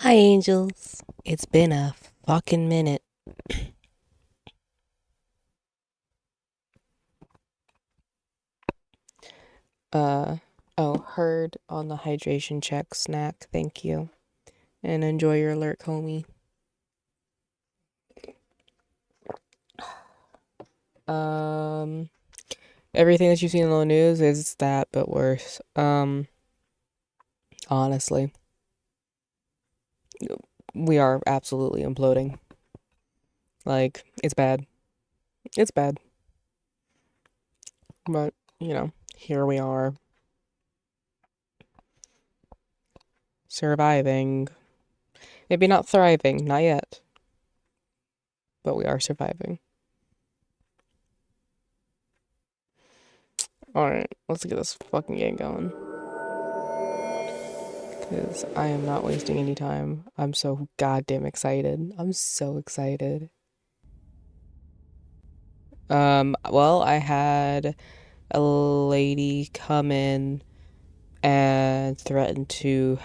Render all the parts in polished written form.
Hi, angels. It's been a fucking minute. Uh, oh, heard on the hydration check snack. Thank you. And enjoy your lurk, homie. Um, Everything that you've seen on the news is that, but worse. Honestly, we are absolutely imploding. Like, it's bad. It's bad. But, here we are, surviving. Maybe not thriving, not yet, but we are surviving. Alright, let's get this fucking game going. Because I am not wasting any time. I'm so goddamn excited. I'm so excited. Well, I had a lady come in and threaten to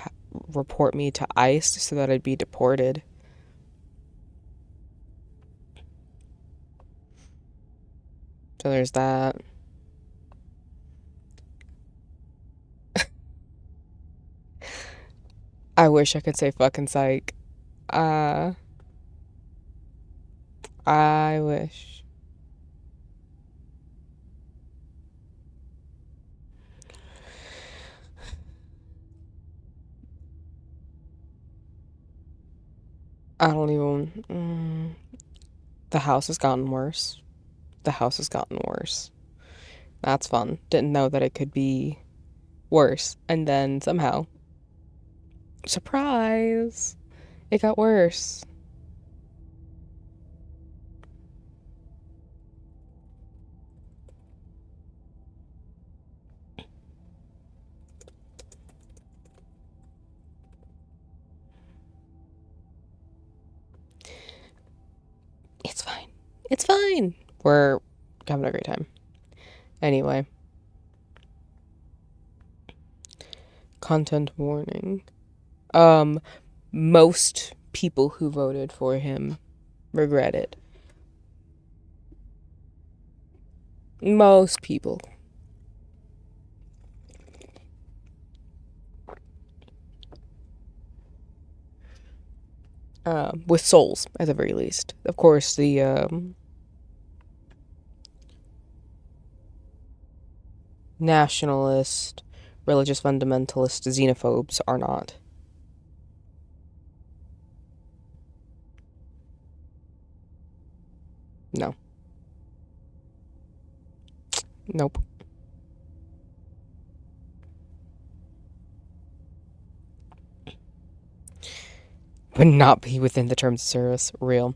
report me to ICE so that I'd be deported. So there's that. I wish I could say fucking psych. Uh, I wish. I don't even. The house has gotten worse. The house has gotten worse. That's fun. Didn't know that it could be worse. And then somehow, surprise, it got worse. It's fine. It's fine. We're having a great time. Anyway, content warning. Um, Most people who voted for him regret it. Most people. With souls, at the very least. Of course, the nationalist, religious fundamentalist, xenophobes are not. No. Nope. Would not be within the terms of service. Real.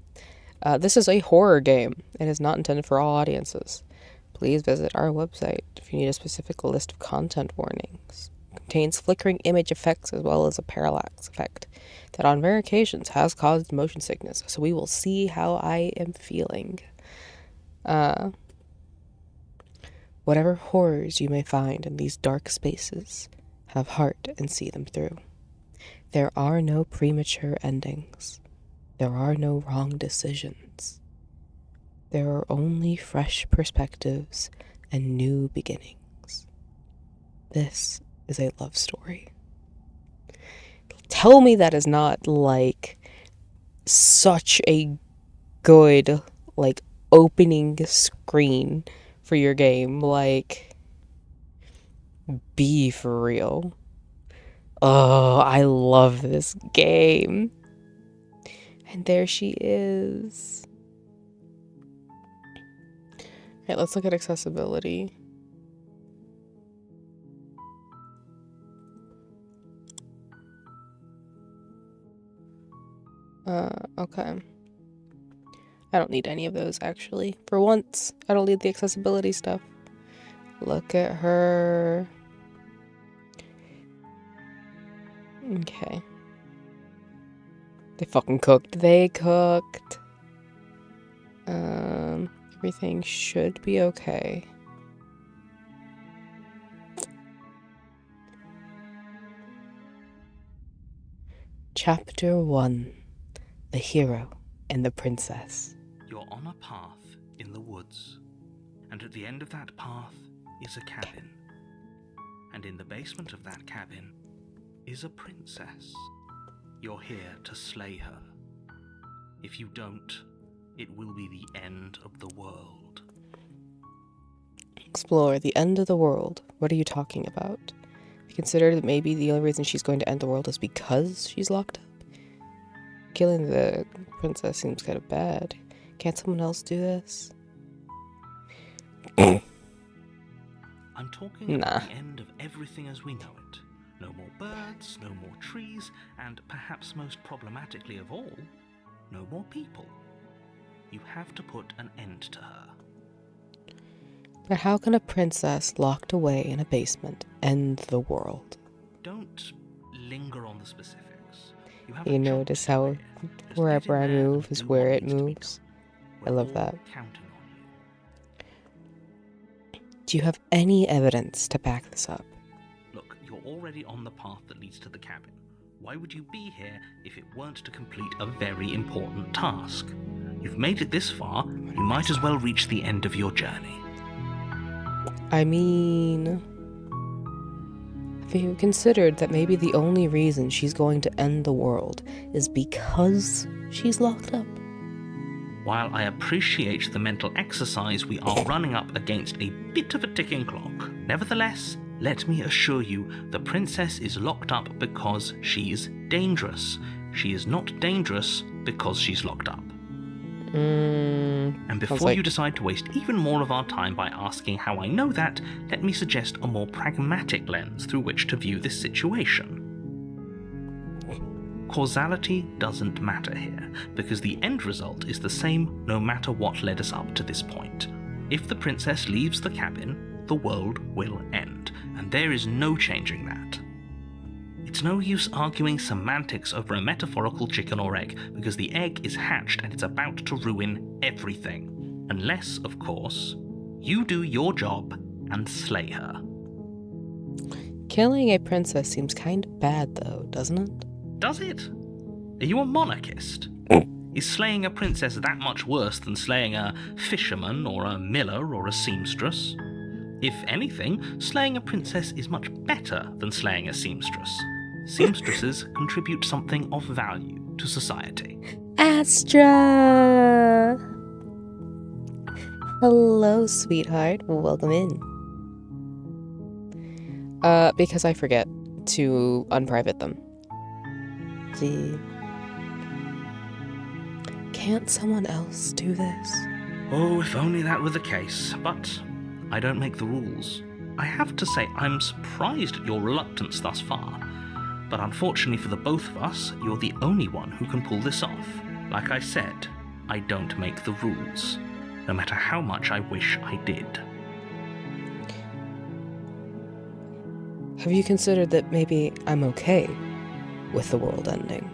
This is a horror game and is not intended for all audiences. Please visit our website if you need a specific list of content warnings. It contains flickering image effects as well as a parallax effect that on rare occasions has caused motion sickness, so we will see how I am feeling. Uh, Whatever horrors you may find in these dark spaces, have heart and see them through. There are no premature endings. There are no wrong decisions. There are only fresh perspectives and new beginnings. This is a love story. Tell me that is not like such a good like opening screen for your game. Like, be for real. Oh, I love this game. And there she is. Okay, let's look at accessibility. Okay. I don't need any of those, actually. For once, I don't need the accessibility stuff. Look at her. Okay. They fucking cooked. They cooked. Everything should be okay. Chapter 1. The Hero and the Princess. You're on a path in the woods, and at the end of that path is a cabin. And in the basement of that cabin is a princess. You're here to slay her. If you don't, it will be the end of the world. Explore the end of the world. What are you talking about? Have you considered that maybe the only reason she's going to end the world is because she's locked up? Killing the princess seems kind of bad. Can't someone else do this? I'm talking about the end of everything as we know it. No more birds, no more trees, and perhaps most problematically of all, no more people. You have to put an end to her. But how can a princess locked away in a basement end the world? Don't linger on the specifics. You notice how wherever I move is where it moves? I love that. Do you have any evidence to back this up? Look, you're already on the path that leads to the cabin. Why would you be here if it weren't to complete a very important task? You've made it this far, you might as well reach the end of your journey. I mean, have you considered that maybe the only reason she's going to end the world is because she's locked up? While I appreciate the mental exercise, we are running up against a bit of a ticking clock. Nevertheless, let me assure you, the princess is locked up because she's dangerous. She is not dangerous because she's locked up. And before you decide to waste even more of our time by asking how I know that, let me suggest a more pragmatic lens through which to view this situation. Causality doesn't matter here, because the end result is the same no matter what led us up to this point. If the princess leaves the cabin, the world will end, and there is no changing that. It's no use arguing semantics over a metaphorical chicken or egg, because the egg is hatched and it's about to ruin everything. Unless, of course, you do your job and slay her. Killing a princess seems kind of bad, though, doesn't it? Does it? Are you a monarchist? Is slaying a princess that much worse than slaying a fisherman or a miller or a seamstress? If anything, slaying a princess is much better than slaying a seamstress. Seamstresses contribute something of value to society. Astra! Hello, sweetheart. Welcome in. Because I forget to unprivate them. See? Can't someone else do this? Oh, if only that were the case. But I don't make the rules. I have to say, I'm surprised at your reluctance thus far. But unfortunately for the both of us, you're the only one who can pull this off. Like I said, I don't make the rules, no matter how much I wish I did. Have you considered that maybe I'm okay with the world ending?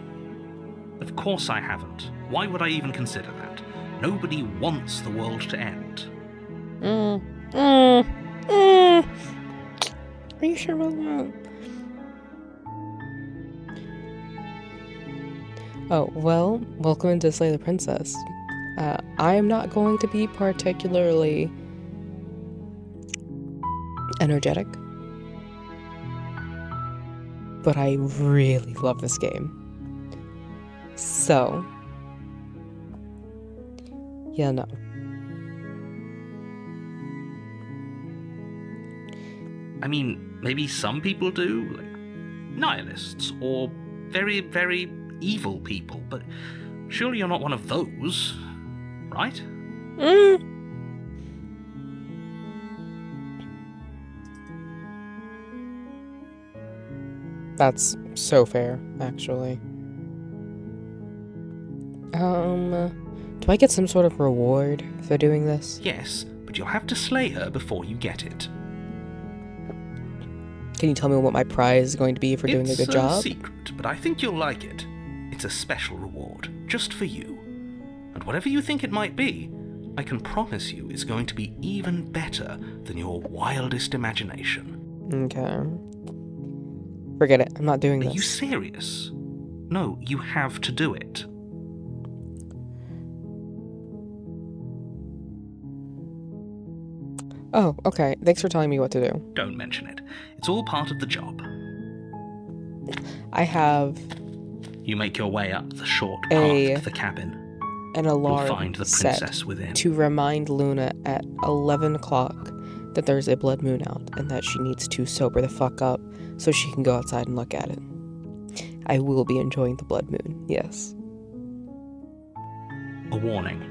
Of course I haven't. Why would I even consider that? Nobody wants the world to end. Are you sure about that? Oh, well, welcome to Slay the Princess. I'm not going to be particularly energetic, but I really love this game. So, yeah, no. I mean, maybe some people do, like nihilists, or very, very evil people, but surely you're not one of those, right? That's so fair, actually. Do I get some sort of reward for doing this? Yes, but you'll have to slay her before you get it. Can you tell me what my prize is going to be for doing a good job? It's a secret, but I think you'll like it. It's a special reward, just for you. And whatever you think it might be, I can promise you it's going to be even better than your wildest imagination. Okay. Forget it. I'm not doing this. Are you serious? No, you have to do it. Oh, okay. Thanks for telling me what to do. Don't mention it. It's all part of the job. I have You make your way up the short path to the cabin. an You'll alarm find the set princess within. to remind Luna at 11 o'clock that there's a blood moon out and that she needs to sober the fuck up so she can go outside and look at it. I will be enjoying the blood moon, yes. A warning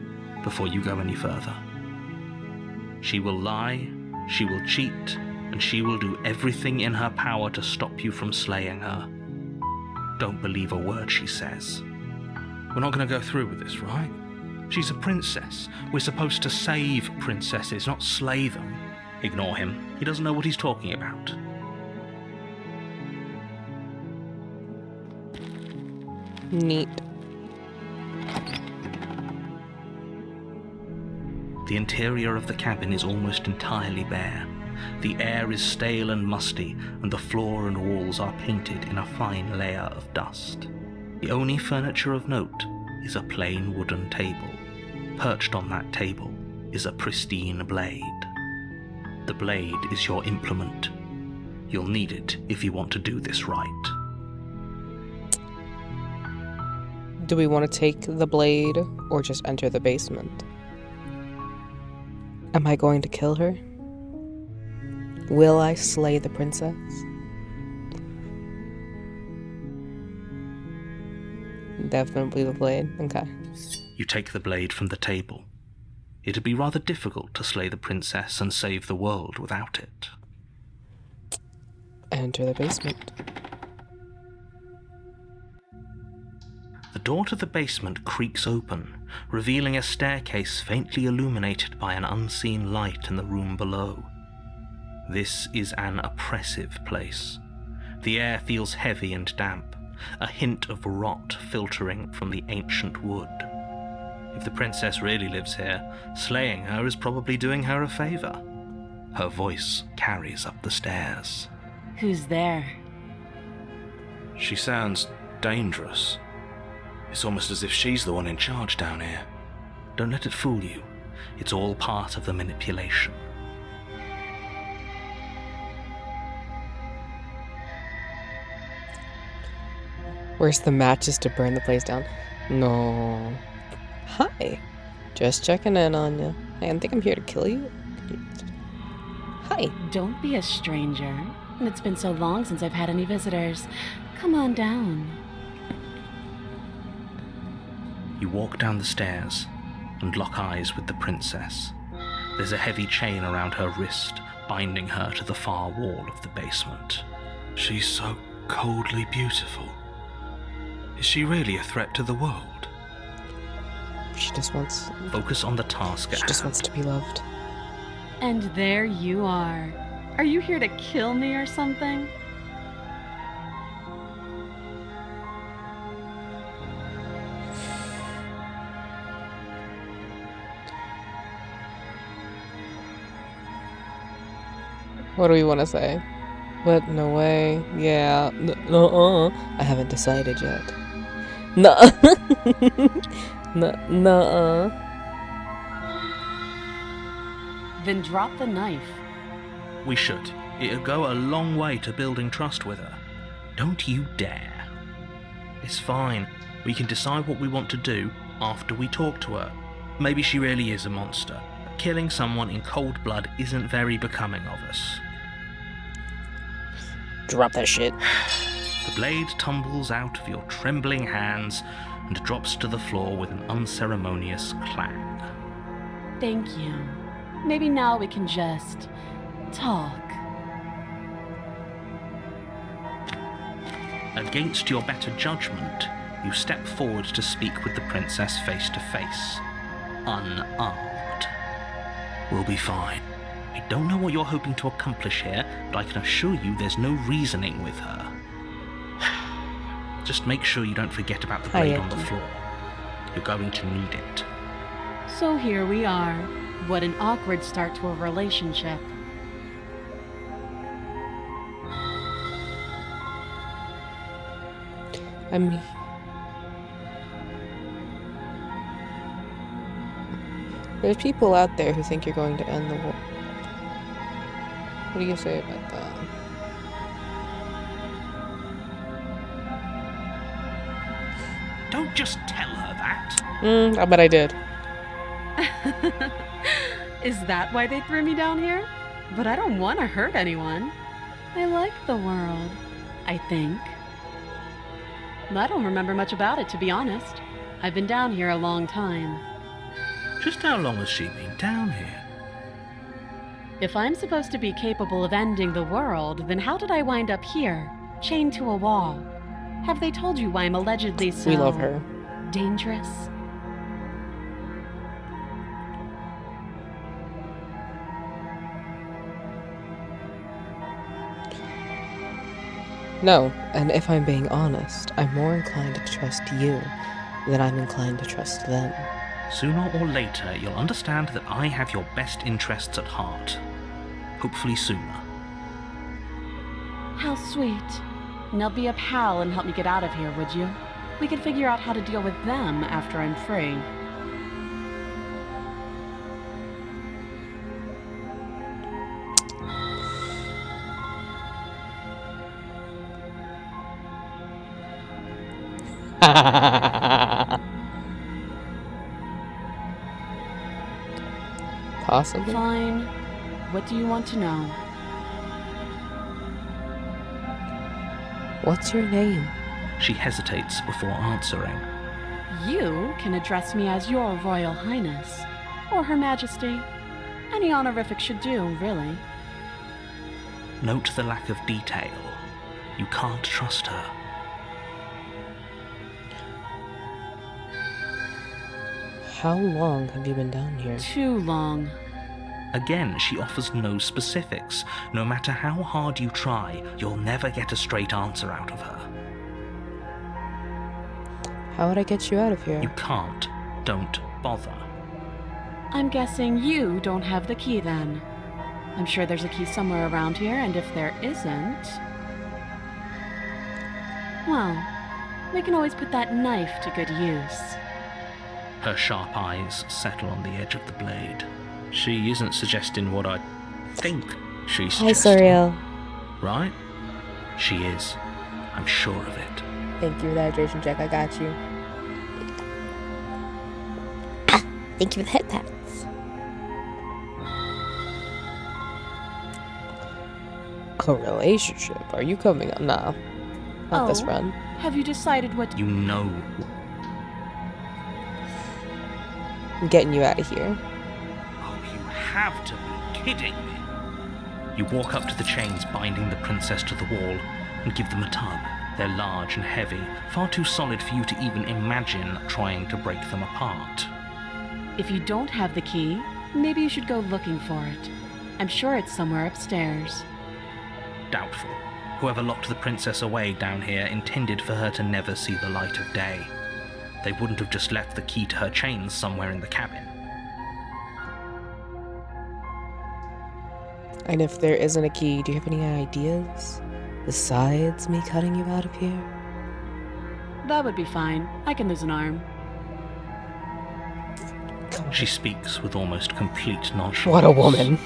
before you go any further. She will lie, she will cheat, and she will do everything in her power to stop you from slaying her. Don't believe a word she says. We're not going to go through with this, right? She's a princess. We're supposed to save princesses, not slay them. Ignore him. He doesn't know what he's talking about. Neat. The interior of the cabin is almost entirely bare. The air is stale and musty, and the floor and walls are painted in a fine layer of dust. The only furniture of note is a plain wooden table. Perched on that table is a pristine blade. The blade is your implement. You'll need it if you want to do this right. Do we want to take the blade or just enter the basement? Am I going to kill her? Will I slay the princess? Definitely the blade. Okay. You take the blade from the table. It'd be rather difficult to slay the princess and save the world without it. Enter the basement. The door to the basement creaks open, revealing a staircase faintly illuminated by an unseen light in the room below. This is an oppressive place. The air feels heavy and damp, a hint of rot filtering from the ancient wood. If the princess really lives here, slaying her is probably doing her a favor. Her voice carries up the stairs. Who's there? She sounds dangerous. It's almost as if she's the one in charge down here. Don't let it fool you. It's all part of the manipulation. Where's the matches to burn the place down? No. Hi. Just checking in on you. Hey, I think I'm here to kill you. Hi. Don't be a stranger. It's been so long since I've had any visitors. Come on down. You walk down the stairs and lock eyes with the princess. There's a heavy chain around her wrist, binding her to the far wall of the basement. She's so coldly beautiful. Is she really a threat to the world? She just wants... Focus on the task at She just hand. wants to be loved. And there you are. Are you here to kill me or something? What do we want to say? What? No way. Yeah. No. I haven't decided yet. Nuh. Nuh. Then drop the knife. We should. It'll go a long way to building trust with her. Don't you dare. It's fine. We can decide what we want to do after we talk to her. Maybe she really is a monster. Killing someone in cold blood isn't very becoming of us. Drop that shit. The blade tumbles out of your trembling hands and drops to the floor with an unceremonious clang. Thank you. Maybe now we can just talk. Against your better judgment, you step forward to speak with the princess face to face, unarmed. We'll be fine. I don't know what you're hoping to accomplish here, but I can assure you there's no reasoning with her. Just make sure you don't forget about the blade on the floor. You're going to need it. So here we are. What an awkward start to a relationship. There's people out there who think you're going to end the world. What do you say about that? Don't just tell her that. I bet I did. Is that why they threw me down here? But I don't want to hurt anyone. I like the world, I think. I don't remember much about it, to be honest. I've been down here a long time. Just how long has she been down here? If I'm supposed to be capable of ending the world, then how did I wind up here, chained to a wall? Have they told you why I'm allegedly so... We love her. dangerous? No, and if I'm being honest, I'm more inclined to trust you than I'm inclined to trust them. Sooner or later, you'll understand that I have your best interests at heart. Hopefully sooner. How sweet. Now be a pal and help me get out of here, would you? We could figure out how to deal with them after I'm free. Possibly. Fine. What do you want to know? What's your name? She hesitates before answering. You can address me as Your Royal Highness, or Her Majesty. Any honorific should do, really. Note the lack of detail. You can't trust her. How long have you been down here? Too long. Again, she offers no specifics. No matter how hard you try, you'll never get a straight answer out of her. How would I get you out of here? You can't. Don't bother. I'm guessing you don't have the key then. I'm sure there's a key somewhere around here, and if there isn't... well, we can always put that knife to good use. Her sharp eyes settle on the edge of the blade. She isn't suggesting what I think she's suggesting. Right? She is. I'm sure of it. Thank you for the hydration check. I got you. Thank you for the hip pats. A relationship? Are you coming on? Nah. Not this run. Have you decided what... You know. I'm getting you out of here. Oh, you have to be kidding me. You walk up to the chains binding the princess to the wall and give them a tug. They're large and heavy, far too solid for you to even imagine trying to break them apart. If you don't have the key, maybe you should go looking for it. I'm sure it's somewhere upstairs. Doubtful. Whoever locked the princess away down here intended for her to never see the light of day. They wouldn't have just left the key to her chains somewhere in the cabin. And if there isn't a key, do you have any ideas? Besides me cutting you out of here? That would be fine. I can lose an arm. She speaks with almost complete nonchalance. What a woman.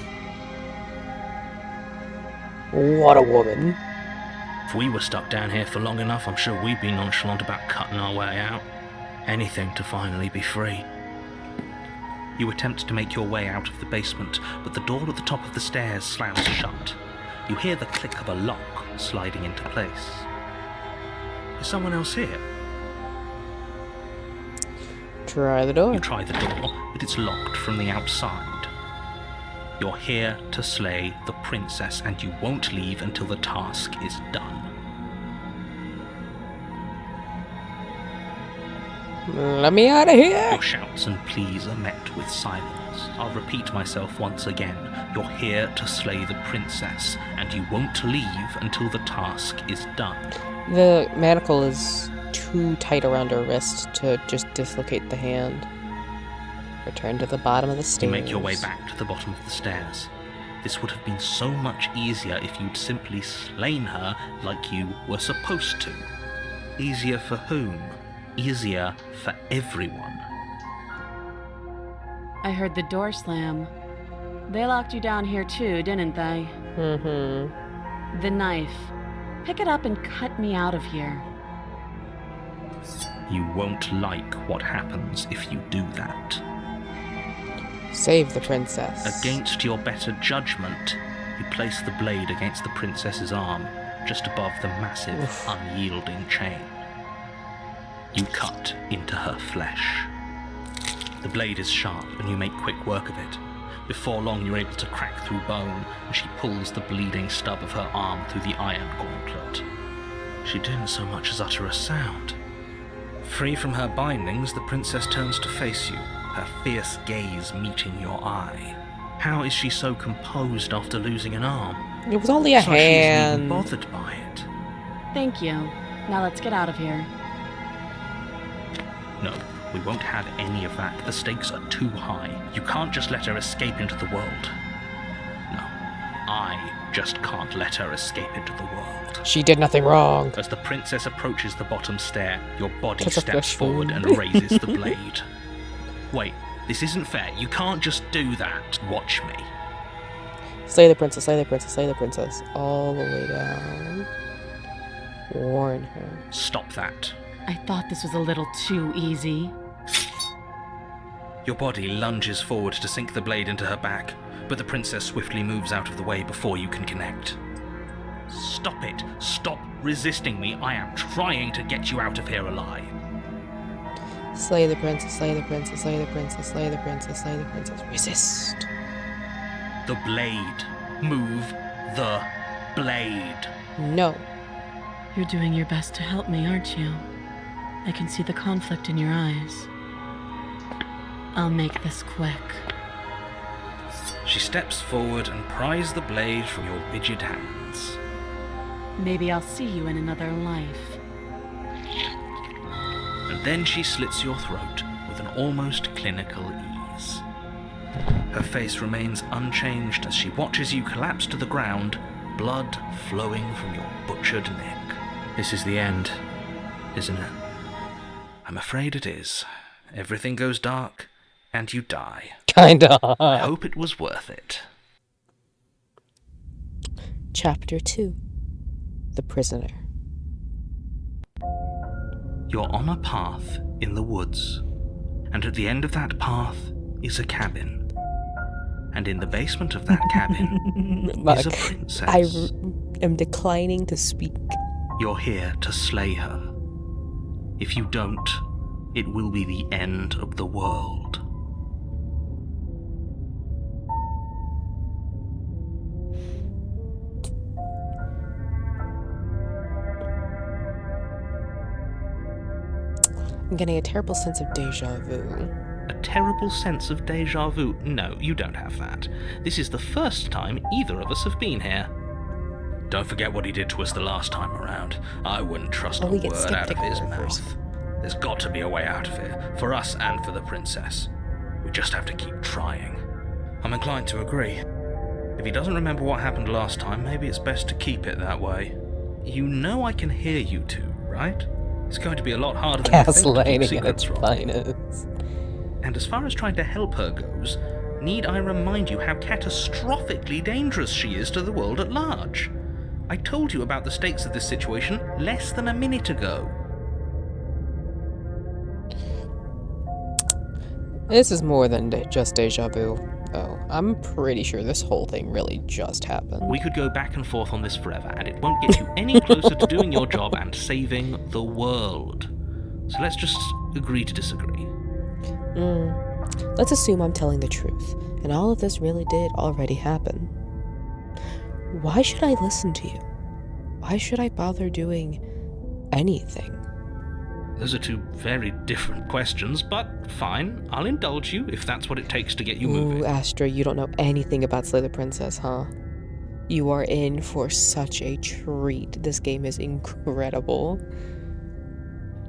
What a woman. If we were stuck down here for long enough, I'm sure we'd be nonchalant about cutting our way out. Anything to finally be free. You attempt to make your way out of the basement, but the door at the top of the stairs slams shut. You hear the click of a lock sliding into place. Is someone else here? Try the door. You try the door, but it's locked from the outside. You're here to slay the princess, and you won't leave until the task is done. Let me out of here! Your shouts and pleas are met with silence. I'll repeat myself once again. You're here to slay the princess, and you won't leave until the task is done. The manacle is too tight around her wrist to just dislocate the hand. Return to the bottom of the stairs. You make your way back to the bottom of the stairs. This would have been so much easier if you'd simply slain her like you were supposed to. Easier for whom? Easier for everyone. I heard the door slam. They locked you down here too, didn't they? Mm-hmm. The knife. Pick it up and cut me out of here. You won't like what happens if you do that. Save the princess. Against your better judgment, you place the blade against the princess's arm, just above the massive, unyielding chain. You cut into her flesh. The blade is sharp, and you make quick work of it. Before long, you're able to crack through bone, and she pulls the bleeding stub of her arm through the iron gauntlet. She didn't so much as utter a sound. Free from her bindings, the princess turns to face you, her fierce gaze meeting your eye. How is she so composed after losing an arm? It was only a It's like she isn't even hand. bothered by it. Thank you. Now let's get out of here. No, we won't have any of that. The stakes are too high. You can't just let her escape into the world. No, I just can't let her escape into the world. She did nothing wrong. As the princess approaches the bottom stair, your body That's a steps fish forward food. and raises the blade. Wait, this isn't fair. You can't just do that. Watch me. Slay the princess, slay the princess, slay the princess. All the way down. Warn her. Stop that. I thought this was a little too easy. Your body lunges forward to sink the blade into her back, but the princess swiftly moves out of the way before you can connect. Stop it. Stop resisting me. I am trying to get you out of here alive. Slay the princess, slay the princess, slay the princess, slay the princess, slay the princess. Resist. The blade. Move the blade. No. You're doing your best to help me, aren't you? I can see the conflict in your eyes. I'll make this quick. She steps forward and pries the blade from your rigid hands. Maybe I'll see you in another life. And then she slits your throat with an almost clinical ease. Her face remains unchanged as she watches you collapse to the ground, blood flowing from your butchered neck. This is the end, isn't it? I'm afraid it is. Everything goes dark, and you die. Kinda. I hope it was worth it. Chapter 2. The Prisoner. You're on a path in the woods, and at the end of that path is a cabin. And in the basement of that cabin is a princess. I am declining to speak. You're here to slay her. If you don't, it will be the end of the world. I'm getting a terrible sense of deja vu. A terrible sense of deja vu. No, you don't have that. This is the first time either of us have been here. Don't forget what he did to us the last time around. I wouldn't trust a we get word out of his skeptical mouth. first. There's got to be a way out of here, for us and for the princess. We just have to keep trying. I'm inclined to agree. If he doesn't remember what happened last time, maybe it's best to keep it that way. You know I can hear you two, right? It's going to be a lot harder than you think to keep Gaslighting at secrets its from. finest. And as far as trying to help her goes, need I remind you how catastrophically dangerous she is to the world at large? I told you about the stakes of this situation less than a minute ago. This is more than just deja vu. Oh, I'm pretty sure this whole thing really just happened. We could go back and forth on this forever, and it won't get you any closer to doing your job and saving the world. So let's just agree to disagree. Let's assume I'm telling the truth, and all of this really did already happen. Why should I listen to you? Why should I bother doing anything? Those are two very different questions, but fine, I'll indulge you if that's what it takes to get you moving. Ooh, Astra, you don't know anything about Slay the Princess, huh? You are in for such a treat. This game is incredible.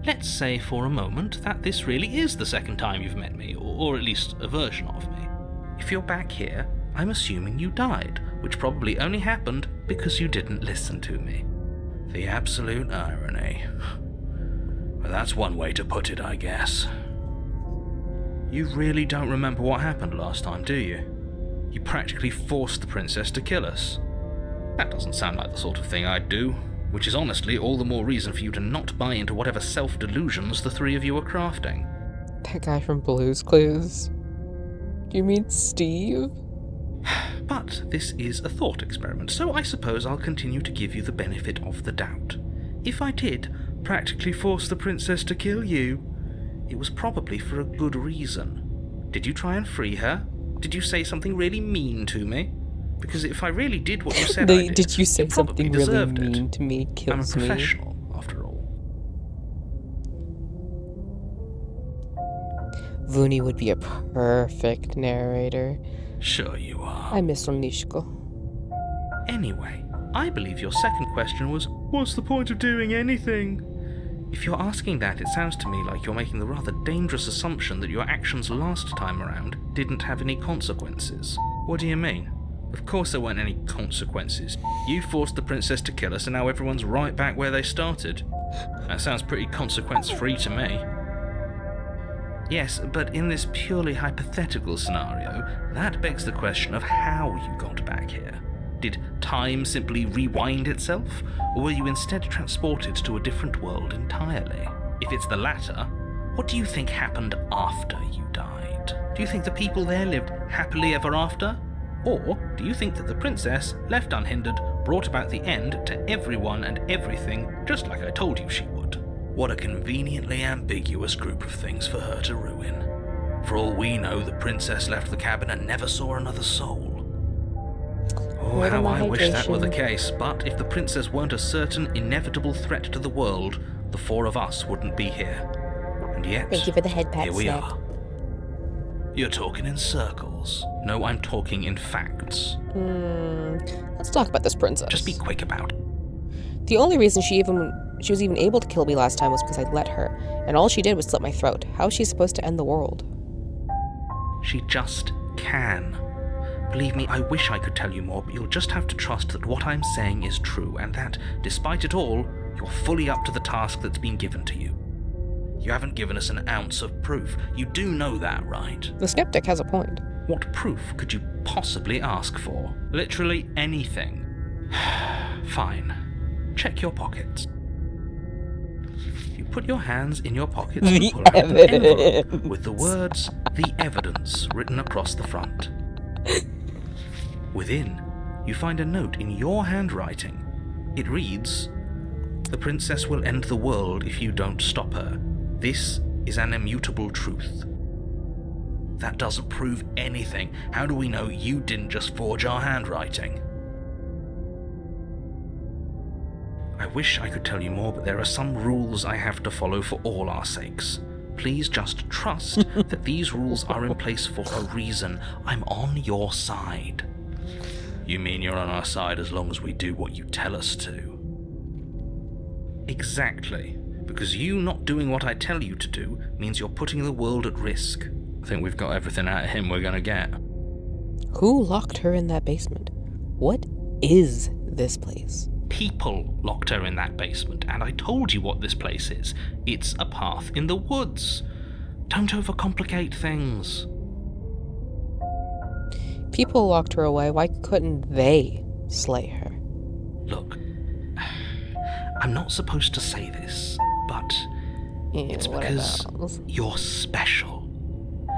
Let's say for a moment that this really is the second time you've met me, or at least a version of me. If you're back here, I'm assuming you died, which probably only happened because you didn't listen to me. The absolute irony. Well, that's one way to put it, I guess. You really don't remember what happened last time, do you? You practically forced the princess to kill us. That doesn't sound like the sort of thing I'd do, which is honestly all the more reason for you to not buy into whatever self-delusions the three of you are crafting. That guy from Blue's Clues? Do you mean Steve? But this is a thought experiment, so I suppose I'll continue to give you the benefit of the doubt. If I did practically force the princess to kill you, it was probably for a good reason. Did you try and free her? Did you say something really mean to me? Because if I really did what you said I did you say something really deserved mean it. to me? I'm a Kills me. professional, after all. Vuni would be a perfect narrator. Sure you are. I miss Onishko. Anyway, I believe your second question was, what's the point of doing anything? If you're asking that, it sounds to me like you're making the rather dangerous assumption that your actions last time around didn't have any consequences. What do you mean? Of course there weren't any consequences. You forced the princess to kill us and now everyone's right back where they started. That sounds pretty consequence-free to me. Yes, but in this purely hypothetical scenario, that begs the question of how you got back here. Did time simply rewind itself, or were you instead transported to a different world entirely? If it's the latter, what do you think happened after you died? Do you think the people there lived happily ever after? Or do you think that the princess, left unhindered, brought about the end to everyone and everything, just like I told you she would? What a conveniently ambiguous group of things for her to ruin. For all we know, the princess left the cabin and never saw another soul. Oh, Word how on my I wish that were the hydration. case, but if the princess weren't a certain, inevitable threat to the world, the four of us wouldn't be here. And yet, Thank you for the head pat here we snack. are. You're talking in circles. No, I'm talking in facts. Let's talk about this princess. Just be quick about it. The only reason she was even able to kill me last time was because I let her, and all she did was slit my throat. How is she supposed to end the world? She just can. Believe me, I wish I could tell you more, but you'll just have to trust that what I'm saying is true, and that, despite it all, you're fully up to the task that's been given to you. You haven't given us an ounce of proof. You do know that, right? The skeptic has a point. What proof could you possibly ask for? Literally anything. Fine. Check your pockets. You put your hands in your pockets and The pull out an envelope evidence. with the words, "The Evidence," written across the front. Within, you find a note in your handwriting. It reads, "The princess will end the world if you don't stop her. This is an immutable truth." That doesn't prove anything. How do we know you didn't just forge our handwriting? I wish I could tell you more, but there are some rules I have to follow for all our sakes. Please just trust that these rules are in place for a reason. I'm on your side. You mean you're on our side as long as we do what you tell us to? Exactly. Because you not doing what I tell you to do means you're putting the world at risk. I think we've got everything out of him we're gonna get. Who locked her in that basement? What is this place? People locked her in that basement, and I told you what this place is. It's a path in the woods. Don't overcomplicate things. People locked her away. Why couldn't they slay her? Look, I'm not supposed to say this, but it's because you're special.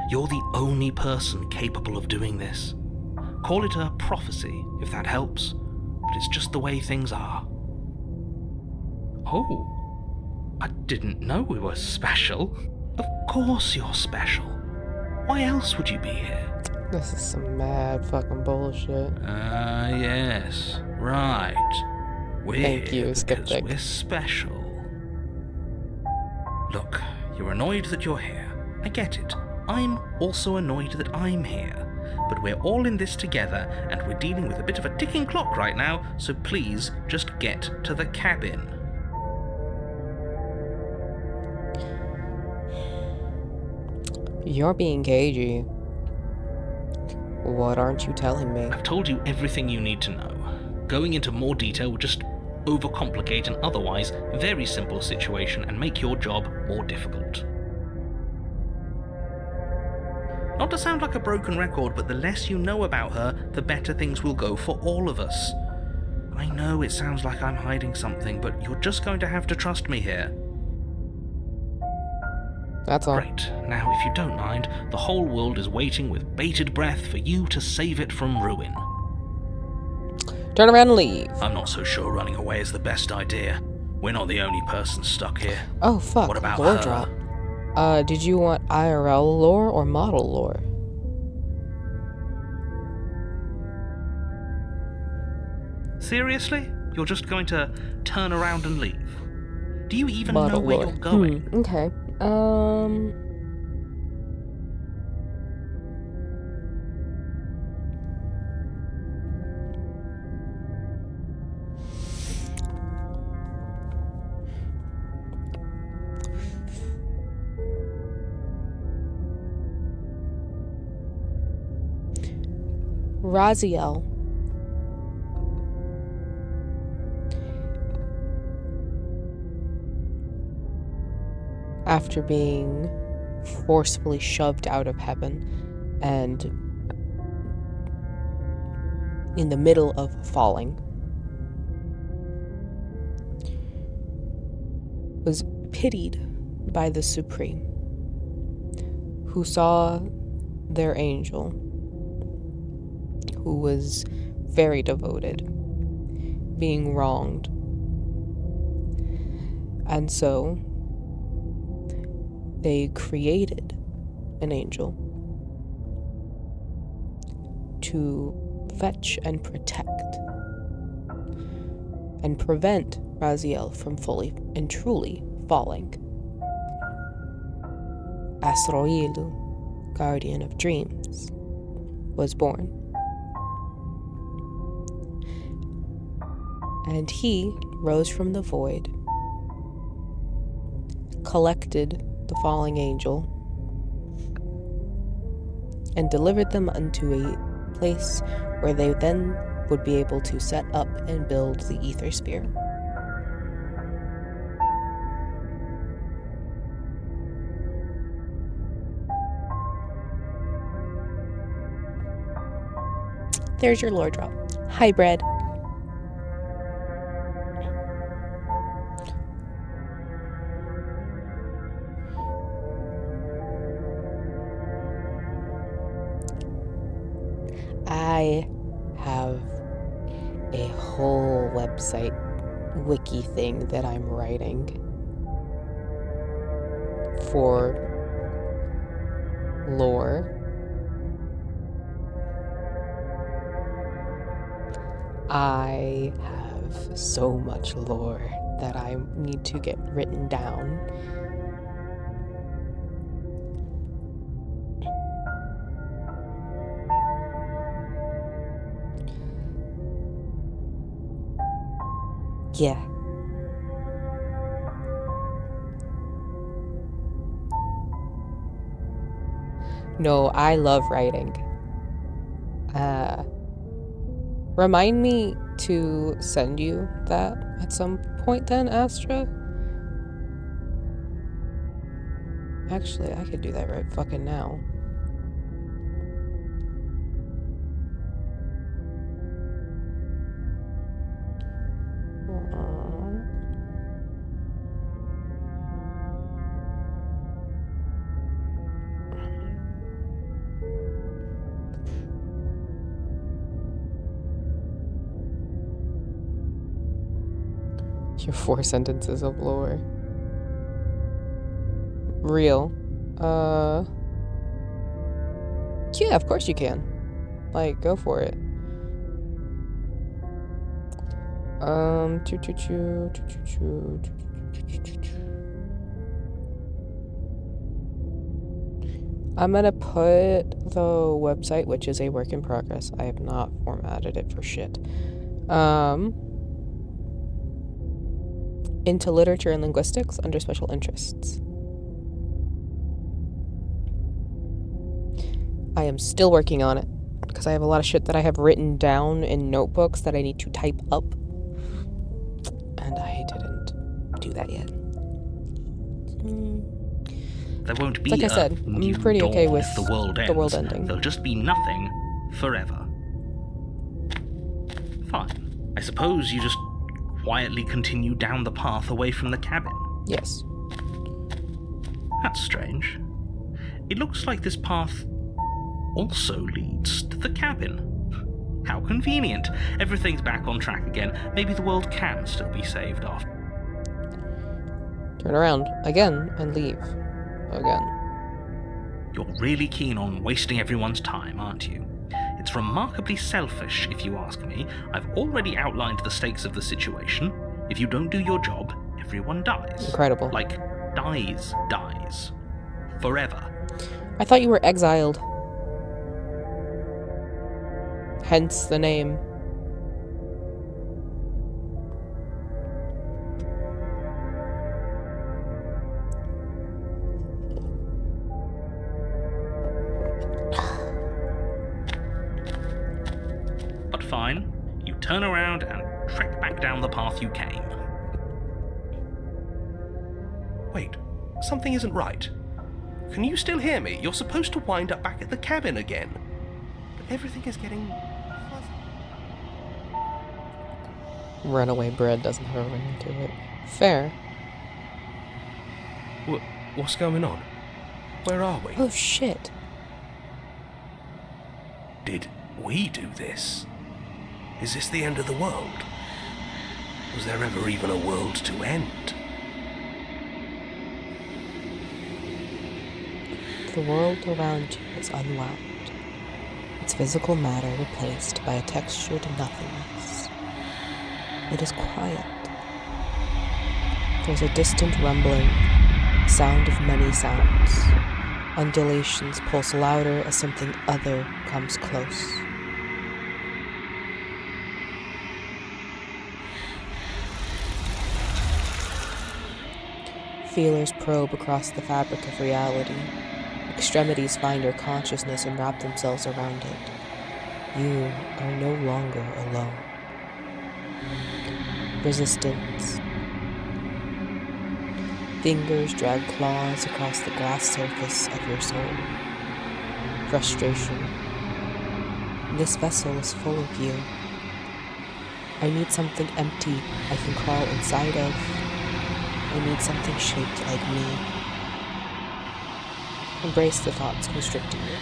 You're the only person capable of doing this. Call it a prophecy, if that helps, but it's just the way things are. Oh, I didn't know we were special. Of course you're special. Why else would you be here? This is some mad fucking bullshit. Yes, right. We're Thank you, here because skeptic. we're special. Look, you're annoyed that you're here. I get it. I'm also annoyed that I'm here. But we're all in this together, and we're dealing with a bit of a ticking clock right now, so please just get to the cabin. You're being cagey. What aren't you telling me? I've told you everything you need to know. Going into more detail would just overcomplicate an otherwise very simple situation and make your job more difficult. Not to sound like a broken record, but the less you know about her, the better things will go for all of us. I know it sounds like I'm hiding something, but you're just going to have to trust me here. That's all. Great. Now, if you don't mind, the whole world is waiting with bated breath for you to save it from ruin. Turn around and leave. I'm not so sure running away is the best idea. We're not the only person stuck here. Oh, fuck. What about lore her? drop. Did you want IRL lore or model lore? Seriously? You're just going to turn around and leave? Do you even Model know where lore. you're going? Okay. Raziel. After being forcefully shoved out of heaven and in the middle of falling, was pitied by the Supreme, who saw their angel, who was very devoted, being wronged. And so they created an angel to fetch and protect and prevent Raziel from fully and truly falling. Asroilu, guardian of dreams, was born. And he rose from the void, collected the falling angel, and delivered them unto a place where they then would be able to set up and build the ether sphere. There's your lore drop. Hybrid. I have a whole website wiki thing that I'm writing for lore. I have so much lore that I need to get written down. Yeah. No, I love writing. Remind me to send you that at some point then, Astra. Actually, I could do that right fucking now. Your 4 sentences of lore. Real. Yeah, of course you can. Like, go for it. I'm gonna put the website, which is a work in progress. I have not formatted it for shit. Into literature and linguistics under special interests. I am still working on it because I have a lot of shit that I have written down in notebooks that I need to type up, and I didn't do that yet. There won't be Like I a said, I'm new pretty dawn okay with if the world ends. the world ending. There'll just be nothing forever. Fine. I suppose you just quietly continue down the path away from the cabin. Yes. That's strange. It looks like this path also leads to the cabin. How convenient. Everything's back on track again. Maybe the world can still be saved after. Turn around again and leave again. You're really keen on wasting everyone's time, aren't you? It's remarkably selfish, if you ask me. I've already outlined the stakes of the situation. If you don't do your job, everyone dies. Incredible. Like, dies. Forever. I thought you were exiled. Hence the name. But fine, you turn around and trek back down the path you came. Wait, something isn't right. Can you still hear me? You're supposed to wind up back at the cabin again. But everything is getting fuzzy. Runaway bread doesn't have a ring to it. Fair. What's going on? Where are we? Oh shit. Did we do this? Is this the end of the world? Was there ever even a world to end? The world around you is unwound. Its physical matter replaced by a textured nothingness. It is quiet. There's a distant rumbling, a sound of many sounds. Undulations pulse louder as something other comes close. Feelers probe across the fabric of reality. Extremities find your consciousness and wrap themselves around it. You are no longer alone. Resistance. Fingers drag claws across the glass surface of your soul. Frustration. This vessel is full of you. I need something empty I can crawl inside of. I need something shaped like me. Embrace the thoughts constricting you.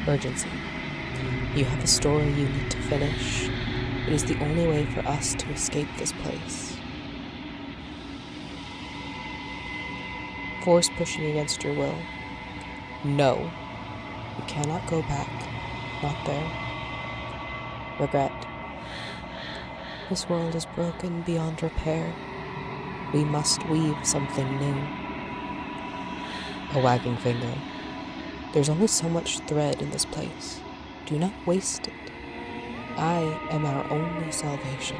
Urgency. You have a story you need to finish. It is the only way for us to escape this place. Force pushing against your will. No. You cannot go back. Not there. Regret. This world is broken beyond repair. We must weave something new. A wagging finger. There's only so much thread in this place. Do not waste it. I am our only salvation.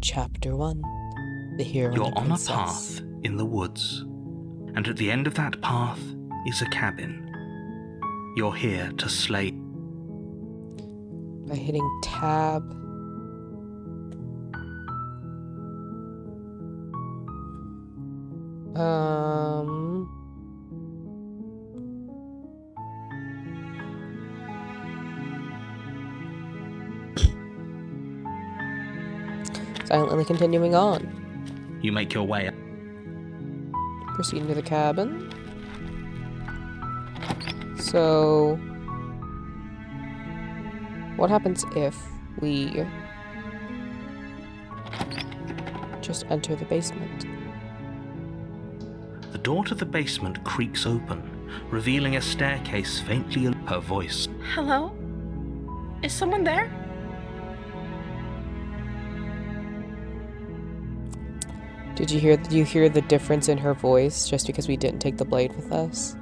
Chapter 1. The Hero You're and the on a Princess. path in the woods, and at the end of that path is a cabin. You're here to slay. By hitting tab. Silently continuing on. You make your way. Proceeding to the cabin. So, what happens if we just enter the basement? The door to the basement creaks open, revealing a staircase faintly. Her voice. Hello? Is someone there? Did you hear the difference in her voice just because we didn't take the blade with us?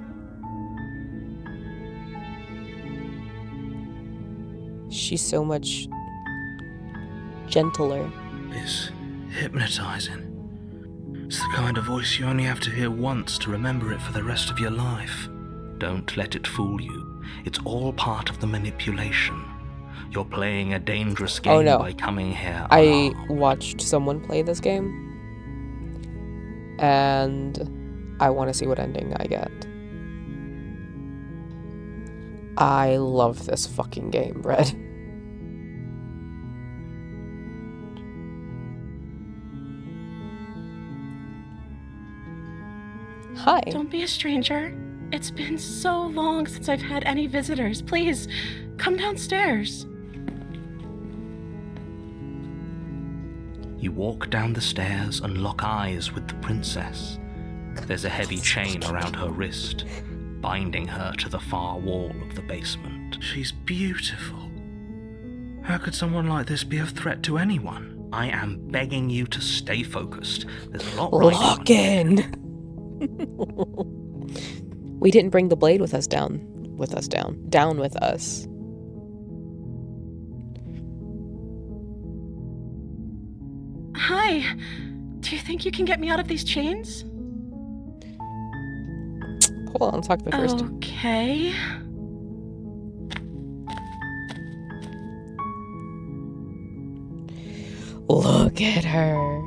She's so much gentler. It's hypnotizing. It's the kind of voice you only have to hear once to remember it for the rest of your life. Don't let it fool you. It's all part of the manipulation. You're playing a dangerous Oh, game no. by coming here I unarmed. watched someone play this game, and I want to see what ending I get. I love this fucking game, Red. Hi. Don't be a stranger. It's been so long since I've had any visitors. Please, come downstairs. You walk down the stairs and lock eyes with the princess. There's a heavy chain around her wrist, binding her to the far wall of the basement. She's beautiful. How could someone like this be a threat to anyone? I am begging you to stay focused. There's a lot riding on Lock you. in. We didn't bring the blade with us down with us. Hi. Do you think you can get me out of these chains? Hold on, talk to me first. Okay. Look at her.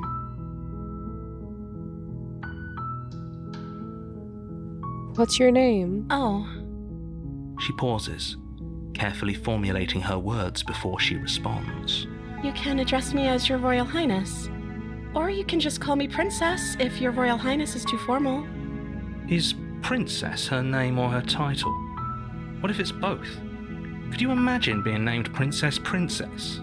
What's your name? Oh, She pauses, carefully formulating her words before she responds. you can address me as Your Royal Highness. Or you can just call me Princess if Your Royal Highness is too formal. Is Princess her name or her title? What if it's both? Could you imagine being named Princess Princess?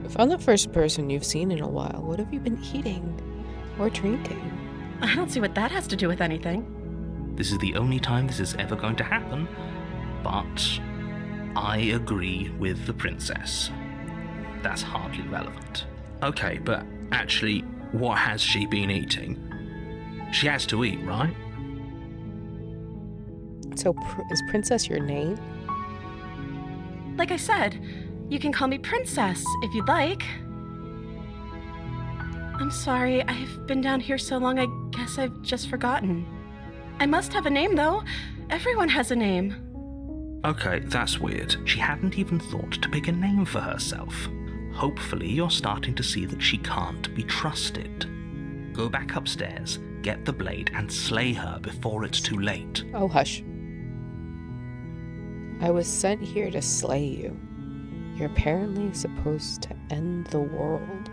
If I'm the first person you've seen in a while, what have you been eating or drinking? I don't see what that has to do with anything. This is the only time this is ever going to happen, but I agree with the princess. That's hardly relevant. Okay, but actually, what has she been eating? She has to eat, right? So, is Princess your name? Like I said, you can call me Princess if you'd like. I'm sorry, I've been down here so long, I guess I've just forgotten. I must have a name, though. Everyone has a name. Okay, that's weird. She hadn't even thought to pick a name for herself. Hopefully, you're starting to see that she can't be trusted. Go back upstairs, get the blade, and slay her before it's too late. Oh, hush. I was sent here to slay you. You're apparently supposed to end the world.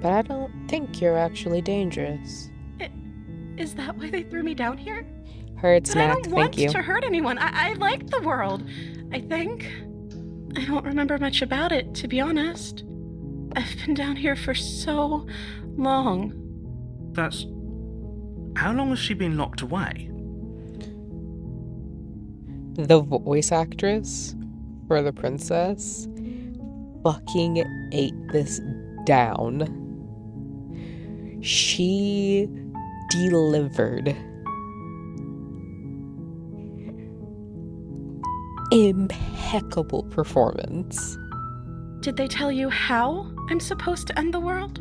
But I don't think you're actually dangerous. Is that why they threw me down here? Heard, But I smacked, don't want thank you. to hurt anyone. I like the world, I think. I don't remember much about it, to be honest. I've been down here for so long. That's... How long has she been locked away? The voice actress for the princess fucking ate this down. She delivered impeccable performance. Did they tell you how I'm supposed to end the world?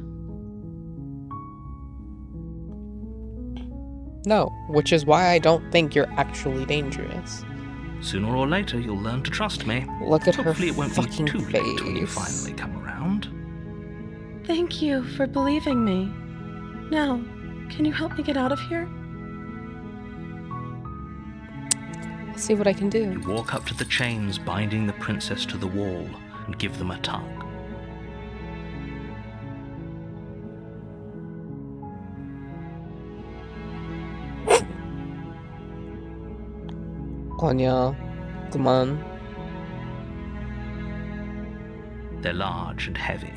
No, which is why I don't think you're actually dangerous. Sooner or later, you'll learn to trust me. Look at Hopefully her it won't be fucking too face. late when you finally come around. Thank you for believing me. Now, can you help me get out of here? I'll see what I can do. You walk up to the chains binding the princess to the wall and give them a tug. Anya, come on. They're large and heavy,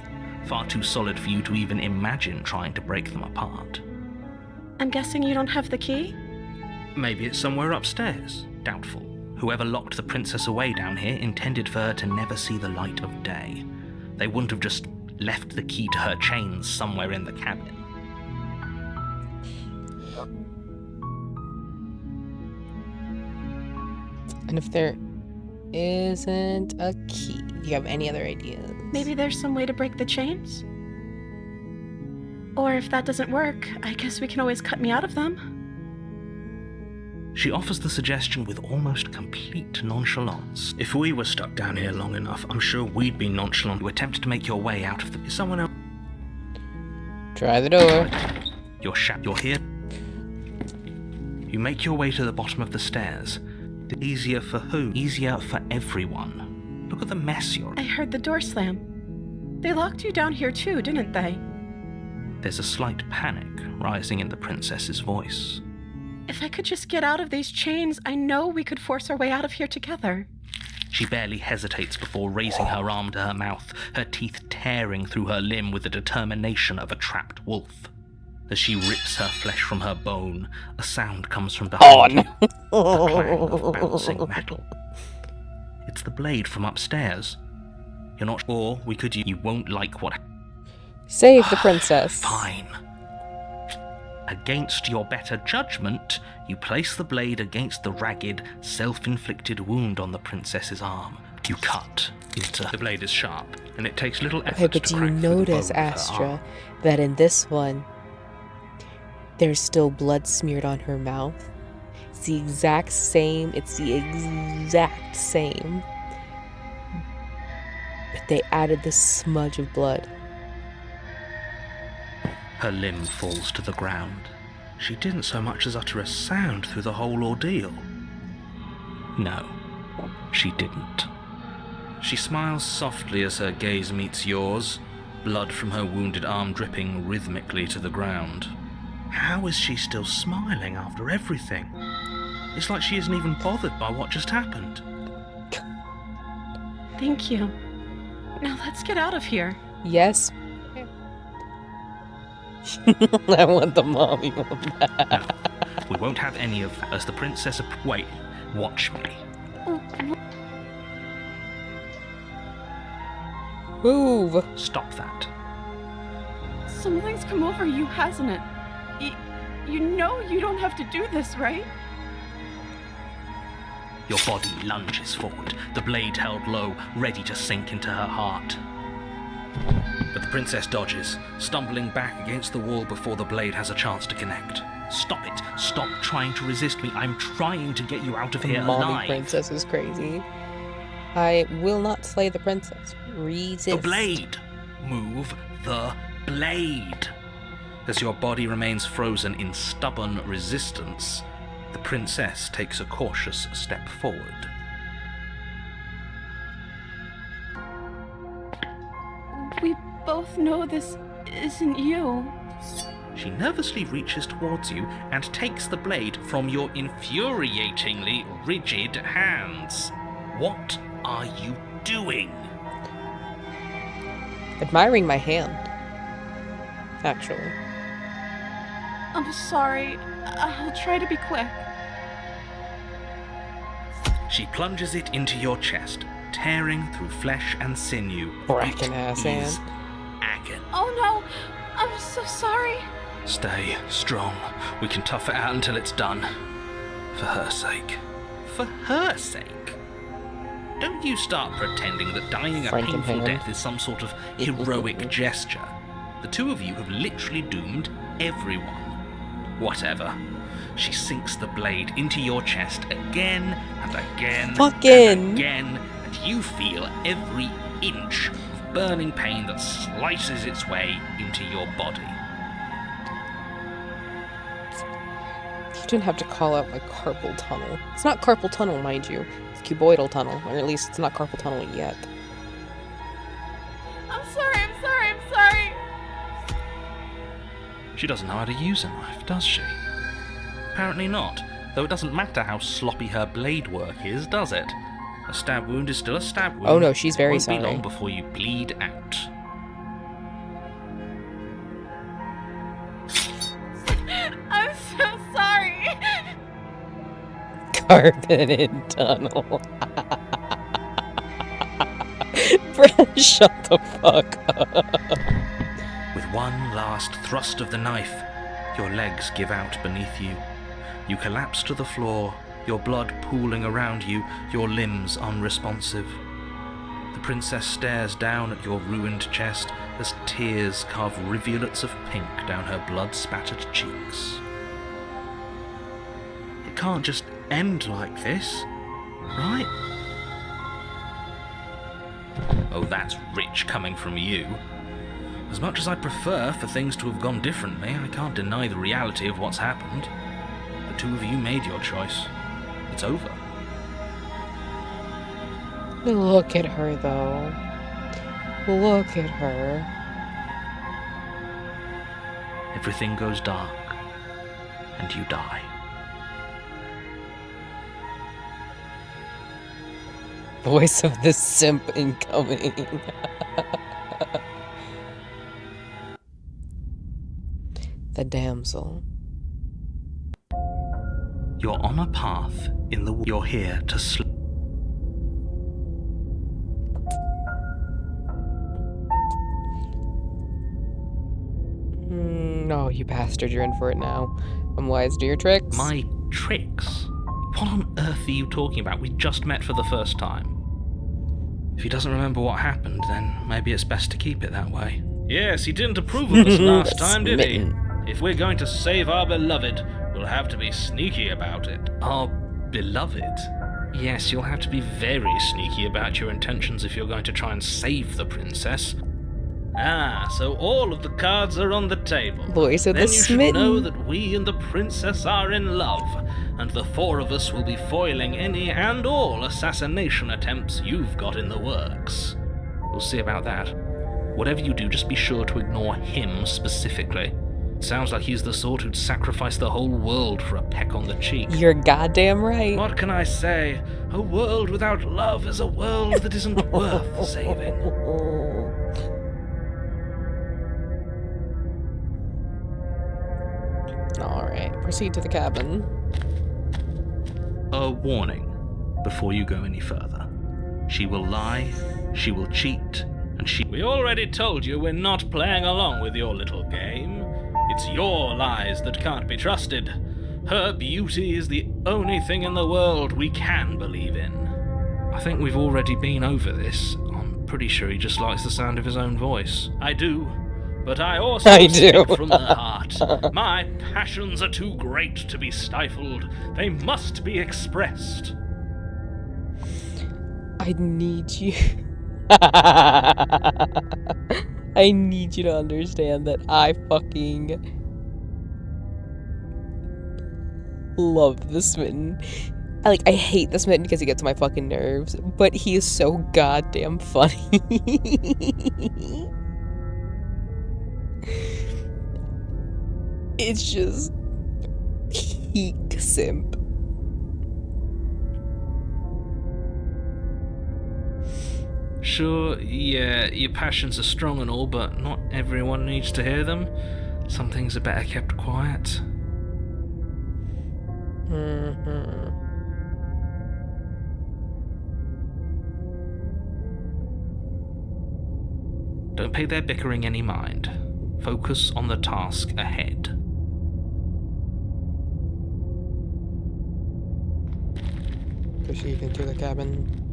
far too solid for you to even imagine trying to break them apart. I'm guessing you don't have the key? Maybe it's somewhere upstairs. Doubtful. Whoever locked the princess away down here intended for her to never see the light of day. They wouldn't have just left the key to her chains somewhere in the cabin. And if there isn't a key, do you have any other ideas? Maybe there's some way to break the chains? Or if that doesn't work, I guess we can always cut me out of them. She offers the suggestion with almost complete nonchalance. If we were stuck down here long enough, I'm sure we'd be nonchalant to attempt to make your way out of the... Is someone else? Try the door. You're here. You make your way to the bottom of the stairs. Easier for who? Easier for everyone. Look at the mess you're in. I heard the door slam. They locked you down here too, didn't they? There's a slight panic rising in the princess's voice. If I could just get out of these chains, I know we could force our way out of here together. She barely hesitates before raising her arm to her mouth, her teeth tearing through her limb with the determination of a trapped wolf. As she rips her flesh from her bone, a sound comes from behind you. The clang of bouncing metal. It's the blade from upstairs. You're not sure we could... You won't like what... Save the princess. Fine. Against your better judgment, you place the blade against the ragged, self-inflicted wound on the princess's arm. You cut into... The blade is sharp, and it takes little effort Okay, but to do you crack through the notice, bone of her Astra, arm. that in this one, there's still blood smeared on her mouth? It's the exact same. But they added this smudge of blood. Her limb falls to the ground. She didn't so much as utter a sound through the whole ordeal. No, she didn't. She smiles softly as her gaze meets yours, blood from her wounded arm dripping rhythmically to the ground. How is she still smiling after everything? It's like she isn't even bothered by what just happened. Thank you. Now let's get out of here. Yes. I want the mommy one back. No, we won't have any of that as the princess... Wait, watch me. Move. Stop that. Something's come over you, hasn't it? You know you don't have to do this, right? Your body lunges forward, the blade held low, ready to sink into her heart. But the princess dodges, stumbling back against the wall before the blade has a chance to connect. Stop it! Stop trying to resist me. I'm trying to get you out of here Mommy alive. princess is crazy. I will not slay the princess. Resist. The blade! Move the blade! As your body remains frozen in stubborn resistance, the princess takes a cautious step forward. We both know this isn't you. She nervously reaches towards you and takes the blade from your infuriatingly rigid hands. What are you doing? Admiring my hand. Actually. I'm sorry. I'll try to be quick. She plunges it into your chest, tearing through flesh and sinew. Bracken ass It is hand. agony. Oh no! I'm so sorry. Stay strong. We can tough it out until it's done. For her sake. For her sake? Don't you start pretending that dying a painful Frankenhand. death is some sort of heroic gesture. The two of you have literally doomed everyone. Whatever. She sinks the blade into your chest again and again Fucking. and again, and you feel every inch of burning pain that slices its way into your body. You didn't have to call out my carpal tunnel. It's not carpal tunnel, mind you. It's cuboidal tunnel. Or at least it's not carpal tunnel yet. I'm sorry. I'm sorry. She doesn't know how to use a knife, does she? Apparently not, though it doesn't matter how sloppy her blade work is, does it? A stab wound is still a stab wound. Oh no, she's very Won't sorry. be long before you bleed out. I'm so sorry. Carpeted tunnel. Shut the fuck up. With one last thrust of the knife, your legs give out beneath you. You collapse to the floor, your blood pooling around you, your limbs unresponsive. The princess stares down at your ruined chest as tears carve rivulets of pink down her blood-spattered cheeks. It can't just end like this, right? Oh, that's rich coming from you. As much as I'd prefer for things to have gone differently, I can't deny the reality of what's happened. The two of you made your choice. It's over. Look at her, though. Look at her. Everything goes dark, and you die. Voice of the simp incoming. The damsel. You're on a path in the... You're here to sleep. No, you bastard, you're in for it now. I'm wise to your tricks. My tricks? What on earth are you talking about? We just met for the first time. If he doesn't remember what happened, then maybe it's best to keep it that way. Yes, he didn't approve of us last time, did he? If we're going to save our beloved, we'll have to be sneaky about it. Our beloved? Yes, you'll have to be very sneaky about your intentions if you're going to try and save the princess. Ah, so all of the cards are on the table. Voice of the Then you should smitten. know that we and the princess are in love, and the four of us will be foiling any and all assassination attempts you've got in the works. We'll see about that. Whatever you do, just be sure to ignore him specifically. It sounds like he's the sort who'd sacrifice the whole world for a peck on the cheek. You're goddamn right. What can I say? A world without love is a world that isn't worth saving. Alright, proceed to the cabin. A warning before you go any further. She will lie, she will cheat, and she... We already told you we're not playing along with your little game. It's your lies that can't be trusted. Her beauty is the only thing in the world we can believe in. I think we've already been over this. I'm pretty sure he just likes the sound of his own voice. I do. But I also speak from the heart. My passions are too great to be stifled. They must be expressed. I need you. I need you to understand that I fucking love the Smitten. I hate the Smitten because he gets on my fucking nerves, but he is so goddamn funny. It's just peak simp. Sure, yeah, your passions are strong and all, but not everyone needs to hear them. Some things are better kept quiet. Don't pay their bickering any mind. Focus on the task ahead. Proceed into the cabin.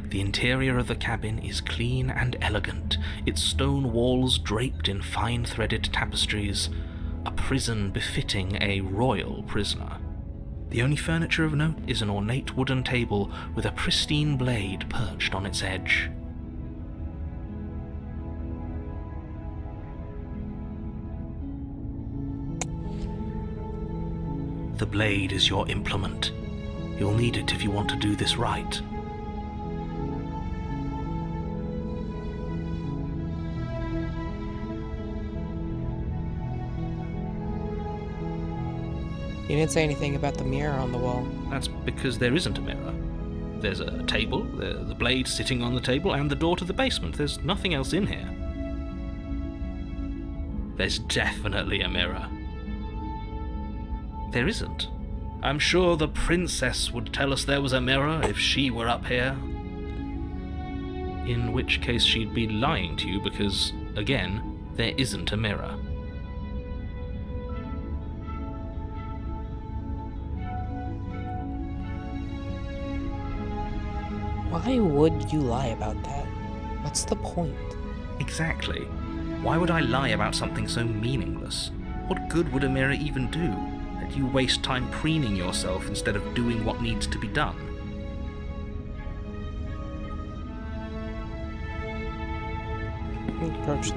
The interior of the cabin is clean and elegant, its stone walls draped in fine threaded tapestries, a prison befitting a royal prisoner. The only furniture of note is an ornate wooden table with a pristine blade perched on its edge. The blade is your implement. You'll need it if you want to do this right. You didn't say anything about the mirror on the wall. That's because there isn't a mirror. There's a table, the blade sitting on the table, and the door to the basement. There's nothing else in here. There's definitely a mirror. There isn't. I'm sure the princess would tell us there was a mirror if she were up here. In which case she'd be lying to you because, again, there isn't a mirror. Why would you lie about that? What's the point? Exactly. Why would I lie about something so meaningless? What good would a mirror even do? That you waste time preening yourself instead of doing what needs to be done?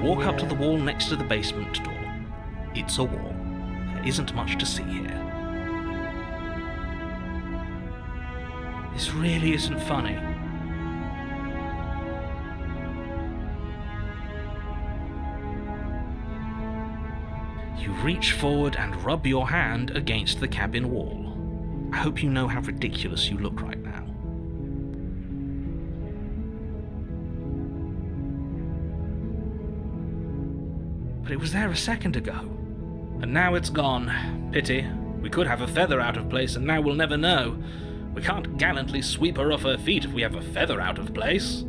Walk up to the wall next to the basement door. It's a wall. There isn't much to see here. This really isn't funny. You reach forward and rub your hand against the cabin wall. I hope you know how ridiculous you look right now. But it was there a second ago. And now it's gone. Pity. We could have a feather out of place and now we'll never know. We can't gallantly sweep her off her feet if we have a feather out of place.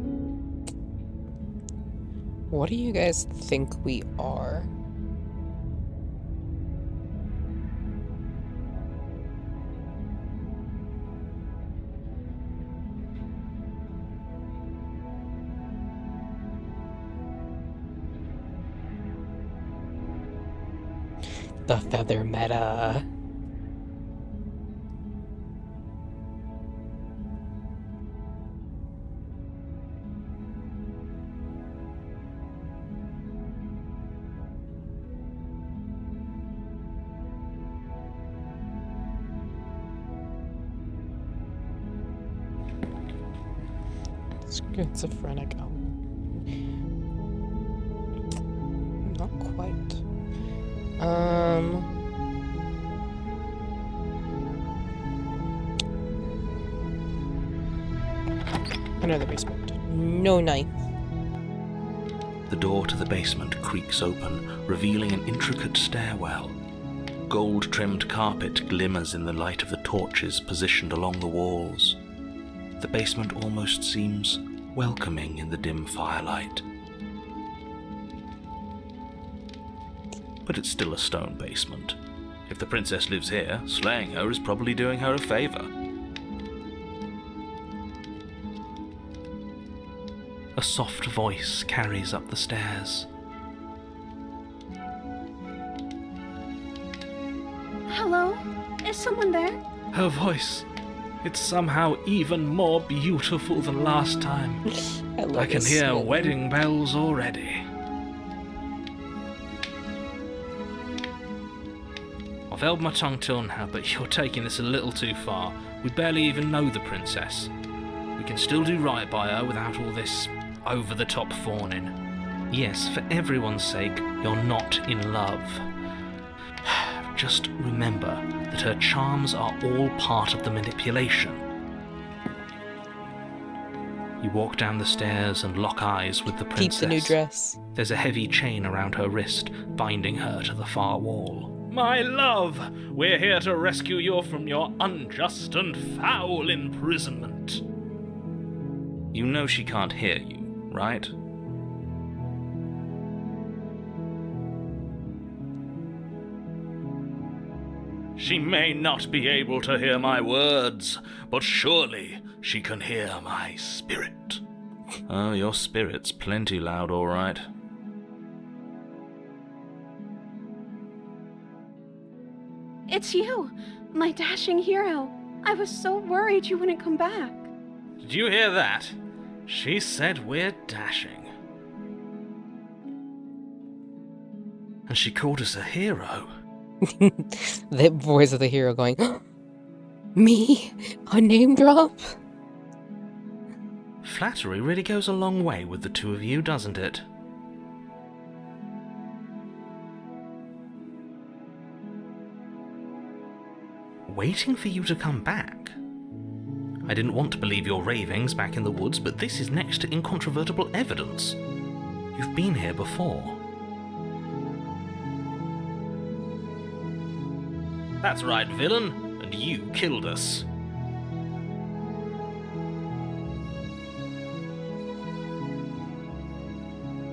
What do you guys think we are? The feather meta. Schizophrenic. Oh. Not quite. Another basement. No knife. The door to the basement creaks open, revealing an intricate stairwell. Gold-trimmed carpet glimmers in the light of the torches positioned along the walls. The basement almost seems welcoming in the dim firelight. But it's still a stone basement. If the princess lives here, slaying her is probably doing her a favor. A soft voice carries up the stairs. Hello? Is someone there? Her voice, it's somehow even more beautiful than last time. I can hear wedding bells already. I've held my tongue till now, but you're taking this a little too far. We barely even know the princess. We can still do right by her without all this over-the-top fawning. Yes, for everyone's sake, you're not in love. Just remember that her charms are all part of the manipulation. You walk down the stairs and lock eyes with the princess. Keep the new dress. There's a heavy chain around her wrist, binding her to the far wall. My love, we're here to rescue you from your unjust and foul imprisonment. You know she can't hear you, right? She may not be able to hear my words, but surely she can hear my spirit. Oh, your spirit's plenty loud, all right. It's you, my dashing hero. I was so worried you wouldn't come back. Did you hear that? She said we're dashing. And she called us a hero. The voice of the hero going, me? A name drop? Flattery really goes a long way with the two of you, doesn't it? Waiting for you to come back. I didn't want to believe your ravings back in the woods, but this is next to incontrovertible evidence. You've been here before. That's right, villain. And you killed us.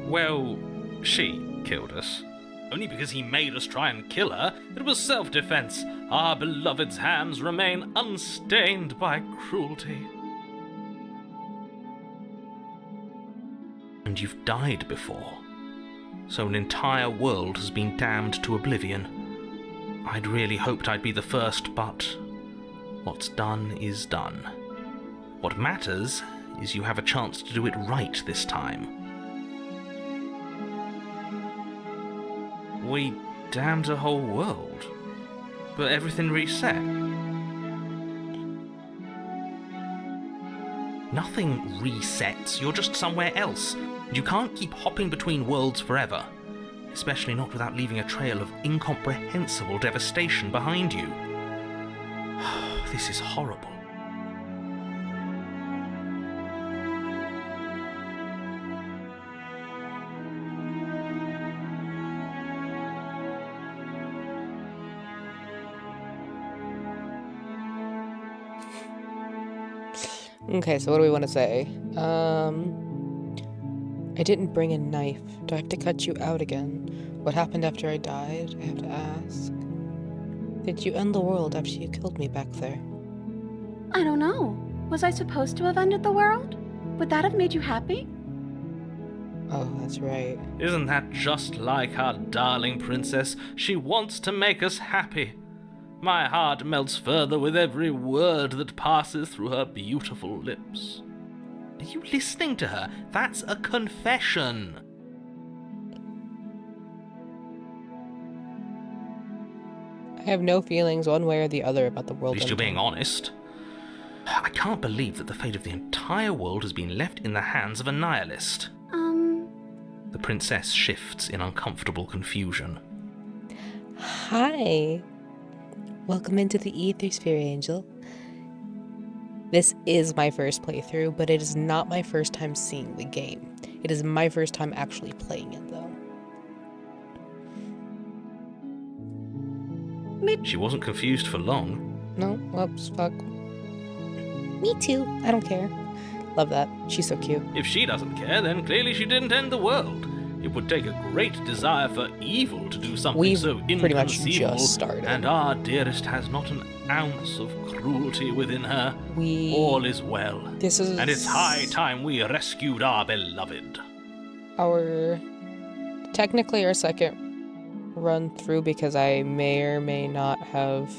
Well, she killed us. Only because he made us try and kill her. It was self-defense. Our beloved's hands remain unstained by cruelty. And you've died before. So an entire world has been damned to oblivion. I'd really hoped I'd be the first, but what's done is done. What matters is you have a chance to do it right this time. We damned a whole world, but everything reset. Nothing resets, you're just somewhere else. You can't keep hopping between worlds forever, especially not without leaving a trail of incomprehensible devastation behind you. This is horrible. Okay, so what do we want to say? I didn't bring a knife. Do I have to cut you out again? What happened after I died? I have to ask. Did you end the world after you killed me back there? I don't know. Was I supposed to have ended the world? Would that have made you happy? Oh, that's right. Isn't that just like our darling princess? She wants to make us happy. My heart melts further with every word that passes through her beautiful lips. Are you listening to her? That's a confession. I have no feelings one way or the other about the world. At least you're being honest. I can't believe that the fate of the entire world has been left in the hands of a nihilist. The princess shifts in uncomfortable confusion. Hi. Welcome into the Ethersphere, Angel. This is my first playthrough, but it is not my first time seeing the game. It is my first time actually playing it, though. She wasn't confused for long. No, whoops, fuck. Me too. I don't care. Love that. She's so cute. If she doesn't care, then clearly she didn't end the world. It would take a great desire for evil to do something We've so pretty much inconceivable, just started. and our dearest has not an ounce of cruelty within her. All is well, This is... and it's high time we rescued our beloved. Technically our second run through, because I may or may not have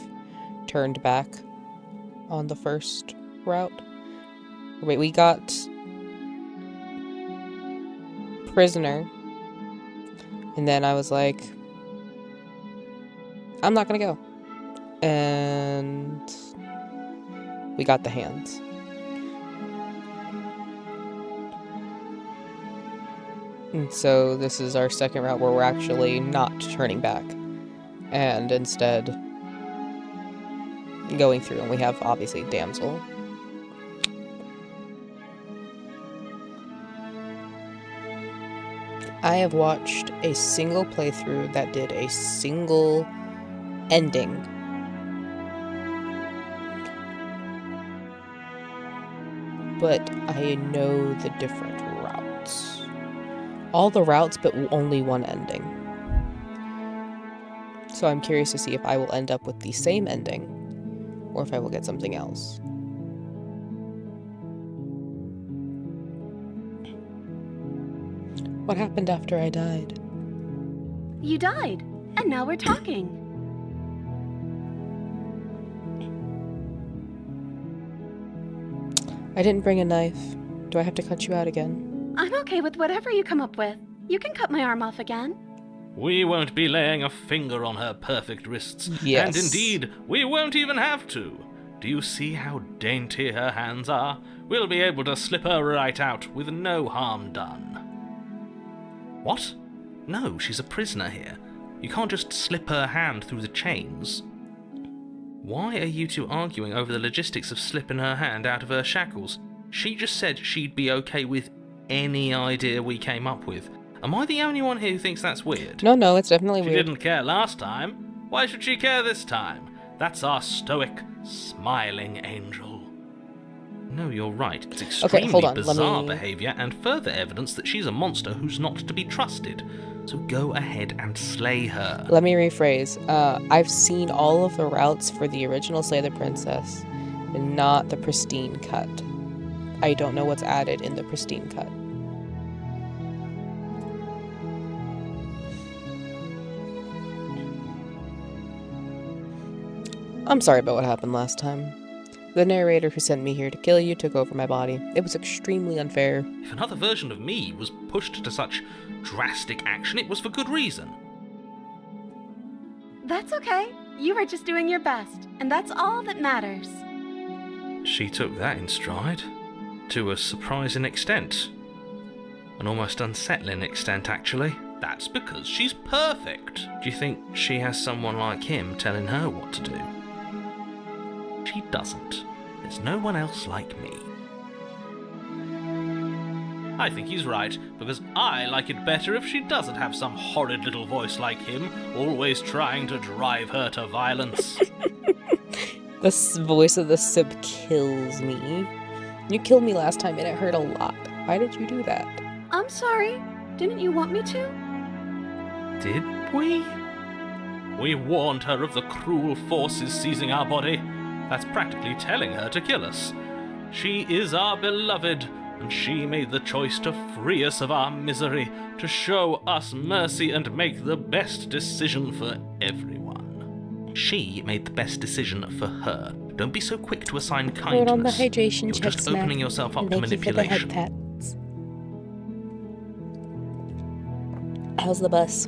turned back on the first route. Wait, we got prisoner, and then I was like, I'm not gonna go, and we got the hands. And so this is our second route where we're actually not turning back and instead going through, and we have obviously damsel. I have watched a single playthrough that did a single ending. But I know the different routes. All the routes, but only one ending. So I'm curious to see if I will end up with the same ending, or if I will get something else. What happened after I died? You died, and now we're talking. I didn't bring a knife. Do I have to cut you out again? I'm okay with whatever you come up with. You can cut my arm off again. We won't be laying a finger on her perfect wrists. Yes. And indeed, we won't even have to. Do you see how dainty her hands are? We'll be able to slip her right out with no harm done. What? No, she's a prisoner here. You can't just slip her hand through the chains. Why are you two arguing over the logistics of slipping her hand out of her shackles? She just said she'd be okay with any idea we came up with. Am I the only one here who thinks that's weird? No, it's definitely She weird. didn't care last time. Why should she care this time? That's our stoic, smiling angel. No, you're right. It's extremely hold on, bizarre behaviour and further evidence that she's a monster who's not to be trusted. So go ahead and slay her. Let me rephrase. I've seen all of the routes for the original Slay the Princess, and not the pristine cut. I don't know what's added in the pristine cut. I'm sorry about what happened last time. The narrator who sent me here to kill you took over my body. It was extremely unfair. If another version of me was pushed to such drastic action, it was for good reason. That's okay. You were just doing your best, and that's all that matters. She took that in stride, to a surprising extent. An almost unsettling extent, actually. That's because she's perfect. Do you think she has someone like him telling her what to do? She doesn't. There's no one else like me. I think he's right, because I like it better if she doesn't have some horrid little voice like him, always trying to drive her to violence. The voice of the sip kills me. You killed me last time and it hurt a lot. Why did you do that? I'm sorry. Didn't you want me to? Did we? We warned her of the cruel forces seizing our body. That's practically telling her to kill us. She is our beloved, and she made the choice to free us of our misery, to show us mercy and make the best decision for everyone. She made the best decision for her. Don't be so quick to assign kindness. Word on the hydration You're check, just opening yourself up to manipulation. Thank you for the head pats. How's the bus?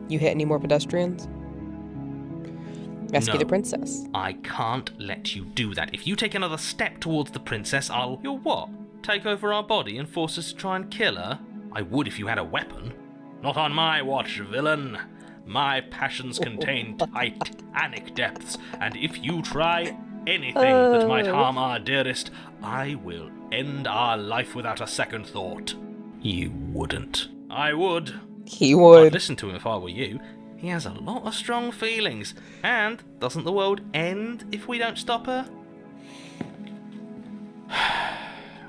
You hit any more pedestrians? Rescue the princess. I can't let you do that. If you take another step towards the princess, You'll what? Take over our body and force us to try and kill her? I would if you had a weapon. Not on my watch, villain. My passions contain titanic depths, and if you try anything that might harm our dearest, I will end our life without a second thought. You wouldn't. I would. He would. I'd listen to him if I were you. He has a lot of strong feelings. And doesn't the world end if we don't stop her?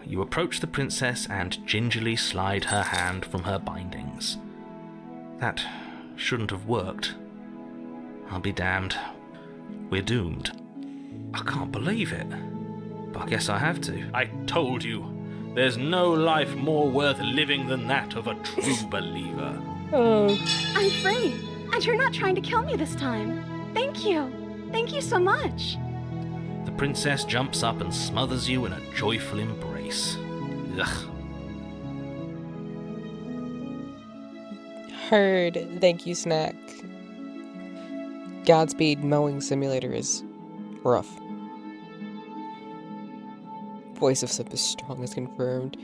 You approach the princess and gingerly slide her hand from her bindings. That shouldn't have worked. I'll be damned. We're doomed. I can't believe it. But I guess I have to. I told you. There's no life more worth living than that of a true believer. I'm free, and you're not trying to kill me this time. Thank you. Thank you so much. The princess jumps up and smothers you in a joyful embrace. Ugh. Heard. Thank you, Snack. Godspeed Mowing Simulator is rough. Voice of Sip is strong as confirmed.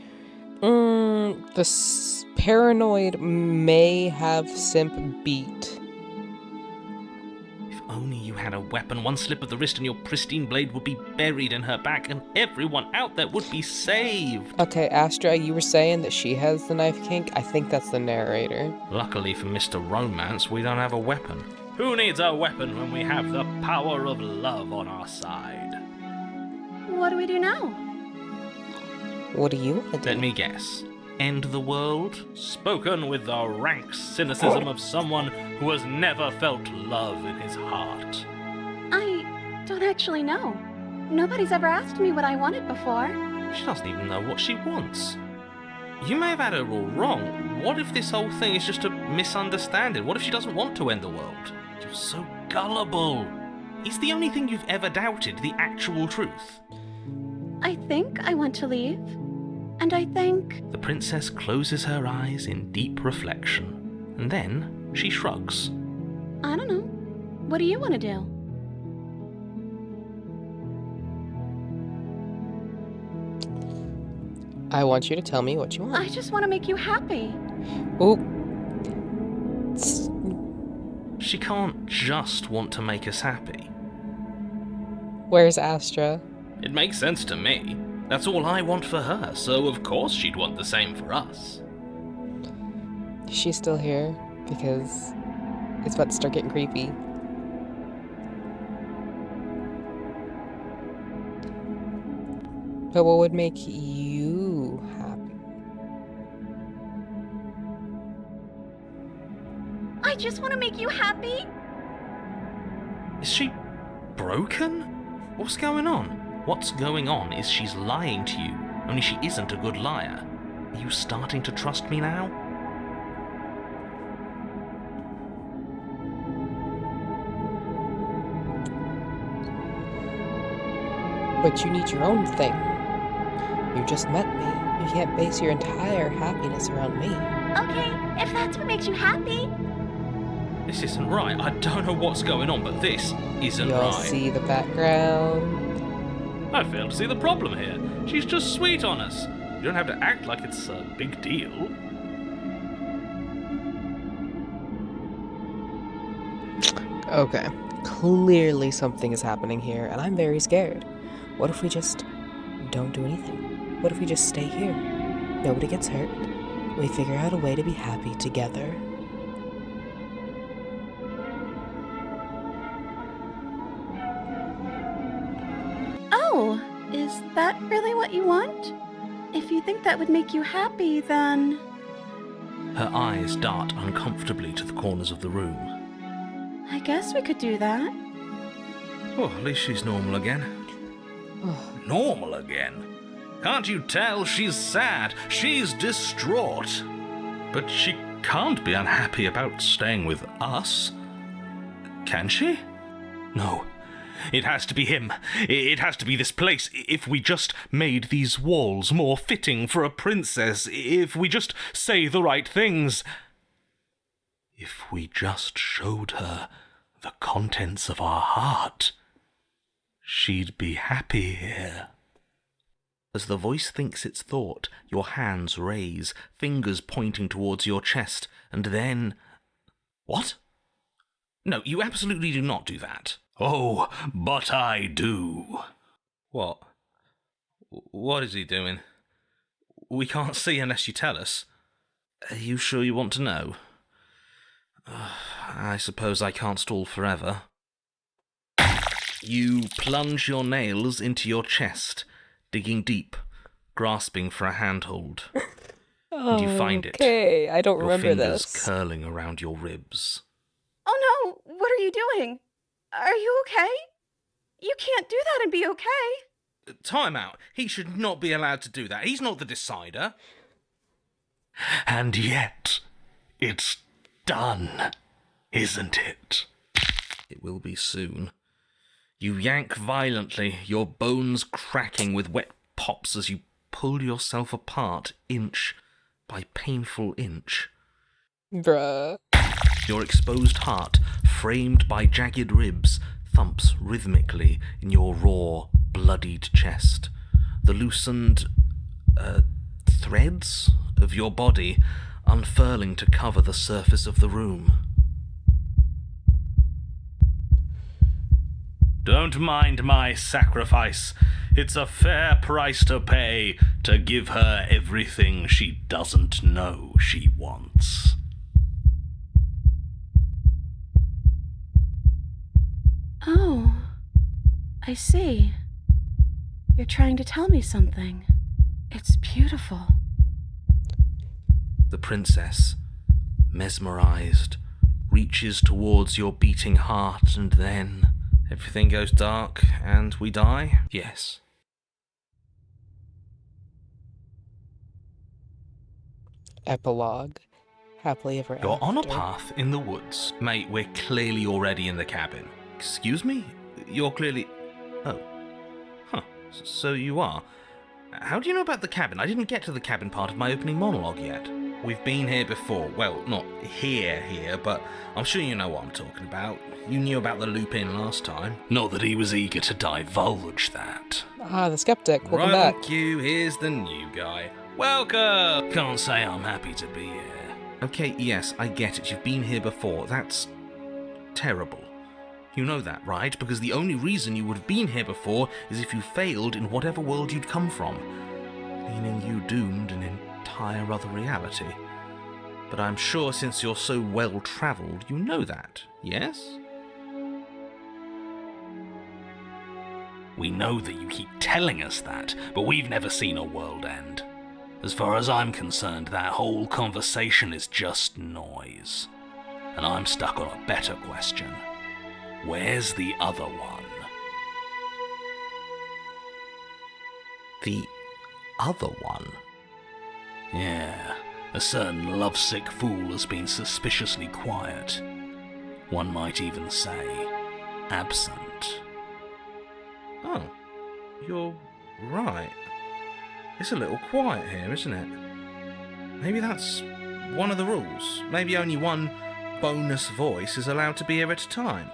The paranoid may have Simp beat. If only you had a weapon, one slip of the wrist and your pristine blade would be buried in her back and everyone out there would be saved. Okay, Astra, you were saying that she has the knife kink? I think that's the narrator. Luckily for Mr. Romance, we don't have a weapon. Who needs a weapon when we have the power of love on our side? What do we do now? What do you want to do? Let me guess. End the world? Spoken with the rank cynicism of someone who has never felt love in his heart. I don't actually know. Nobody's ever asked me what I wanted before. She doesn't even know what she wants. You may have had her all wrong. What if this whole thing is just a misunderstanding? What if she doesn't want to end the world? You're so gullible. Is the only thing you've ever doubted the actual truth? I think I want to leave. And I think... The princess closes her eyes in deep reflection, and then she shrugs. I don't know. What do you want to do? I want you to tell me what you want. I just want to make you happy. Ooh. She can't just want to make us happy. Where's Astra? It makes sense to me. That's all I want for her, so of course she'd want the same for us. She's still here because it's about to start getting creepy. But what would make you happy? I just want to make you happy. Is she broken? What's going on? What's going on is she's lying to you, only she isn't a good liar. Are you starting to trust me now? But you need your own thing. You just met me. You can't base your entire happiness around me. Okay, if that's what makes you happy. This isn't right. I don't know what's going on, but this isn't You'll right. see the background. I fail to see the problem here. She's just sweet on us. You don't have to act like it's a big deal. Okay, clearly something is happening here, and I'm very scared. What if we just don't do anything? What if we just stay here? Nobody gets hurt. We figure out a way to be happy together. Oh, is that really what you want? If you think that would make you happy, then... Her eyes dart uncomfortably to the corners of the room. I guess we could do that. Oh, at least she's normal again. Normal again? Can't you tell she's sad? She's distraught. But she can't be unhappy about staying with us. Can she? No. It has to be him. It has to be this place. If we just made these walls more fitting for a princess, if we just say the right things, if we just showed her the contents of our heart, she'd be happy here. As the voice thinks its thought, your hands raise, fingers pointing towards your chest, and then... What? No, you absolutely do not do that. Oh, but I do. What? What is he doing? We can't see unless you tell us. Are you sure you want to know? I suppose I can't stall forever. You plunge your nails into your chest, digging deep, grasping for a handhold. And you find it. Okay, I don't remember your fingers this. curling around your ribs. Oh no, what are you doing? Are you okay? You can't do that and be okay. Time out. He should not be allowed to do that. He's not the decider. And yet, it's done, isn't it? It will be soon. You yank violently, your bones cracking with wet pops as you pull yourself apart inch by painful inch. Bruh. Your exposed heart, framed by jagged ribs, thumps rhythmically in your raw, bloodied chest. The loosened, threads of your body unfurling to cover the surface of the room. Don't mind my sacrifice. It's a fair price to pay to give her everything she doesn't know she wants. Oh, I see. You're trying to tell me something. It's beautiful. The princess, mesmerized, reaches towards your beating heart, and then everything goes dark and we die? Yes. Epilogue. Happily ever after. You're on a path in the woods. Mate, we're clearly already in the cabin. Excuse me? You're clearly... Oh. Huh. So you are. How do you know about the cabin? I didn't get to the cabin part of my opening monologue yet. We've been here before. Well, not here, but I'm sure you know what I'm talking about. You knew about the Lupin last time. Not that he was eager to divulge that. Ah, the skeptic. Welcome Right back. on cue, here's the new guy. Welcome! Can't say I'm happy to be here. Okay, yes, I get it. You've been here before. That's terrible. You know that, right? Because the only reason you would have been here before is if you failed in whatever world you'd come from, meaning you doomed an entire other reality. But I'm sure since you're so well-travelled, you know that, yes? We know that you keep telling us that, but we've never seen a world end. As far as I'm concerned, that whole conversation is just noise. And I'm stuck on a better question. Where's the other one? The other one? Yeah, a certain lovesick fool has been suspiciously quiet. One might even say, absent. Oh, you're right. It's a little quiet here, isn't it? Maybe that's one of the rules. Maybe only one bonus voice is allowed to be here at a time.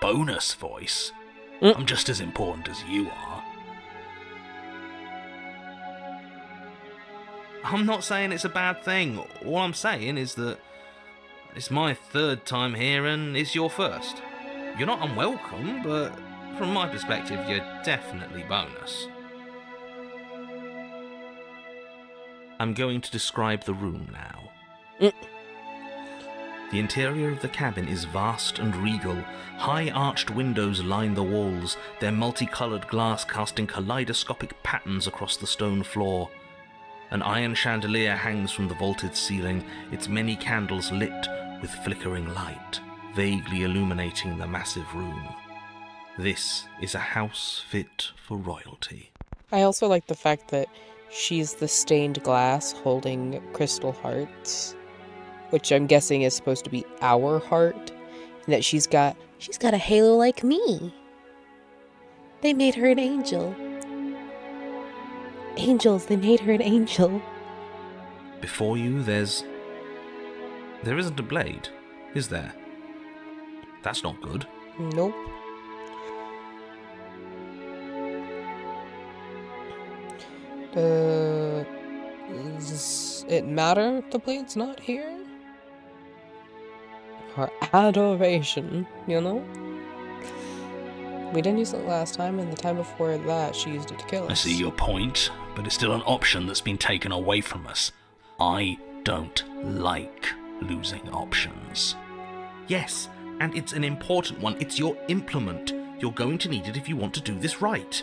Bonus voice? I'm just as important as you are. I'm not saying it's a bad thing. All I'm saying is that it's my third time here and it's your first. You're not unwelcome, but from my perspective, you're definitely bonus. I'm going to describe the room now. The interior of the cabin is vast and regal. High arched windows line the walls, their multicoloured glass casting kaleidoscopic patterns across the stone floor. An iron chandelier hangs from the vaulted ceiling, its many candles lit with flickering light, vaguely illuminating the massive room. This is a house fit for royalty. I also like the fact that she's the stained glass holding crystal hearts, which I'm guessing is supposed to be our heart, and that she's got a halo like me. They made her an angel. Angels, they made her an angel. Before you, there isn't a blade, is there? That's not good. Nope. Does it matter if the blade's not here? Her adoration, you know? We didn't use it last time, and the time before that, she used it to kill us. I see your point, but it's still an option that's been taken away from us. I don't like losing options. Yes, and it's an important one. It's your implement. You're going to need it if you want to do this right.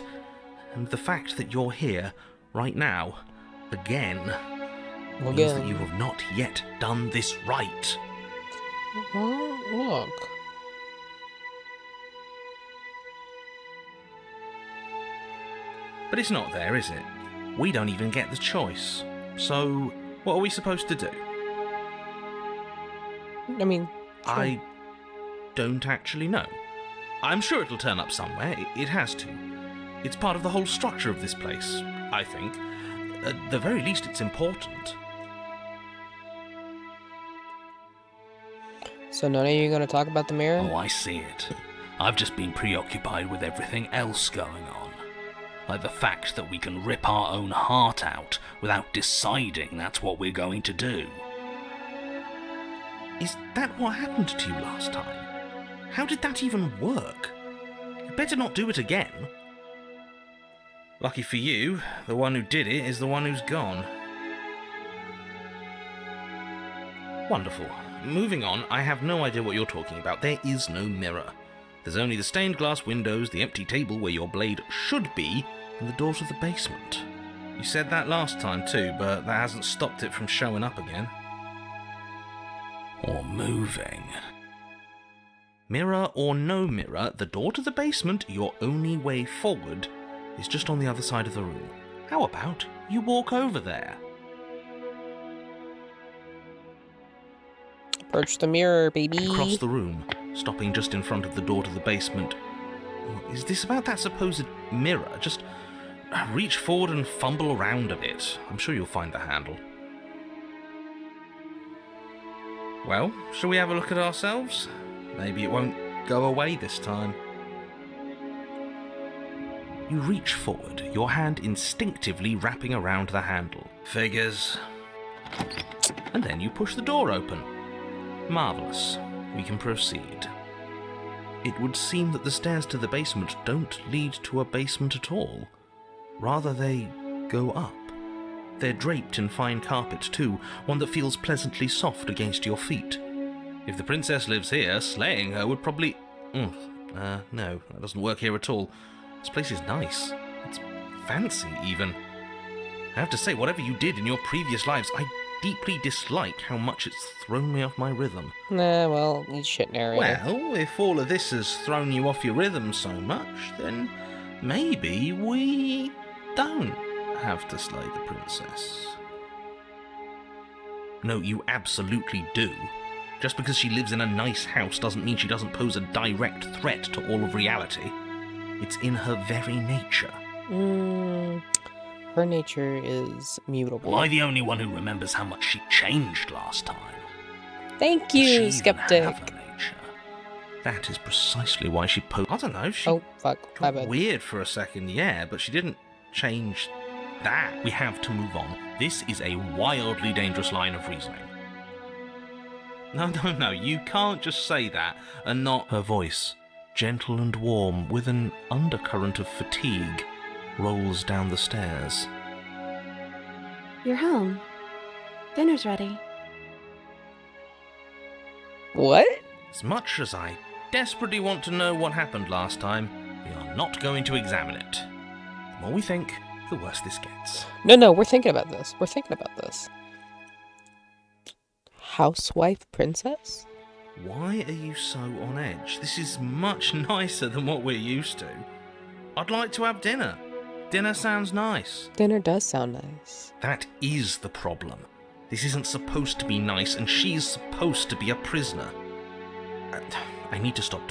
And the fact that you're here, right now, again, means that you have not yet done this right. Oh, look. But it's not there, is it? We don't even get the choice. So, what are we supposed to do? I mean, sure. I don't actually know. I'm sure it'll turn up somewhere. It has to. It's part of the whole structure of this place, I think. At the very least, it's important. So none of you going to talk about the mirror? Oh, I see it. I've just been preoccupied with everything else going on. Like the fact that we can rip our own heart out without deciding that's what we're going to do. Is that what happened to you last time? How did that even work? You better not do it again. Lucky for you, the one who did it is the one who's gone. Wonderful. Moving on, I have no idea what you're talking about. There is no mirror. There's only the stained glass windows, the empty table where your blade should be, and the door to the basement. You said that last time too, but that hasn't stopped it from showing up again. Or moving. Mirror or no mirror, the door to the basement, your only way forward, is just on the other side of the room. How about you walk over there? Approach the mirror, baby. Across the room, stopping just in front of the door to the basement. Is this about that supposed mirror? Just reach forward and fumble around a bit. I'm sure you'll find the handle. Well, shall we have a look at ourselves? Maybe it won't go away this time. You reach forward, your hand instinctively wrapping around the handle. Figures. And then you push the door open. Marvellous. We can proceed. It would seem that the stairs to the basement don't lead to a basement at all. Rather, they go up. They're draped in fine carpet too, one that feels pleasantly soft against your feet. If the princess lives here, slaying her would probably... no, that doesn't work here at all. This place is nice. It's fancy, even. I have to say, whatever you did in your previous lives, I deeply dislike how much it's thrown me off my rhythm. Nah, well, you shit narrator. Well, if all of this has thrown you off your rhythm so much, then maybe we don't have to slay the princess. No, you absolutely do. Just because she lives in a nice house doesn't mean she doesn't pose a direct threat to all of reality. It's in her very nature. Her nature is mutable. Am I the only one who remembers how much she changed last time? Thank Does she you, even skeptic. have a nature? That is precisely why she I don't know, she Oh, fuck. My got bad. weird for a second, yeah, but she didn't change that. We have to move on. This is a wildly dangerous line of reasoning. No, you can't just say that and not... Her voice, gentle and warm, with an undercurrent of fatigue, rolls down the stairs. You're home. Dinner's ready. What? As much as I desperately want to know what happened last time, we are not going to examine it. The more we think, the worse this gets. No, we're thinking about this. Housewife princess? Why are you so on edge? This is much nicer than what we're used to. I'd like to have dinner. Dinner sounds nice. Dinner does sound nice. That is the problem. This isn't supposed to be nice, and she's supposed to be a prisoner. I need to stop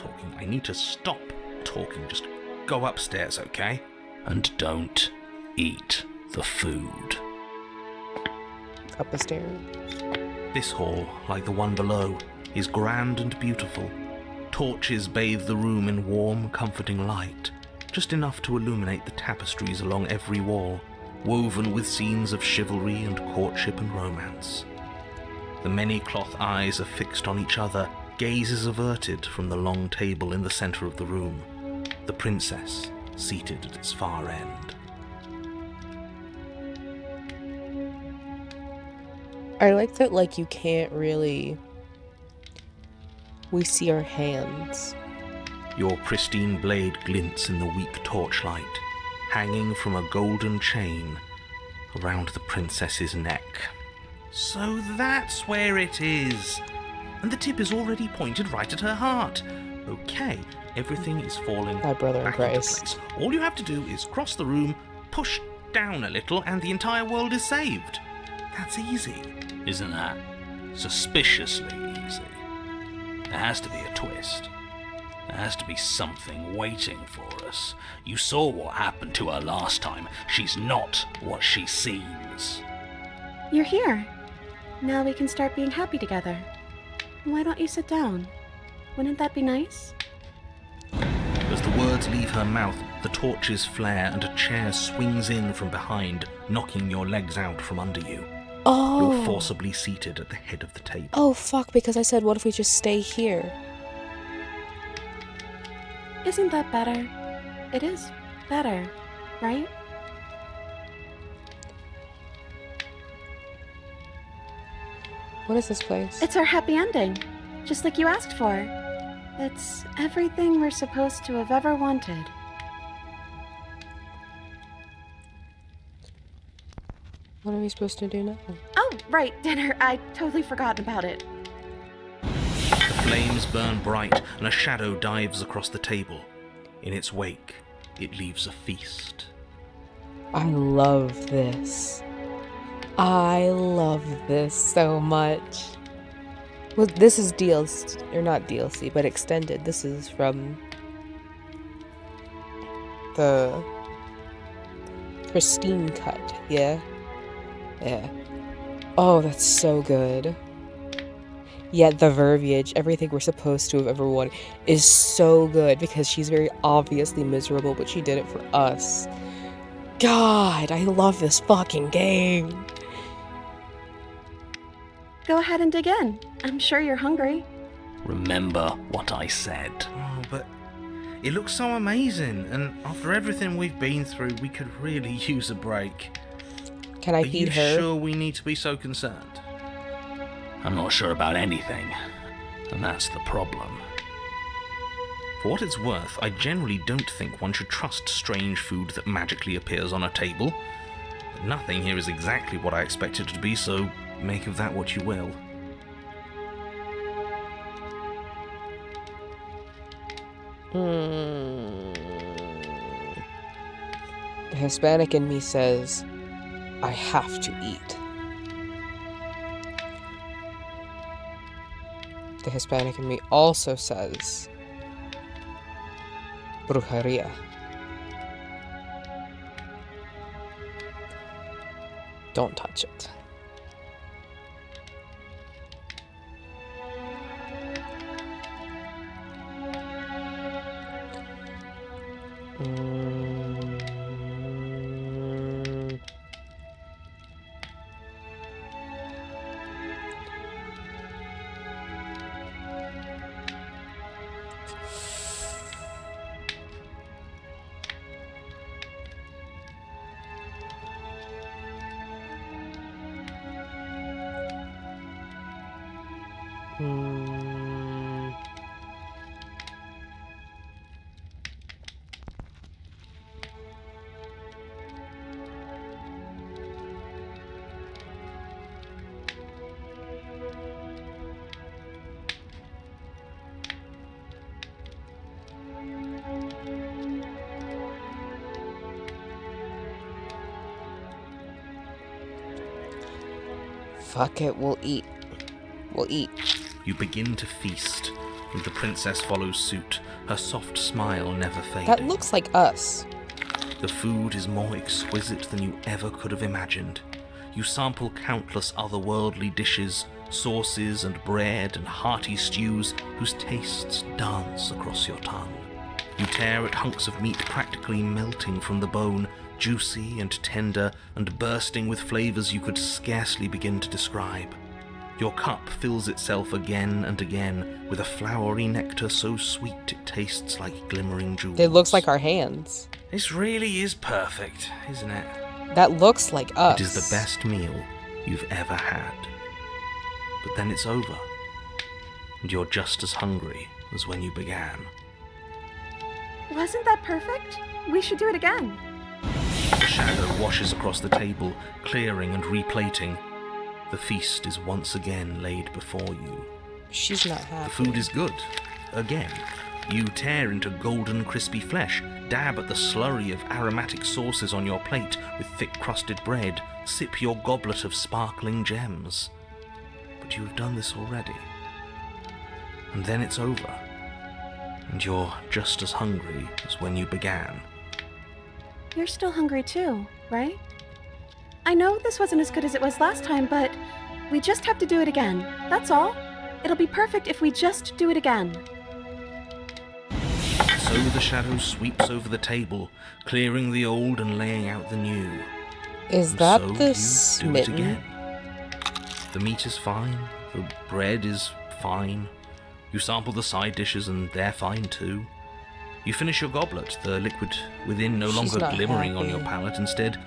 talking. Just go upstairs, okay? And don't eat the food. Up the stairs. This hall, like the one below, is grand and beautiful. Torches bathe the room in warm, comforting light, just enough to illuminate the tapestries along every wall, woven with scenes of chivalry and courtship and romance. The many cloth eyes are fixed on each other, gazes averted from the long table in the centre of the room, the princess seated at its far end. I like that, like, you can't really... We see our hands. Your pristine blade glints in the weak torchlight, hanging from a golden chain around the princess's neck. So that's where it is! And the tip is already pointed right at her heart. Okay, everything is falling My brother in back into Christ. place. All you have to do is cross the room, push down a little, and the entire world is saved. That's easy. Isn't that suspiciously easy? There has to be a twist. There has to be something waiting for us. You saw what happened to her last time. She's not what she seems. You're here. Now we can start being happy together. Why don't you sit down? Wouldn't that be nice? As the words leave her mouth, the torches flare and a chair swings in from behind, knocking your legs out from under you. Oh! You're forcibly seated at the head of the table. Oh, fuck, because I said, what if we just stay here? Isn't that better? It is better, right? What is this place? It's our happy ending, just like you asked for. It's everything we're supposed to have ever wanted. What are we supposed to do now? Oh, right, dinner. I'd totally forgotten about it. The flames burn bright and a shadow dives across the table. In its wake, it leaves a feast. I love this. I love this so much. Well, this is DLC, or not DLC, but extended. This is from the pristine cut, yeah? Yeah. Oh, that's so good. Yet the verbiage, everything we're supposed to have ever wanted, is so good because she's very obviously miserable, but she did it for us. God, I love this fucking game. Go ahead and dig in. I'm sure you're hungry. Remember what I said. Oh, but it looks so amazing, and after everything we've been through, we could really use a break. Can I Are feed you her? sure we need to be so concerned? I'm not sure about anything, and that's the problem. For what it's worth, I generally don't think one should trust strange food that magically appears on a table. But nothing here is exactly what I expected it to be, so make of that what you will. The Hispanic in me says, I have to eat. The Hispanic in me also says, brujeria. Don't touch it. Fuck it, we'll eat. We'll eat. You begin to feast, and the princess follows suit, her soft smile never fading. That looks like us. The food is more exquisite than you ever could have imagined. You sample countless otherworldly dishes, sauces and bread and hearty stews whose tastes dance across your tongue. You tear at hunks of meat practically melting from the bone, juicy and tender and bursting with flavors you could scarcely begin to describe. Your cup fills itself again and again with a flowery nectar so sweet it tastes like glimmering jewels. It looks like our hands. This really is perfect, isn't it? That looks like us. It is the best meal you've ever had. But then it's over, and you're just as hungry as when you began. Wasn't that perfect? We should do it again. The shadow washes across the table, clearing and replating. The feast is once again laid before you. She's not The happy. food is good. Again. You tear into golden crispy flesh, dab at the slurry of aromatic sauces on your plate with thick-crusted bread, sip your goblet of sparkling gems. But you have done this already. And then it's over. And you're just as hungry as when you began. You're still hungry too, right? I know this wasn't as good as it was last time, but we just have to do it again. That's all. It'll be perfect if we just do it again. So the shadow sweeps over the table, clearing the old and laying out the new. Is And that so the you do it smitten? again. The meat is fine, the bread is fine. You sample the side dishes and they're fine too. You finish your goblet, the liquid within no She's longer not glimmering on happy. your palate, instead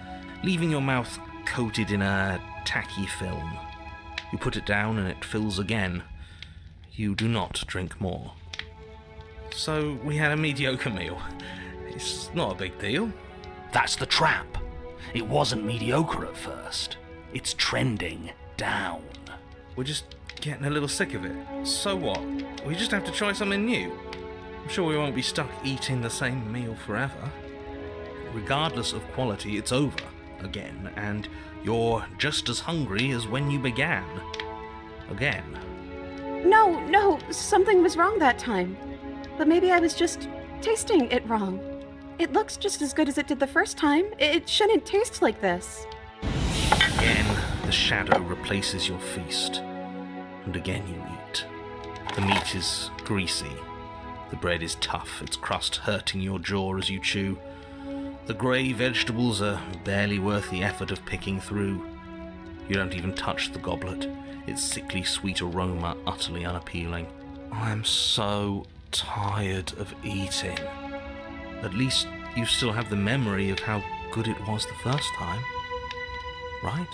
leaving your mouth coated in a tacky film. You put it down and it fills again. You do not drink more. So we had a mediocre meal. It's not a big deal. That's the trap. It wasn't mediocre at first. It's trending down. We're just getting a little sick of it. So what? We just have to try something new. I'm sure we won't be stuck eating the same meal forever. Regardless of quality, it's over again, and you're just as hungry as when you began. Again. No, something was wrong that time. But maybe I was just tasting it wrong. It looks just as good as it did the first time. It shouldn't taste like this. Again, the shadow replaces your feast. And again you eat. The meat is greasy. The bread is tough, its crust hurting your jaw as you chew. The grey vegetables are barely worth the effort of picking through. You don't even touch the goblet, its sickly sweet aroma utterly unappealing. I'm so tired of eating. At least you still have the memory of how good it was the first time. Right?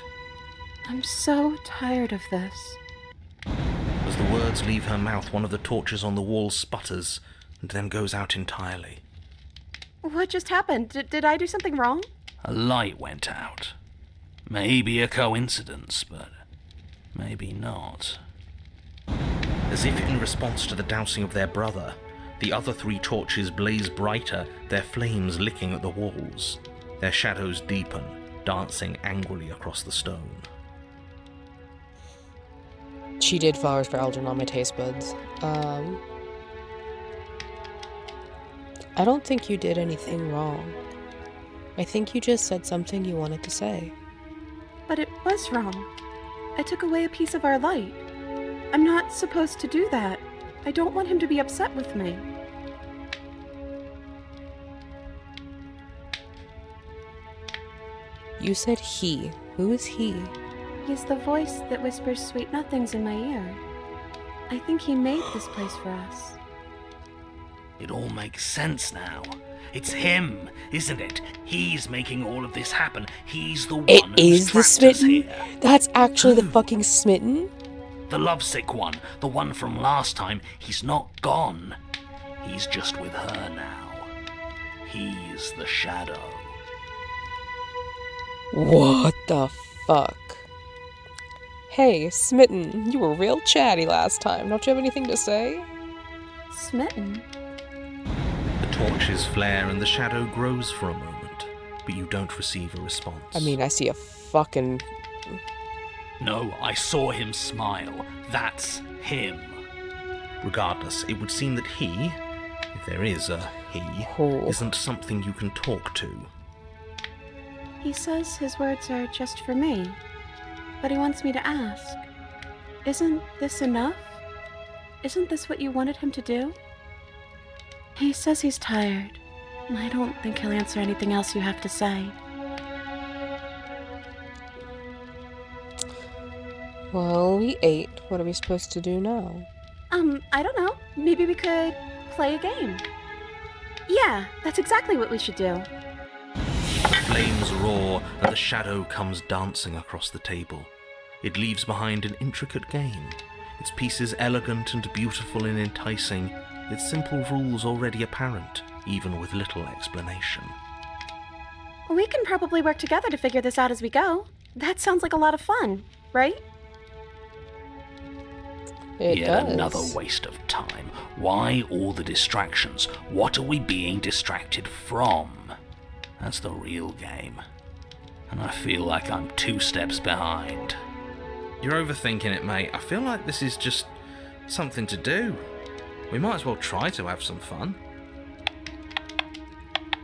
I'm so tired of this. As the words leave her mouth, one of the torches on the wall sputters, and then goes out entirely. What just happened? Did I do something wrong? A light went out. Maybe a coincidence, but maybe not. As if in response to the dousing of their brother, the other 3 torches blaze brighter, their flames licking at the walls. Their shadows deepen, dancing angrily across the stone. She did flowers for Algernon on my taste buds. I don't think you did anything wrong. I think you just said something you wanted to say. But it was wrong. I took away a piece of our light. I'm not supposed to do that. I don't want him to be upset with me. You said he. Who is he? He's the voice that whispers sweet nothings in my ear. I think he made this place for us. It all makes sense now. It's him, isn't it? He's making all of this happen. He's the one It who's is the trapped us smitten? here. That's actually the fucking smitten? The lovesick one, the one from last time. He's not gone. He's just with her now. He's the shadow. What the fuck? Hey, Smitten, you were real chatty last time. Don't you have anything to say? Smitten? The torches flare and the shadow grows for a moment, but you don't receive a response. I mean, I see a fucking... No, I saw him smile. That's him. Regardless, it would seem that he, if there is a he, Oh. isn't something you can talk to. He says his words are just for me, but he wants me to ask. Isn't this enough? Isn't this what you wanted him to do? He says he's tired. I don't think he'll answer anything else you have to say. Well, we ate. What are we supposed to do now? I don't know. Maybe we could play a game. Yeah, that's exactly what we should do. Flames roar and the shadow comes dancing across the table. It leaves behind an intricate game, its pieces elegant and beautiful and enticing, its simple rules already apparent, even with little explanation. We can probably work together to figure this out as we go. That sounds like a lot of fun, right? It Yet does. another waste of time. Why all the distractions? What are we being distracted from? That's the real game. And I feel like I'm 2 steps behind. You're overthinking it, mate. I feel like this is just something to do. We might as well try to have some fun.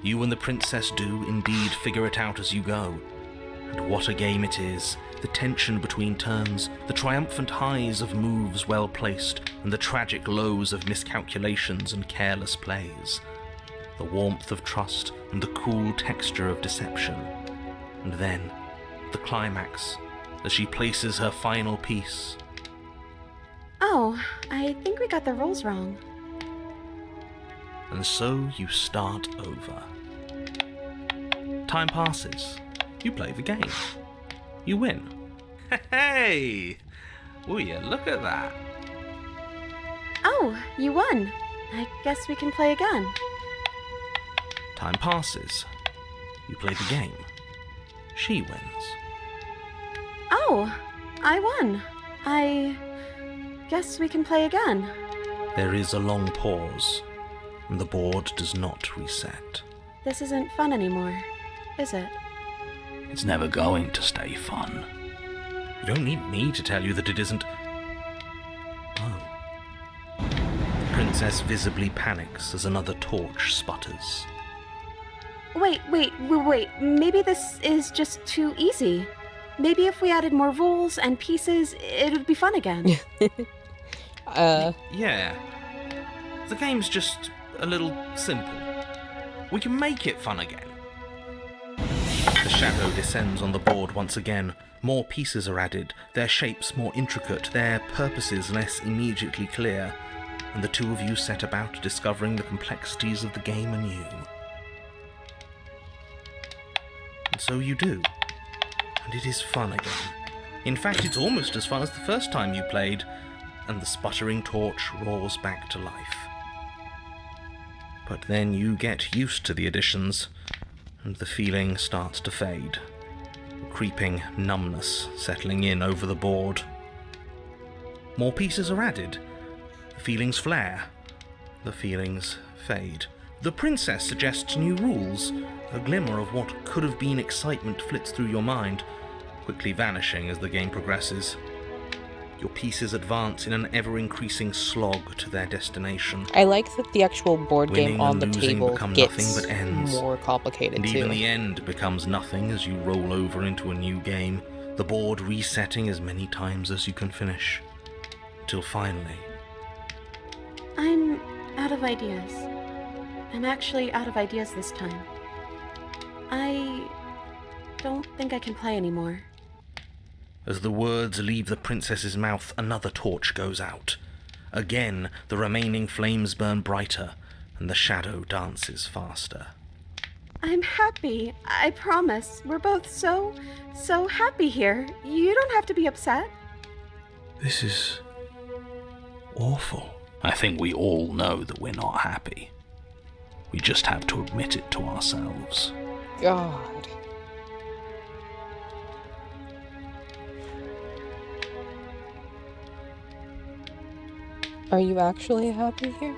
You and the princess do indeed figure it out as you go. And what a game it is. The tension between turns, the triumphant highs of moves well placed, and the tragic lows of miscalculations and careless plays. The warmth of trust and the cool texture of deception. And then, the climax, as she places her final piece. Oh, I think we got the rules wrong. And so you start over. Time passes. You play the game. You win. Hey! Will you look at that? Oh, you won. I guess we can play again. Time passes. You play the game. She wins. Oh, I won. I guess we can play again. There is a long pause, and the board does not reset. This isn't fun anymore, is it? It's never going to stay fun. You don't need me to tell you that it isn't. Oh. The princess visibly panics as another torch sputters. Wait. Maybe this is just too easy. Maybe if we added more rules and pieces, it would be fun again. Yeah. The game's just a little simple. We can make it fun again. The shadow descends on the board once again. More pieces are added, their shapes more intricate, their purposes less immediately clear, and the two of you set about discovering the complexities of the game anew. And so you do. And it is fun again. In fact, it's almost as fun as the first time you played, and the sputtering torch roars back to life. But then you get used to the additions, and the feeling starts to fade. A creeping numbness settling in over the board. More pieces are added. The feelings flare. The feelings fade. The princess suggests new rules. A glimmer of what could have been excitement flits through your mind, quickly vanishing as the game progresses. Your pieces advance in an ever-increasing slog to their destination. I like that the actual board game Winning on the and losing table become nothing gets but ends. more complicated And too. even the end becomes nothing as you roll over into a new game, the board resetting as many times as you can finish. Till finally... I'm out of ideas. I'm actually out of ideas this time. I don't think I can play anymore. As the words leave the princess's mouth, another torch goes out. Again, the remaining flames burn brighter, and the shadow dances faster. I'm happy. I promise. We're both so happy here. You don't have to be upset. This is... awful. I think we all know that we're not happy. We just have to admit it to ourselves. God. Are you actually happy here?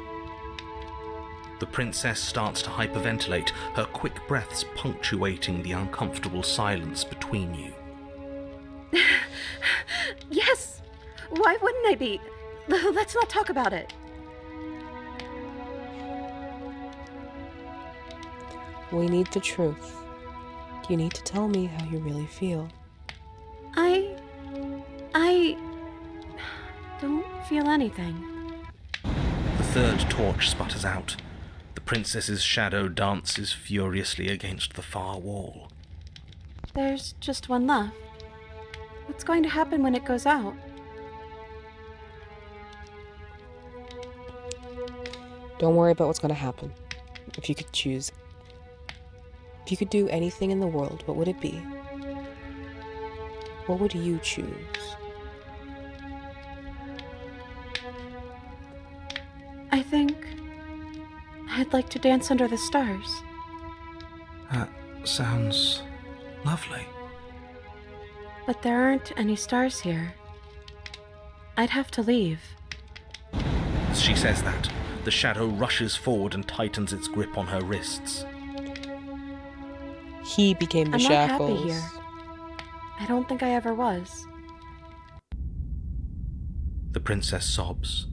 The princess starts to hyperventilate, her quick breaths punctuating the uncomfortable silence between you. Yes! Why wouldn't I be? Let's not talk about it. We need the truth. You need to tell me how you really feel. I don't feel anything. The third torch sputters out. The princess's shadow dances furiously against the far wall. There's just one left. What's going to happen when it goes out? Don't worry about what's going to happen. If you could choose. If you could do anything in the world, what would it be? What would you choose? I think I'd like to dance under the stars. That sounds lovely. But there aren't any stars here. I'd have to leave. As she says that, the shadow rushes forward and tightens its grip on her wrists. He became the I'm shackles. not happy here. I don't think I ever was. The princess sobs,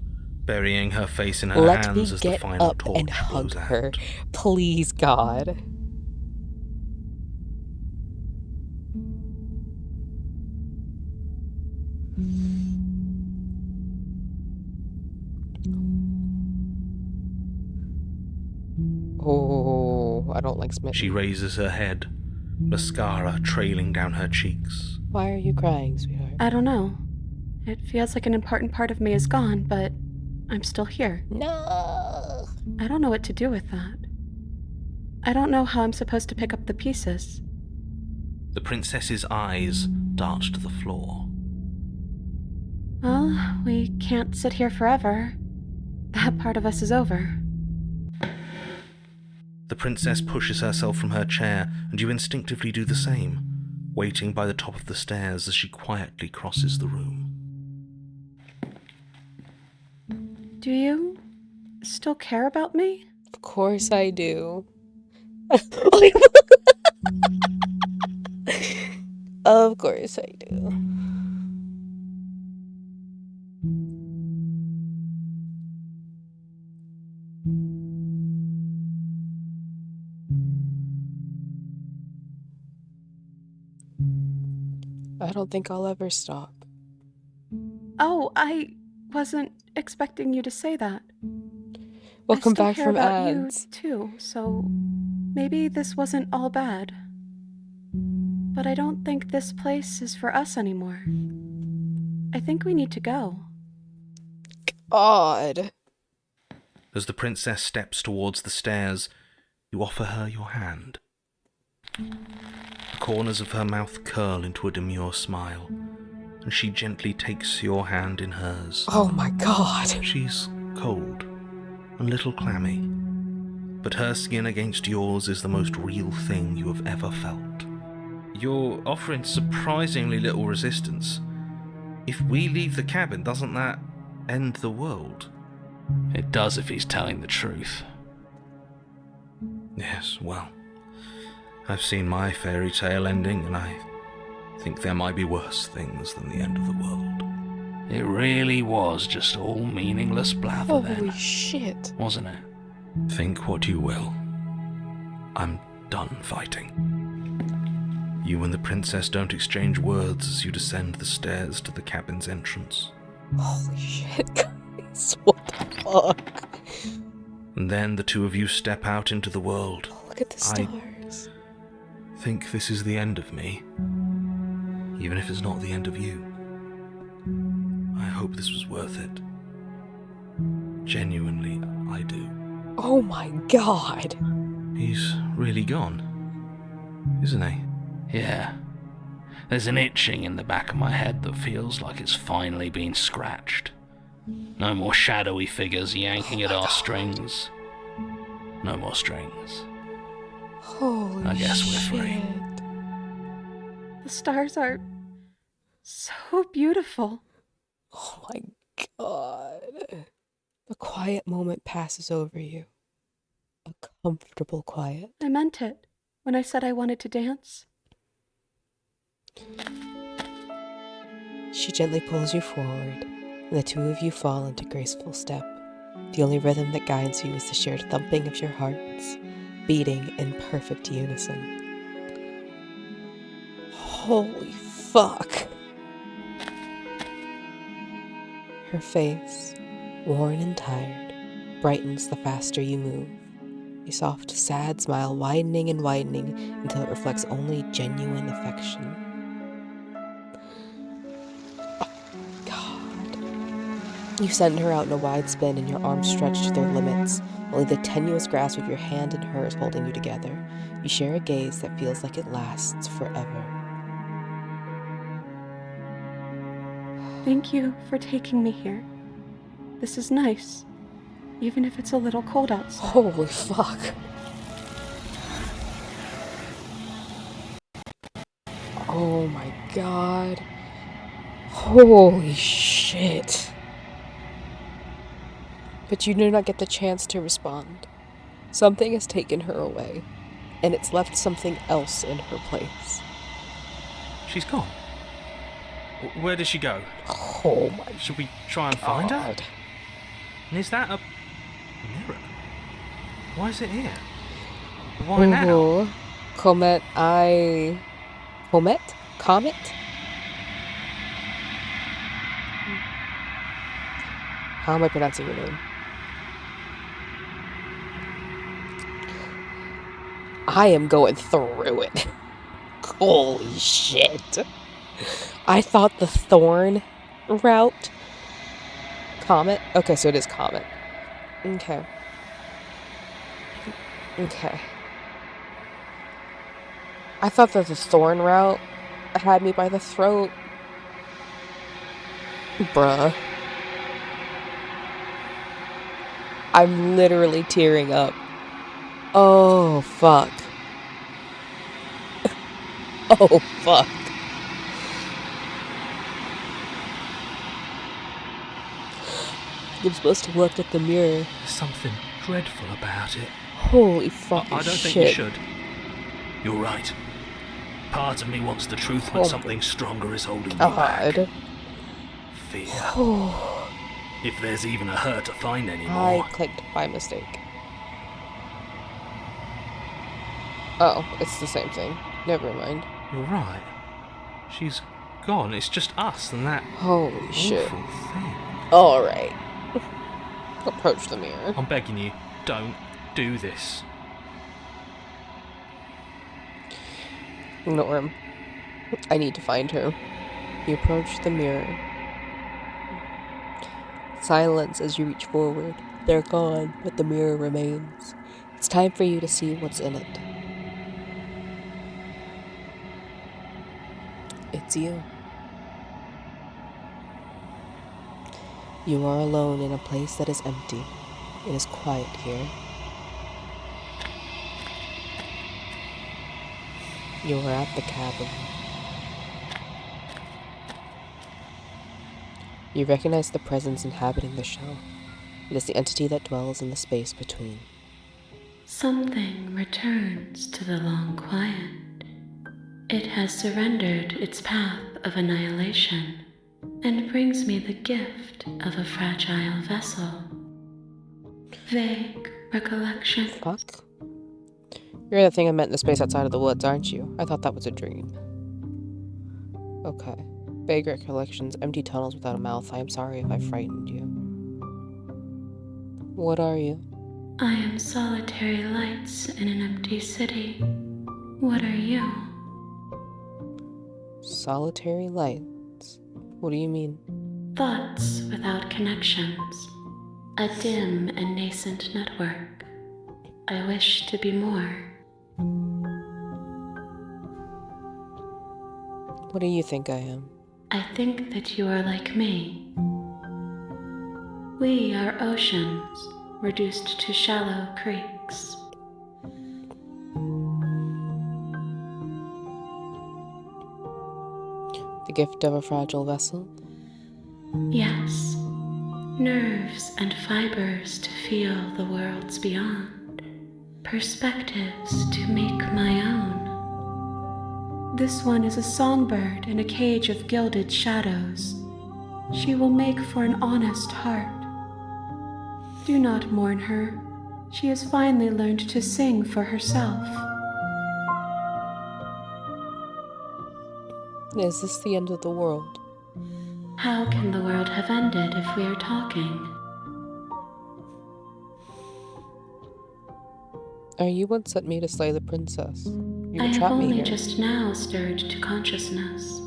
burying her face in her Let hands me as the get final up torch and hug blows her. out. Please, God. Oh, I don't like Smitten. She raises her head, mascara trailing down her cheeks. Why are you crying, sweetheart? I don't know. It feels like an important part of me is gone, but I'm still here. No. I don't know what to do with that. I don't know how I'm supposed to pick up the pieces. The princess's eyes dart to the floor. Well, we can't sit here forever. That part of us is over. The princess pushes herself from her chair, and you instinctively do the same, waiting by the top of the stairs as she quietly crosses the room. Do you still care about me? Of course I do. Of course I do. I don't think I'll ever stop. Oh, I wasn't expecting you to say that. Welcome I still back care from about ads. you too, so maybe this wasn't all bad. But I don't think this place is for us anymore. I think we need to go. God. As the princess steps towards the stairs, you offer her your hand. The corners of her mouth curl into a demure smile, and she gently takes your hand in hers. Oh my God. She's cold, a little clammy, but her skin against yours is the most real thing you have ever felt. You're offering surprisingly little resistance. If we leave the cabin, doesn't that end the world? It does if he's telling the truth. Yes, well, I've seen my fairy tale ending, and I think there might be worse things than the end of the world. It really was just all meaningless blather Holy then, shit. wasn't it? Think what you will. I'm done fighting. You and the princess don't exchange words as you descend the stairs to the cabin's entrance. Holy shit, guys. What the fuck? And then the two of you step out into the world. Oh, look at the stars. Think this is the end of me, even if it's not the end of you. I hope this was worth it. Genuinely, I do. Oh my god. He's really gone, isn't he? Yeah. There's an itching in the back of my head that feels like it's finally been scratched. No more shadowy figures yanking at our strings. No more strings. Holy I guess we're free. shit. The stars are so beautiful. Oh my god. A quiet moment passes over you. A comfortable quiet. I meant it when I said I wanted to dance. She gently pulls you forward, and the two of you fall into graceful step. The only rhythm that guides you is the shared thumping of your hearts, beating in perfect unison. Holy fuck. Her face, worn and tired, brightens the faster you move. A soft, sad smile widening and widening until it reflects only genuine affection. You send her out in a wide spin and your arms stretched to their limits, only the tenuous grasp of your hand in hers holding you together. You share a gaze that feels like it lasts forever. Thank you for taking me here. This is nice, even if it's a little cold outside. Holy fuck. Oh my god. Holy shit. But you do not get the chance to respond. Something has taken her away, and it's left something else in her place. She's gone. Where did she go? Oh my Should we try and find her? god. And is that a mirror? Why is it here? Why now? Comet. How am I pronouncing your name? I am going through it. Holy shit. I thought the thorn route. Comet? Okay, so it is Comet. Okay. I thought that the thorn route had me by the throat. Bruh. I'm literally tearing up. Oh, fuck. Oh, fuck. You're supposed to look at the mirror. There's something dreadful about it. Holy fucking I don't shit. think you should. You're right. Part of me wants the truth, but Oh. something stronger is holding me back. God. Fear. Oh, If there's even a her to find I anymore. clicked by mistake. Oh, it's the same thing. Never mind. You're right. She's gone. It's just us and that Holy shit. awful thing. Alright. Approach the mirror. I'm begging you, don't do this. Ignore him. I need to find her. You approach the mirror. Silence as you reach forward. They're gone, but the mirror remains. It's time for you to see what's in it. It's you. You are alone in a place that is empty. It is quiet here. You are at the cabin. You recognize the presence inhabiting the shell. It is the entity that dwells in the space between. Something returns to the long quiet. It has surrendered its path of annihilation and brings me the gift of a fragile vessel. Vague recollection. Fuck? You're the thing I met in the space outside of the woods, aren't you? I thought that was a dream. Okay. Vague recollections, empty tunnels without a mouth. I am sorry if I frightened you. What are you? I am solitary lights in an empty city. What are you? Solitary lights? What do you mean? Thoughts without connections. A dim and nascent network. I wish to be more. What do you think I am? I think that you are like me. We are oceans, reduced to shallow creeks. The gift of a fragile vessel? Yes, nerves and fibers to feel the worlds beyond, perspectives to make my own. This one is a songbird in a cage of gilded shadows. She will make for an honest heart. Do not mourn her. She has finally learned to sing for herself. Is this the end of the world? How can the world have ended if we are talking? Are you what sent me to slay the princess? You I have trapped me only here. just now stirred to consciousness.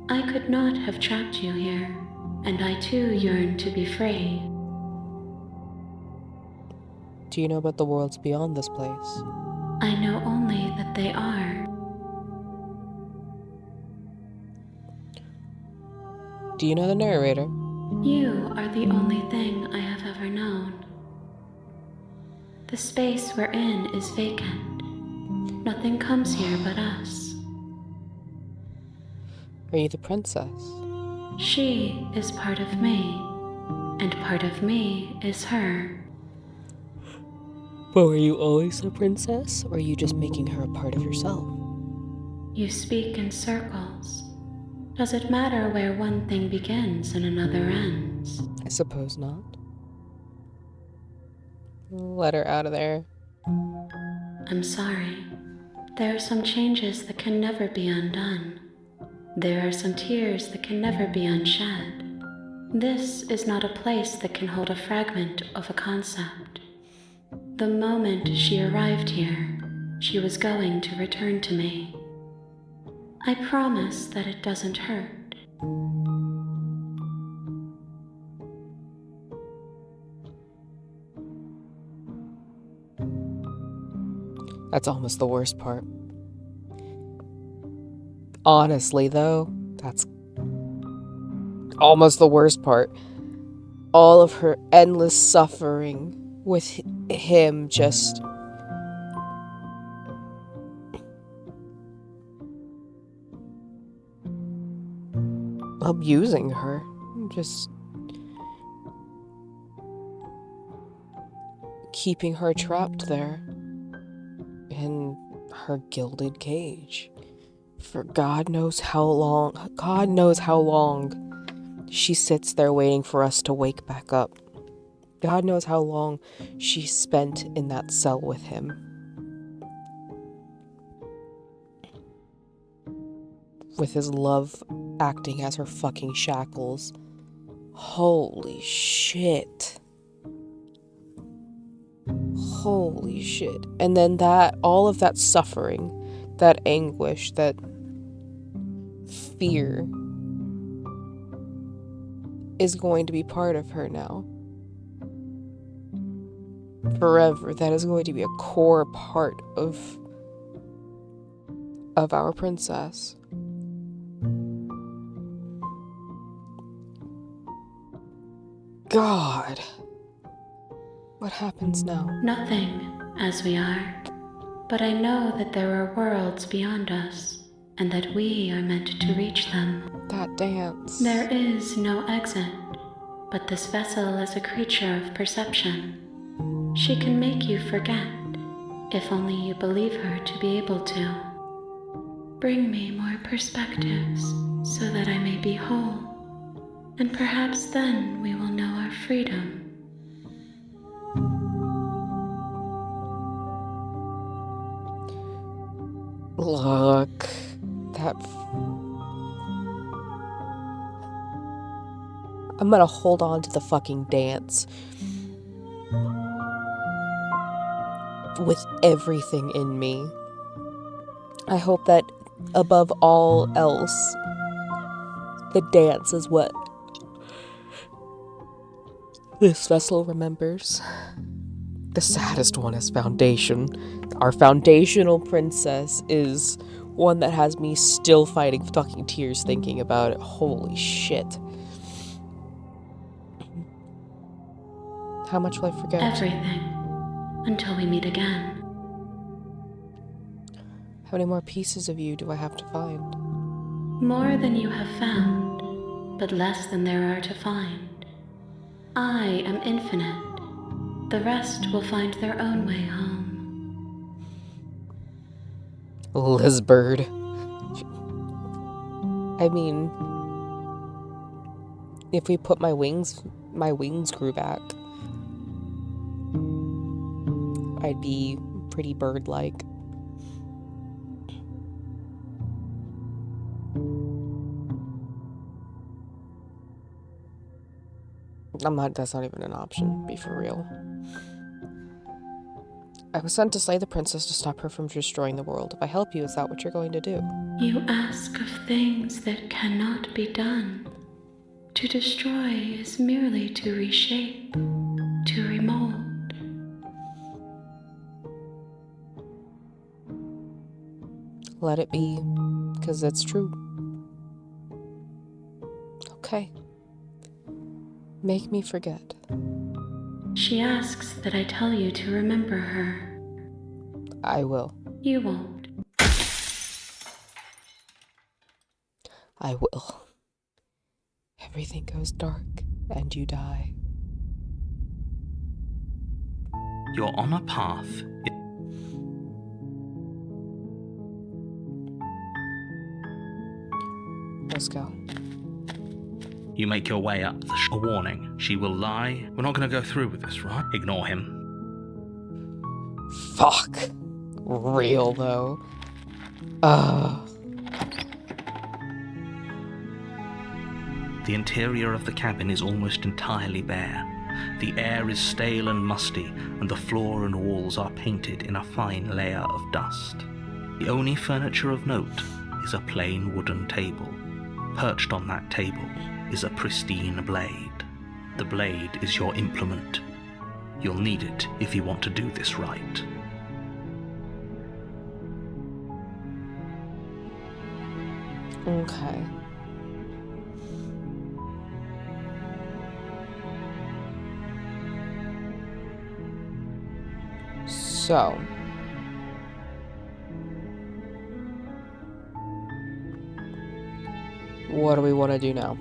I could not have trapped you here, and I too yearn to be free. Do you know about the worlds beyond this place? I know only that they are. Do you know the narrator? You are the only thing I have ever known. The space we're in is vacant. Nothing comes here but us. Are you the princess? She is part of me, and part of me is her. But were you always the princess, or are you just making her a part of yourself? You speak in circles. Does it matter where one thing begins and another ends? I suppose not. Let her out of there. I'm sorry. There are some changes that can never be undone. There are some tears that can never be unshed. This is not a place that can hold a fragment of a concept. The moment she arrived here, she was going to return to me. I promise that it doesn't hurt. That's almost the worst part. Honestly, though, that's almost the worst part. All of her endless suffering with him just abusing her. Just keeping her trapped there in her gilded cage. For God knows how long she sits there waiting for us to wake back up. God knows how long she spent in that cell with him. With his love acting as her fucking shackles. Holy shit. Holy shit. And then all of that suffering, that anguish, that fear is going to be part of her now. Forever. That is going to be a core part of our princess. God. What happens now? Nothing, as we are. but I know that there are worlds beyond us, and that we are meant to reach them. That dance. There is no exit, but this vessel is a creature of perception. She can make you forget, if only you believe her to be able to. Bring me more perspectives, so that I may be whole, and perhaps then we will know our freedom. Look, that. I'm gonna hold on to the fucking dance with everything in me. I hope that above all else, the dance is what this vessel remembers. The saddest one is Foundation. Our foundational princess is one that has me still fighting fucking tears thinking about it. Holy shit. How much will I forget? Everything, until we meet again. How many more pieces of you do I have to find? More than you have found, but less than there are to find. I am infinite. The rest will find their own way home. Lizbird. I mean, if we put my wings grew back, I'd be pretty bird-like. That's not even an option, be for real. I was sent to slay the princess to stop her from destroying the world. If I help you, is that what you're going to do? You ask of things that cannot be done. To destroy is merely to reshape, to remold. Let it be, because it's true. Okay. Make me forget. She asks that I tell you to remember her. I will. You won't. I will. Everything goes dark, and you die. You're on a path. Let's go. You make your way up a warning. She will lie. We're not going to go through with this, right? Ignore him. Fuck. Real, though. The interior of the cabin is almost entirely bare. The air is stale and musty, and the floor and walls are painted in a fine layer of dust. The only furniture of note is a plain wooden table. Perched on that table is a pristine blade. The blade is your implement. You'll need it if you want to do this right. Okay. So. What do we want to do now?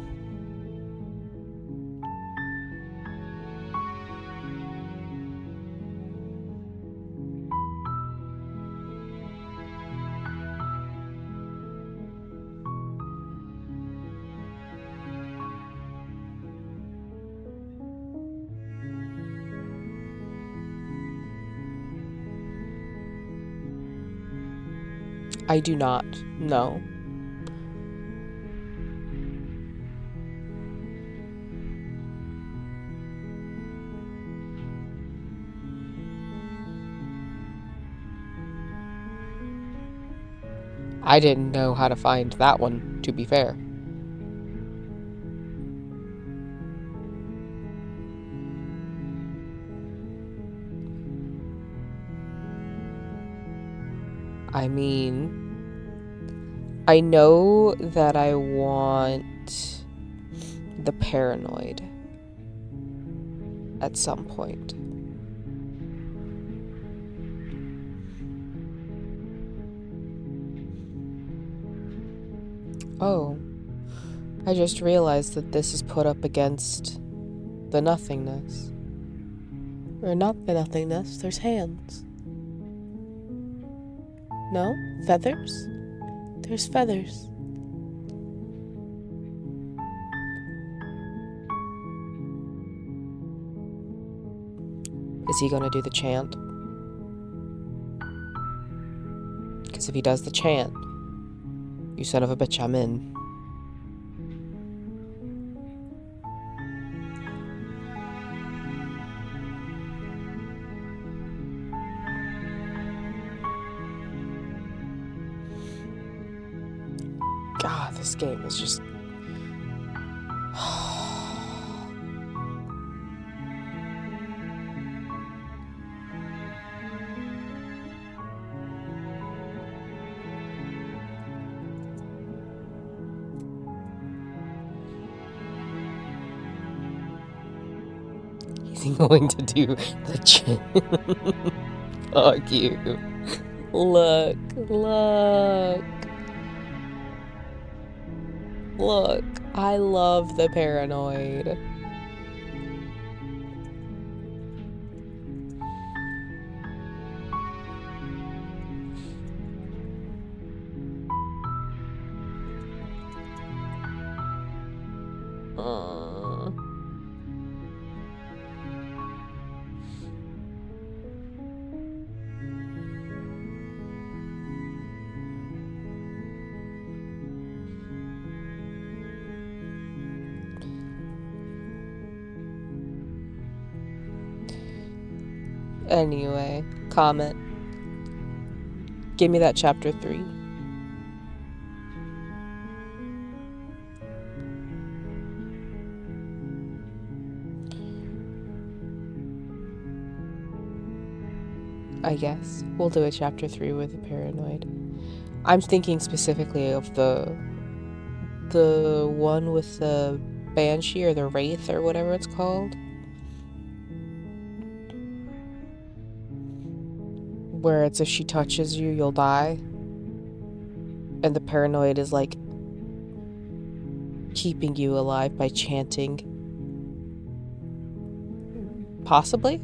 I do not know. I didn't know how to find that one, to be fair. I mean, I know that I want the paranoid at some point. Oh, I just realized that this is put up against the nothingness. Or not the nothingness, there's hands. No? Feathers? There's feathers. Is he gonna do the chant? Because if he does the chant, you son of a bitch, I'm in. God, this game is just... He's going to do the chant. Fuck you. Look, look. Look, I love the paranoid. Anyway, comment. Give me that chapter 3. I guess we'll do a chapter 3 with the paranoid. I'm thinking specifically of the one with the banshee or the wraith or whatever it's called, where it's if she touches you, you'll die, and the paranoid is like keeping you alive by chanting. Possibly.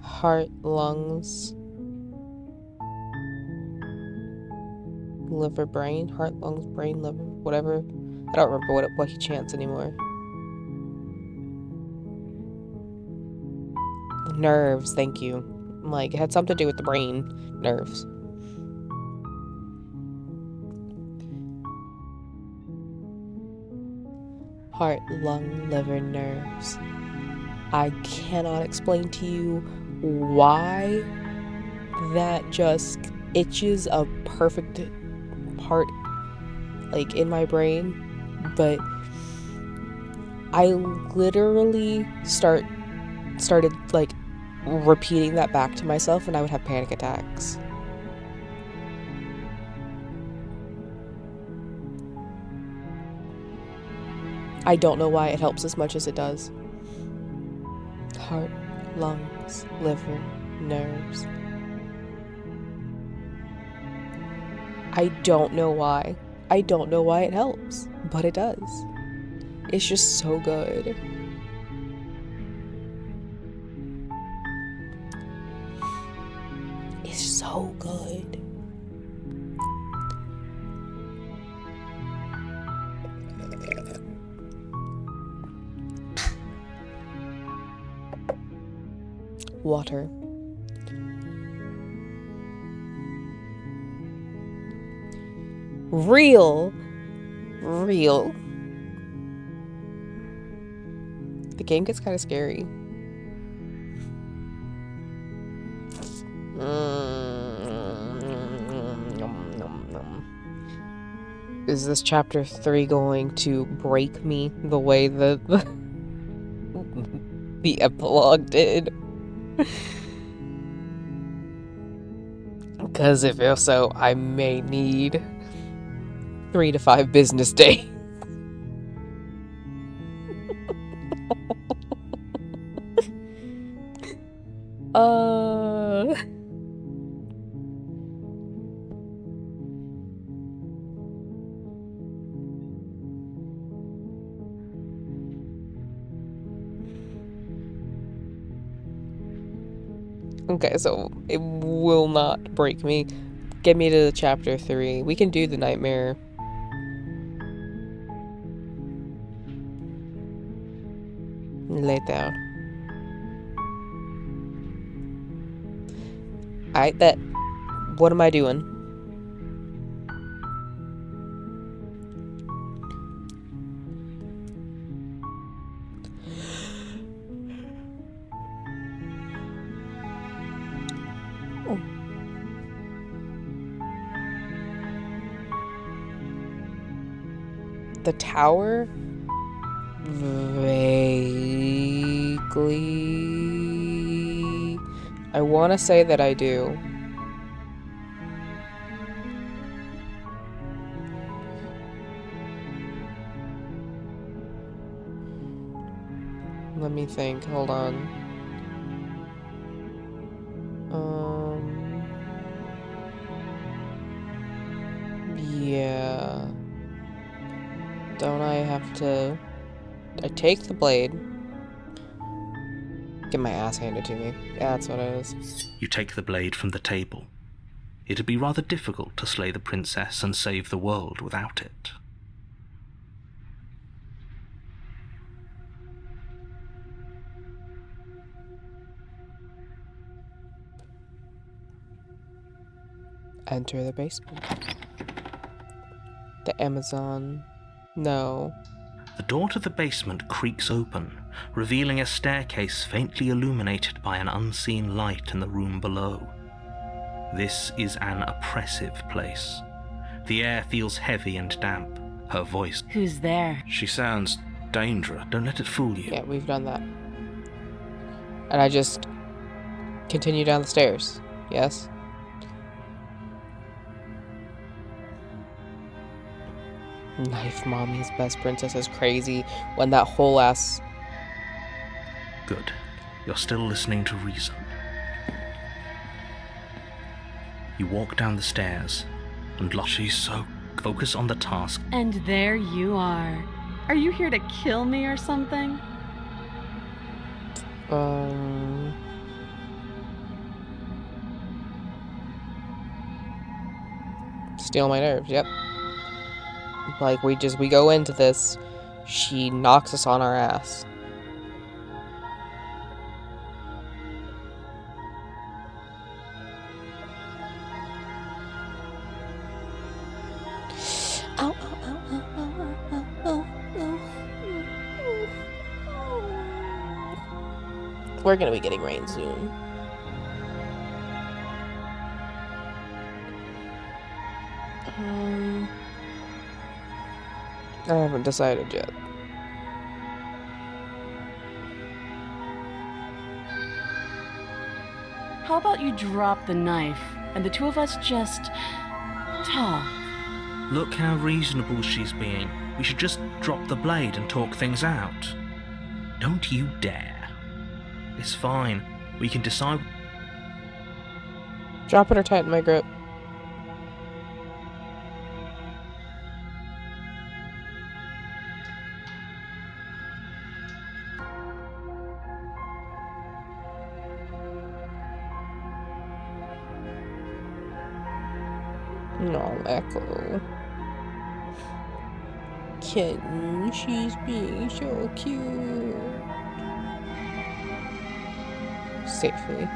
Heart, lungs, liver, brain. Heart, lungs, brain, liver, whatever. I don't remember what he chants anymore. Nerves, thank you. Like, it had something to do with the brain. Nerves. Heart, lung, liver, nerves. I cannot explain to you why that just itches a perfect part, like, in my brain, but I literally started like repeating that back to myself, and I would have panic attacks. I don't know why it helps as much as it does. Heart, lungs, liver, nerves. I don't know why. I don't know why it helps, but it does. It's just so good. It's so good. Water. Real. The game gets kind of scary. Is this chapter 3 going to break me the way that the epilogue did? Because if so, I may need 3 to 5 business days. Okay, so it will not break me. Get me to chapter 3. We can do the nightmare. Later. I bet. What am I doing? Oh. The tower? Vaguely. I want to say that I do. Let me think. Hold on. Yeah. Don't I have to... I take the blade. Get my ass handed to me. Yeah, that's what it is. You take the blade from the table. It'd be rather difficult to slay the princess and save the world without it. Enter the basement. The Amazon. No. The door to the basement creaks open, revealing a staircase faintly illuminated by an unseen light in the room below. This is an oppressive place. The air feels heavy and damp. Her voice... Who's there? She sounds dangerous. Don't let it fool you. Yeah, we've done that. And I just continue down the stairs. Yes? Knife Mommy's best princess is crazy when that whole ass... Good. You're still listening to reason. You walk down the stairs and she's so... Focus on the task. And there you are. Are you here to kill me or something? Steal my nerves, yep. Like, we go into this, she knocks us on our ass. Ow, ow, ow, ow, ow, ow, ow, ow. We're gonna be getting rain soon. I haven't decided yet. How about you drop the knife and the two of us just talk? Look how reasonable she's being. We should just drop the blade and talk things out. Don't you dare. It's fine. We can decide... Drop it or tighten my grip. No, Echo. Kitten, she's being so cute. Safely.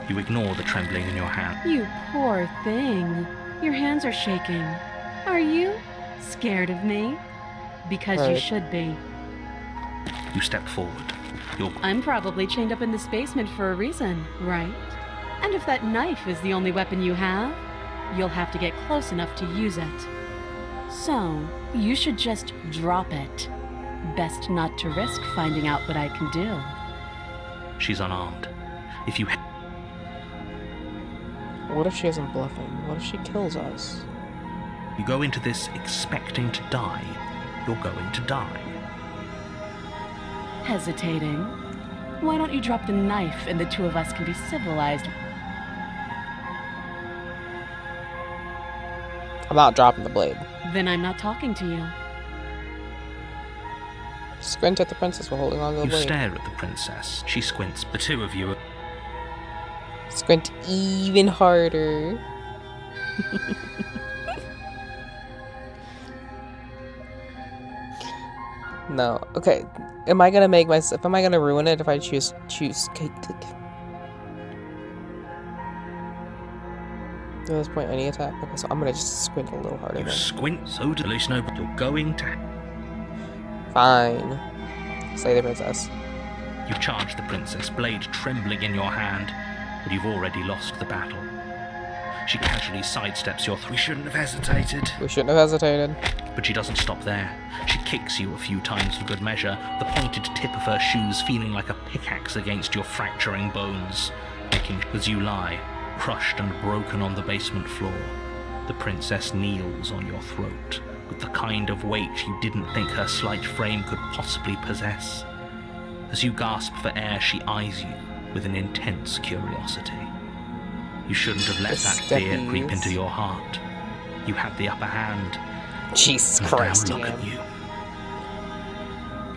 You ignore the trembling in your hand. You poor thing. Your hands are shaking. Are you scared of me? Because you Right. should be. You step forward. I'm probably chained up in this basement for a reason, right? And if that knife is the only weapon you have, you'll have to get close enough to use it. So, you should just drop it. Best not to risk finding out what I can do. She's unarmed. If you... What if she isn't bluffing? What if she kills us? You go into this expecting to die, you're going to die. Hesitating? Why don't you drop the knife and the two of us can be civilized? I'm not dropping the blade. Then I'm not talking to you. Squint at the princess while holding on to the You blade. stare at the princess. She squints. The two of you are... Squint even harder. No. Okay. Am I gonna ruin it if I choose at this point any attack? Okay, so I'm gonna just squint a little harder You then. squint so delusional, but you're going to. Fine. Slay the princess. You charge the princess, blade trembling in your hand, but you've already lost the battle. She casually sidesteps your We shouldn't have hesitated. We shouldn't have hesitated. But she doesn't stop there. She kicks you a few times for good measure, the pointed tip of her shoes feeling like a pickaxe against your fracturing bones, making as you lie, crushed and broken on the basement floor. The princess kneels on your throat, with the kind of weight you didn't think her slight frame could possibly possess. As you gasp for air, she eyes you with an intense curiosity. You shouldn't have let that fear creep into your heart. You had the upper hand. Jesus And Christ, now look man. at you.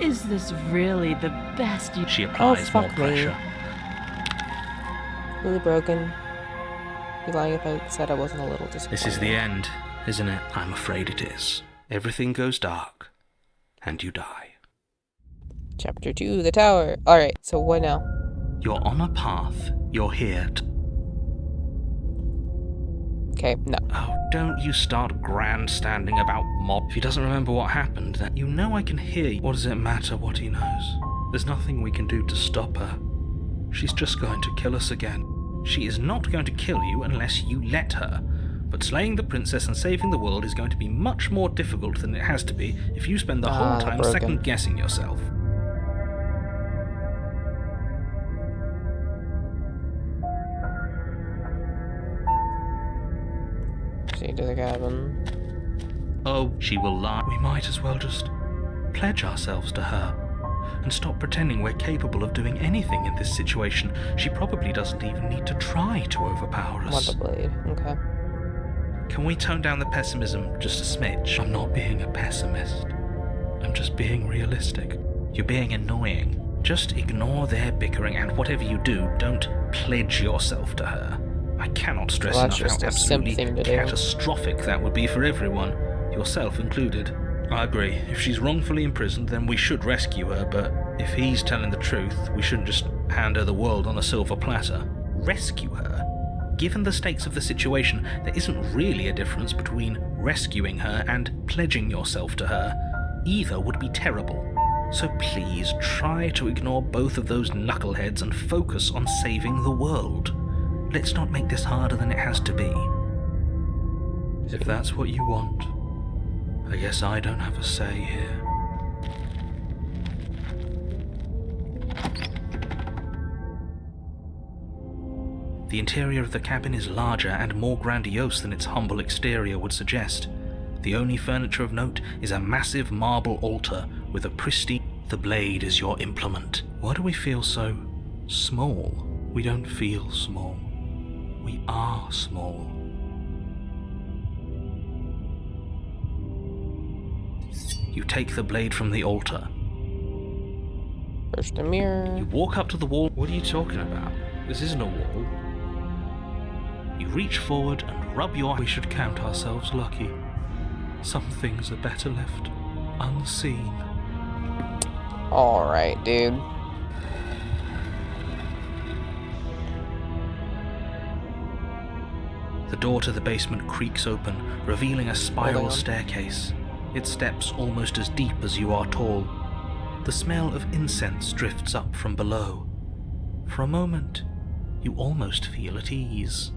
Is this really the best you... She applies more fuck me. pressure. Really broken. Be lying if I said I wasn't a little disappointed. This is the end, isn't it? I'm afraid it is. Everything goes dark, and you die. Chapter 2, the tower. Alright, so what now? You're on a path. You're here to... Okay, no. Oh, don't you start grandstanding about Mob. If he doesn't remember what happened, then you know I can hear you. What does it matter what he knows? There's nothing we can do to stop her. She's just going to kill us again. She is not going to kill you unless you let her. But slaying the princess and saving the world is going to be much more difficult than it has to be if you spend the whole time broken. second-guessing yourself. See to the cabin. Oh, she will lie. We might as well just pledge ourselves to her and stop pretending we're capable of doing anything in this situation. She probably doesn't even need to try to overpower Want us. the blade. Okay. Can we tone down the pessimism just a smidge? I'm not being a pessimist. I'm just being realistic. You're being annoying. Just ignore their bickering, and whatever you do, don't pledge yourself to her. I cannot stress Well, that's enough just how a simp absolutely thing to do. catastrophic that would be for everyone, yourself included. I agree. If she's wrongfully imprisoned, then we should rescue her, but if he's telling the truth, we shouldn't just hand her the world on a silver platter. Rescue her? Given the stakes of the situation, there isn't really a difference between rescuing her and pledging yourself to her. Either would be terrible. So please try to ignore both of those knuckleheads and focus on saving the world. Let's not make this harder than it has to be. If that's what you want, I guess I don't have a say here. The interior of the cabin is larger and more grandiose than its humble exterior would suggest. The only furniture of note is a massive marble altar with a pristine... The blade is your implement. Why do we feel so small? We don't feel small. We are small. You take the blade from the altar. First a mirror. You walk up to the wall. What are you talking about? This isn't a wall. You reach forward and rub your... We should count ourselves lucky. Some things are better left unseen. Alright, dude. The door to the basement creaks open, revealing a spiral staircase. Its steps almost as deep as you are tall. The smell of incense drifts up from below. For a moment, you almost feel at ease.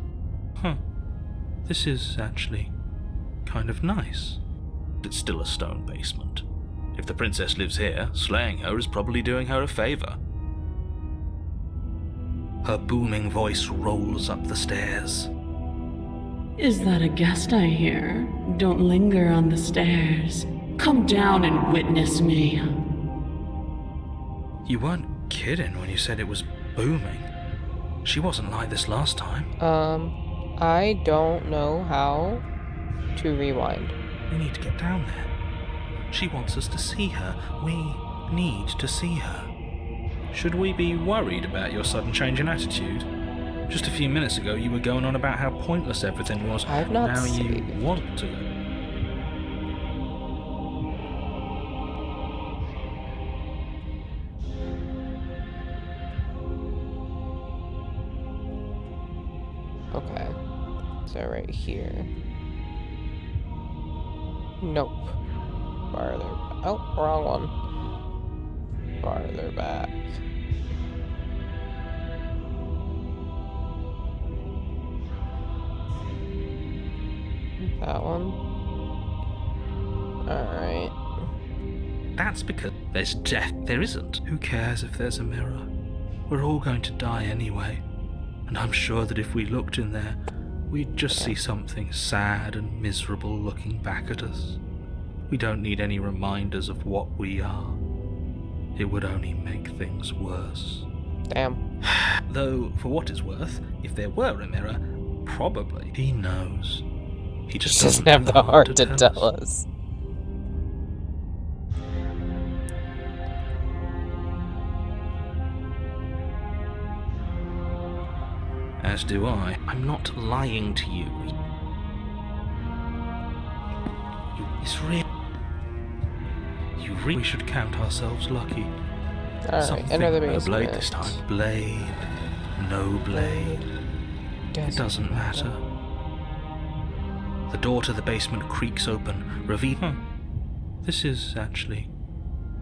This is actually kind of nice. It's still a stone basement. If the princess lives here, slaying her is probably doing her a favor. Her booming voice rolls up the stairs. Is that a guest I hear? Don't linger on the stairs. Come down and witness me. You weren't kidding when you said it was booming. She wasn't like this last time. I don't know how to rewind. We need to get down there. She wants us to see her. We need to see her. Should we be worried about your sudden change in attitude? Just a few minutes ago, you were going on about how pointless everything was. I've not Now you saved. want to go. Okay. So right here. Nope. Farther. Oh, wrong one. Farther back. That one. Alright. That's because there's death. There isn't. Who cares if there's a mirror? We're all going to die anyway. And I'm sure that if we looked in there, we'd just see something sad and miserable looking back at us. We don't need any reminders of what we are. It would only make things worse. Damn. Though, for what it's worth, if there were a mirror, probably he knows. He just Doesn't have the heart to tell us. As do I. I'm not lying to you. It's real. You really should count ourselves lucky. Alright, enter the No basement. blade this time. Blade. No blade. It doesn't matter. The door to the basement creaks open, revealing... This is actually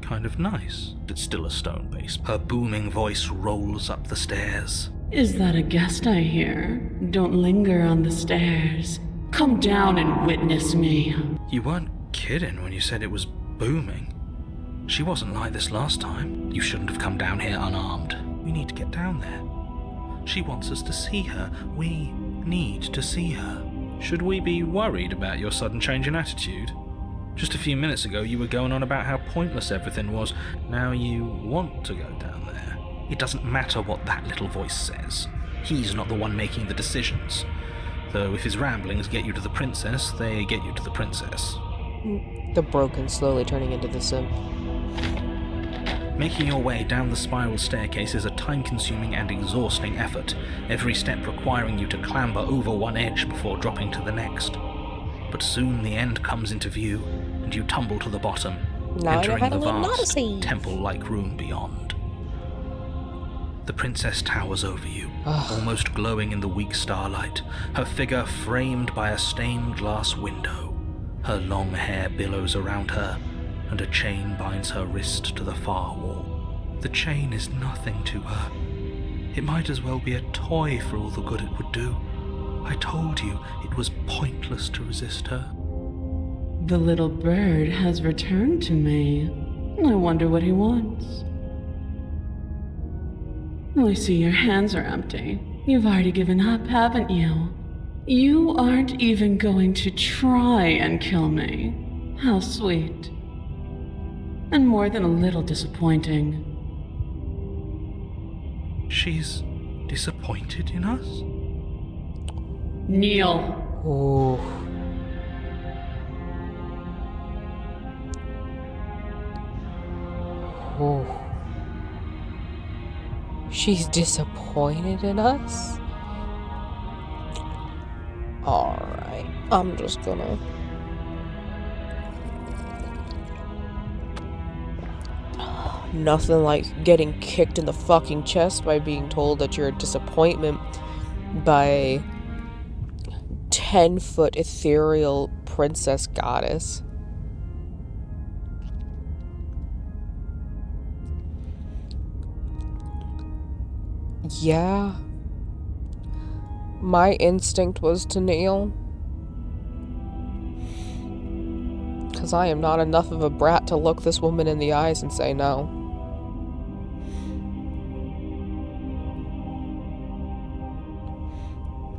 kind of nice. It's still a stone base. Her booming voice rolls up the stairs. Is that a guest I hear? Don't linger on the stairs. Come down and witness me. You weren't kidding when you said it was booming. She wasn't like this last time. You shouldn't have come down here unarmed. We need to get down there. She wants us to see her. We need to see her. Should we be worried about your sudden change in attitude? Just a few minutes ago, you were going on about how pointless everything was. Now you want to go down there. It doesn't matter what that little voice says. He's not the one making the decisions. Though if his ramblings get you to the princess, they get you to the princess. The broken slowly turning into the sim. Making your way down the spiral staircase is a time-consuming and exhausting effort, every step requiring you to clamber over one edge before dropping to the next. But soon the end comes into view, and you tumble to the bottom, Now entering I know the how to learn vast, Odyssey. temple-like room beyond. The princess towers over you, almost glowing in the weak starlight, her figure framed by a stained glass window. Her long hair billows around her, and a chain binds her wrist to the far wall. The chain is nothing to her. It might as well be a toy for all the good it would do. I told you it was pointless to resist her. The little bird has returned to me. I wonder what he wants. I see your hands are empty. You've already given up, haven't you? You aren't even going to try and kill me. How sweet. And more than a little disappointing. She's disappointed in us? Kneel. Ooh. Ooh. She's disappointed in us? Alright, I'm just gonna... Nothing like getting kicked in the fucking chest by being told that you're a disappointment by 10-foot ethereal princess goddess. Yeah. My instinct was to kneel. Because I am not enough of a brat to look this woman in the eyes and say no.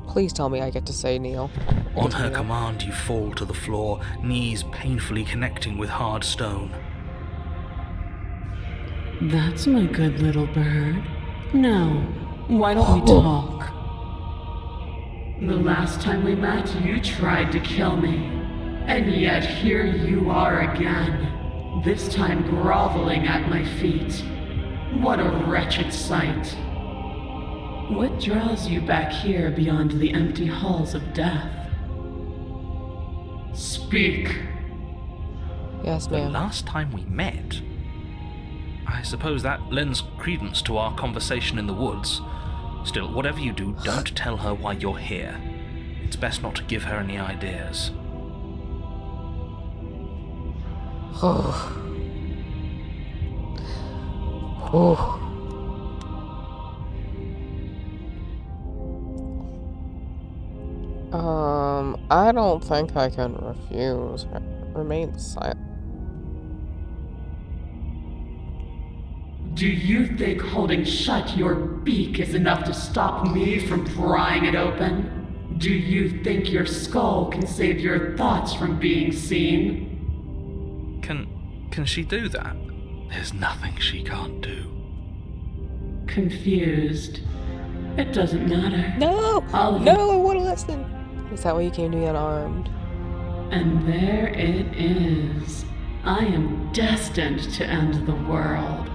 Please tell me I get to say kneel. On her command, you fall to the floor, knees painfully connecting with hard stone. That's my good little bird. Now, why don't we talk? The last time we met, you tried to kill me. And yet here you are again. This time groveling at my feet. What a wretched sight. What draws you back here beyond the empty halls of death? Speak. Yes, The ma'am. last time we met. I suppose that lends credence to our conversation in the woods. Still, whatever you do, don't tell her why you're here. It's best not to give her any ideas. Oh. Oh. I don't think I can refuse her. Remain silent. Do you think holding shut your beak is enough to stop me from prying it open? Do you think your skull can save your thoughts from being seen? Can she do that? There's nothing she can't do. Confused. It doesn't matter. No! I'll- No, I want to listen! Is that why you came to me unarmed? And there it is. I am destined to end the world.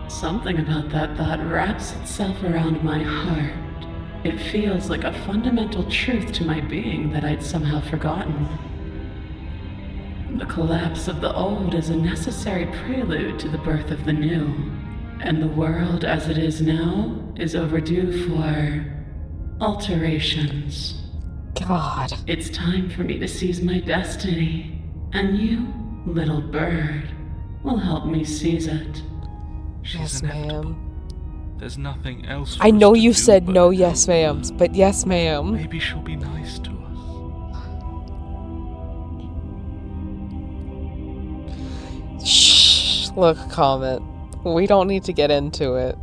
Something about that thought wraps itself around my heart. It feels like a fundamental truth to my being that I'd somehow forgotten. The collapse of the old is a necessary prelude to the birth of the new. And the world as it is now is overdue for alterations. God. It's time for me to seize my destiny. And you, little bird, will help me seize it. She's Yes, inevitable. ma'am. There's nothing else. I for us know to you do said but no help yes her. ma'ams, but yes ma'am. Maybe she'll be nice to us. Shh. Look, Comet. We don't need to get into it.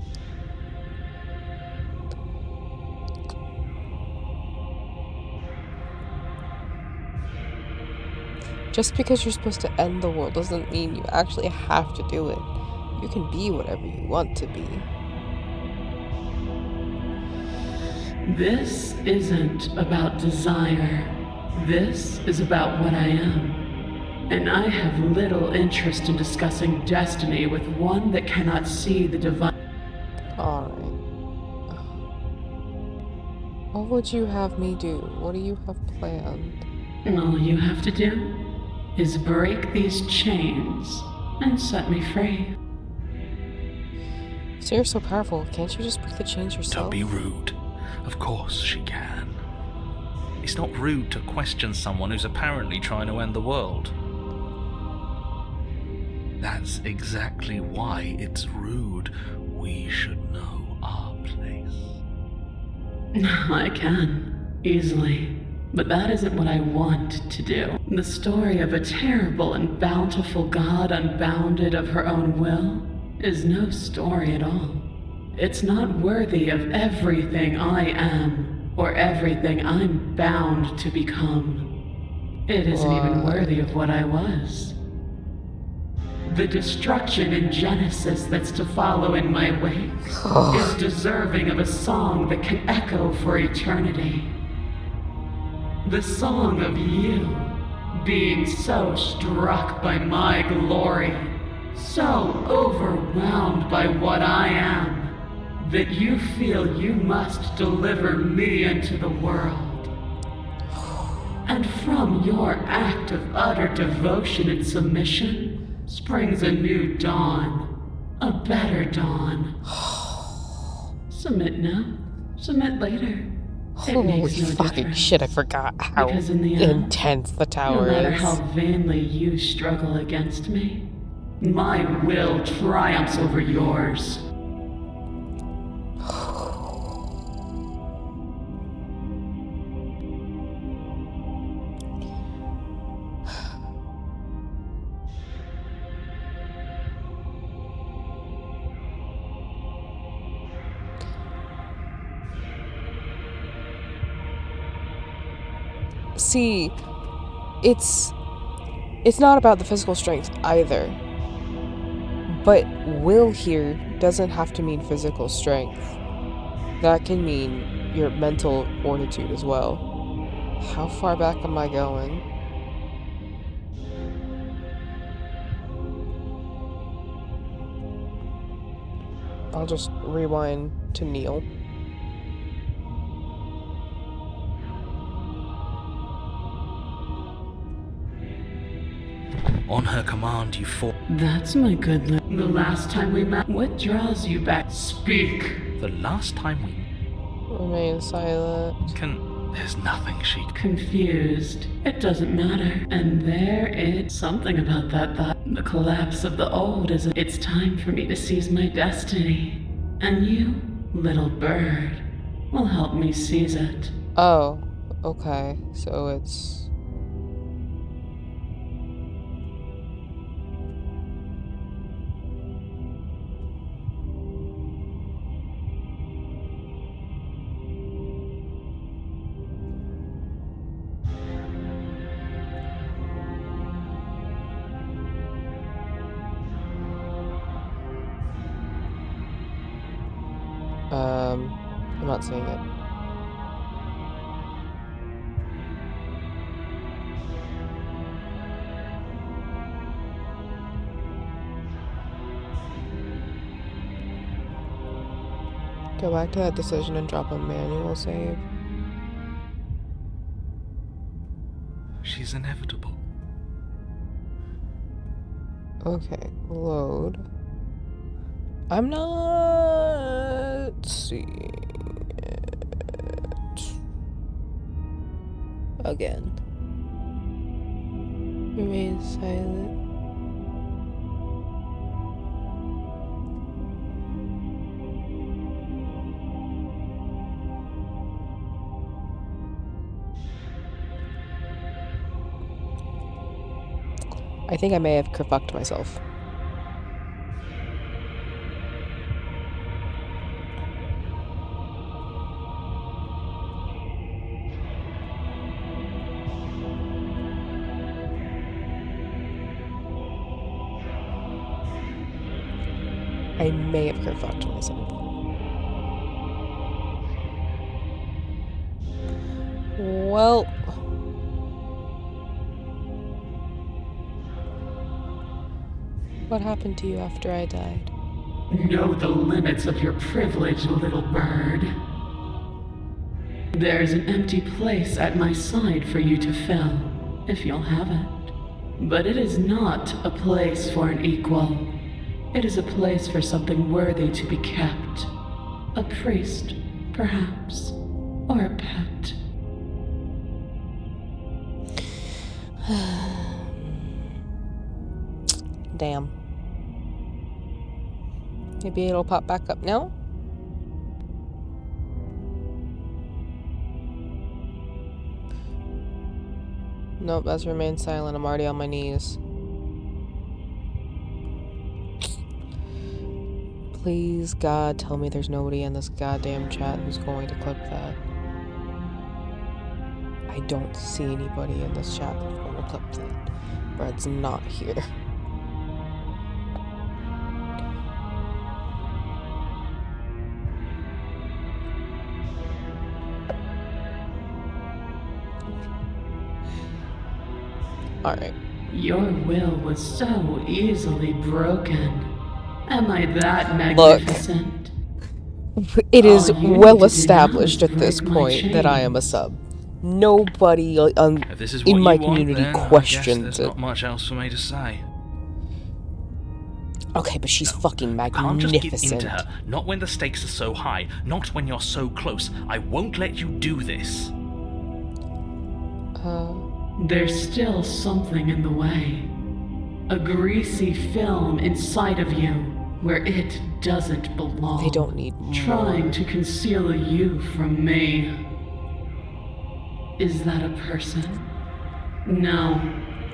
Just because you're supposed to end the world doesn't mean you actually have to do it. You can be whatever you want to be. This isn't about desire. This is about what I am. And I have little interest in discussing destiny with one that cannot see the divine. Alright. What would you have me do? What do you have planned? All you have to do is break these chains and set me free. So you're so powerful, can't you just break the chains yourself? Don't be rude. Of course she can. It's not rude to question someone who's apparently trying to end the world. That's exactly why it's rude. We should know our place. I can, easily. But that isn't what I want to do. The story of a terrible and bountiful God unbounded of her own will is no story at all. It's not worthy of everything I am, or everything I'm bound to become. It isn't even worthy of what I was. The destruction in Genesis that's to follow in my wake is deserving of a song that can echo for eternity. The song of you, being so struck by my glory, so overwhelmed by what I am, that you feel you must deliver me into the world. And from your act of utter devotion and submission springs a new dawn, a better dawn. Submit now, submit later. It Holy makes no fucking difference. shit, I forgot how Because in the end, intense the No tower matter is. how vainly you struggle against me, my will triumphs over yours. See, it's not about the physical strength either. But will here doesn't have to mean physical strength. That can mean your mental fortitude as well. How far back am I going? I'll just rewind to Neil. On her command, you fought. That's my good luck. The last time we met, what draws you back? Speak. The last time we Remain silent. There's nothing she. Confused. It doesn't matter. And there is something about that thought. The collapse of the old is it's time for me to seize my destiny. And you, little bird, will help me seize it. Oh, okay. So it's... I'm not seeing it. Go back to that decision and drop a manual save. She's inevitable. Okay, load. I'm not seeing it. Again. Remain silent. I think I may have kerfucked myself. I may have kerfucked myself. Well... What happened to you after I died? Know the limits of your privilege, little bird. There's an empty place at my side for you to fill, if you'll have it. But it is not a place for an equal. It is a place for something worthy to be kept. A priest, perhaps, or a pet. Damn. Maybe it'll pop back up now? Nope, that's remain silent. I'm already on my knees. Please, God, tell me there's nobody in this goddamn chat who's going to clip that. I don't see anybody in this chat who's going to clip that. Brett's not here. Alright. Your will was so easily broken. Am I that magnificent? Look, it is All you need well to do established now is at this break my point that I am a chains. sub. Nobody If this is what in my you want, community then I guess questions there's it. not much else for me to say. Okay, but she's fucking Can't just give in magnificent. to her. Not when the stakes are so high. Not when you're so close. I won't let you do this. There's still something in the way. A greasy film inside of you where it doesn't belong. They don't need more. Trying to conceal you from me. Is that a person? No,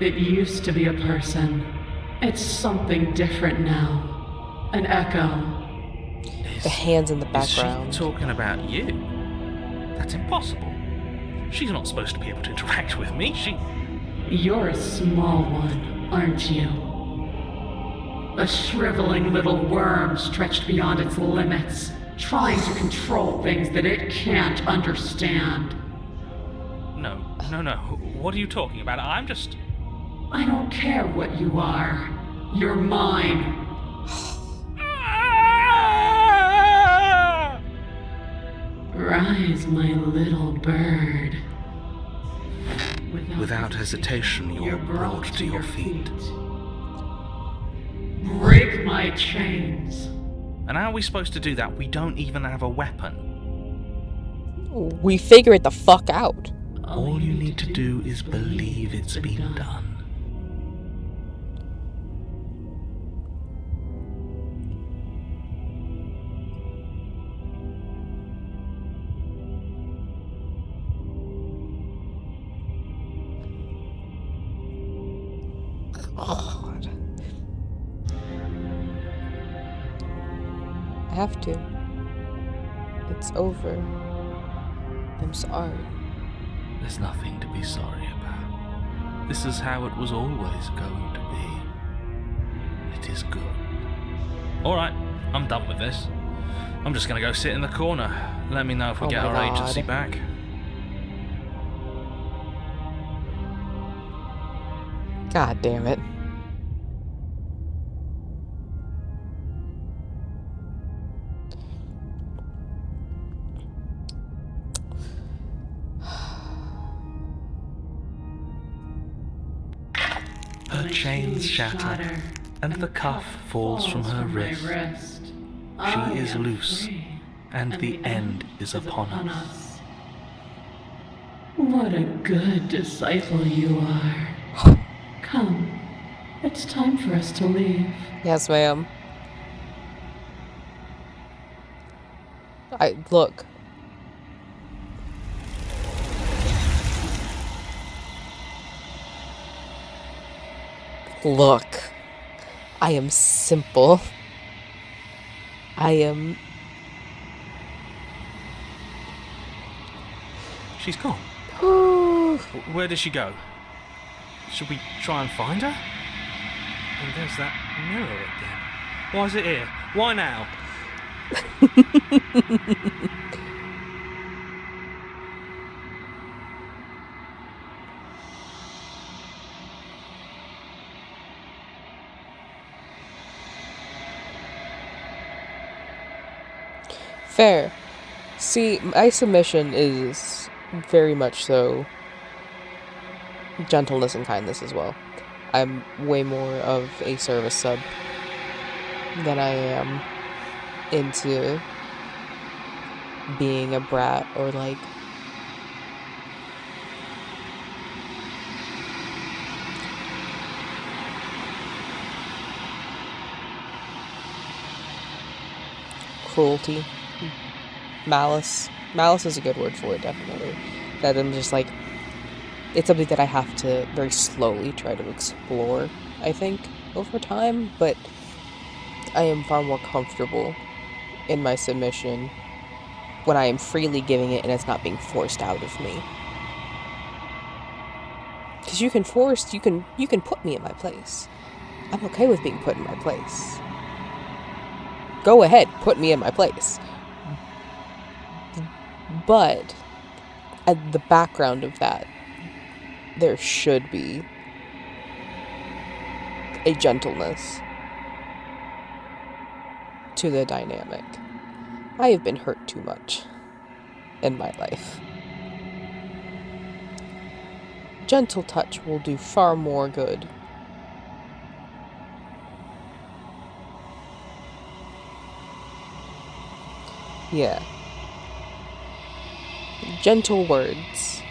it used to be a person. It's something different now. An echo. The hands in the Is she background. talking about you? That's impossible. She's not supposed to be able to interact with me. You're a small one, aren't you? A shriveling little worm stretched beyond its limits, trying to control things that it can't understand. No. What are you talking about? I'm just... I don't care what you are. You're mine. Rise, my little bird. Without hesitation, you're brought to your feet. Break my chains. And how are we supposed to do that? We don't even have a weapon. We figure it the fuck out. All you need to do is believe it's been done. God. I have to. It's over. I'm sorry. There's nothing to be sorry about. This is how it was always going to be. It is good. Alright, I'm done with this. I'm just gonna go sit in the corner. Let me know if we Oh get my our God. agency back. God damn it. Her chains shatter, and the cuff falls from her wrist. She is loose, and the end is upon us. What a good disciple you are. Come, it's time for us to leave. Yes, ma'am. Look. Look. I am simple. I am. She's gone. Where did she go? Should we try and find her? And there's that mirror again. Why is it here? Why now? Fair. See, my submission is very much so gentleness and kindness as well. I'm way more of a service sub than I am into being a brat or like cruelty. Malice. Malice is a good word for it, definitely. That I'm just like, it's something that I have to very slowly try to explore, I think, over time, but I am far more comfortable in my submission when I am freely giving it and it's not being forced out of me. Because you can put me in my place. I'm okay with being put in my place. Go ahead, put me in my place. But at the background of that, there should be a gentleness to the dynamic. I have been hurt too much in my life. Gentle touch will do far more good. Yeah. Gentle words.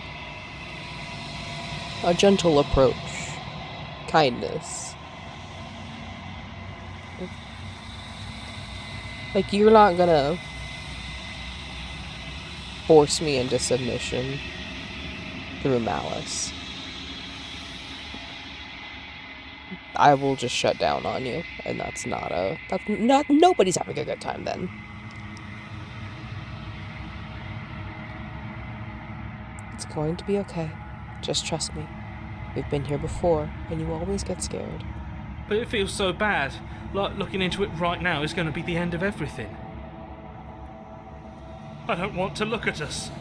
A gentle approach. Kindness. Like, you're not gonna force me into submission through malice. I will just shut down on you, and that's not nobody's having a good time then. It's going to be okay. Just trust me. We've been here before, and you always get scared. But it feels so bad. Like looking into it right now is going to be the end of everything. I don't want to look at us.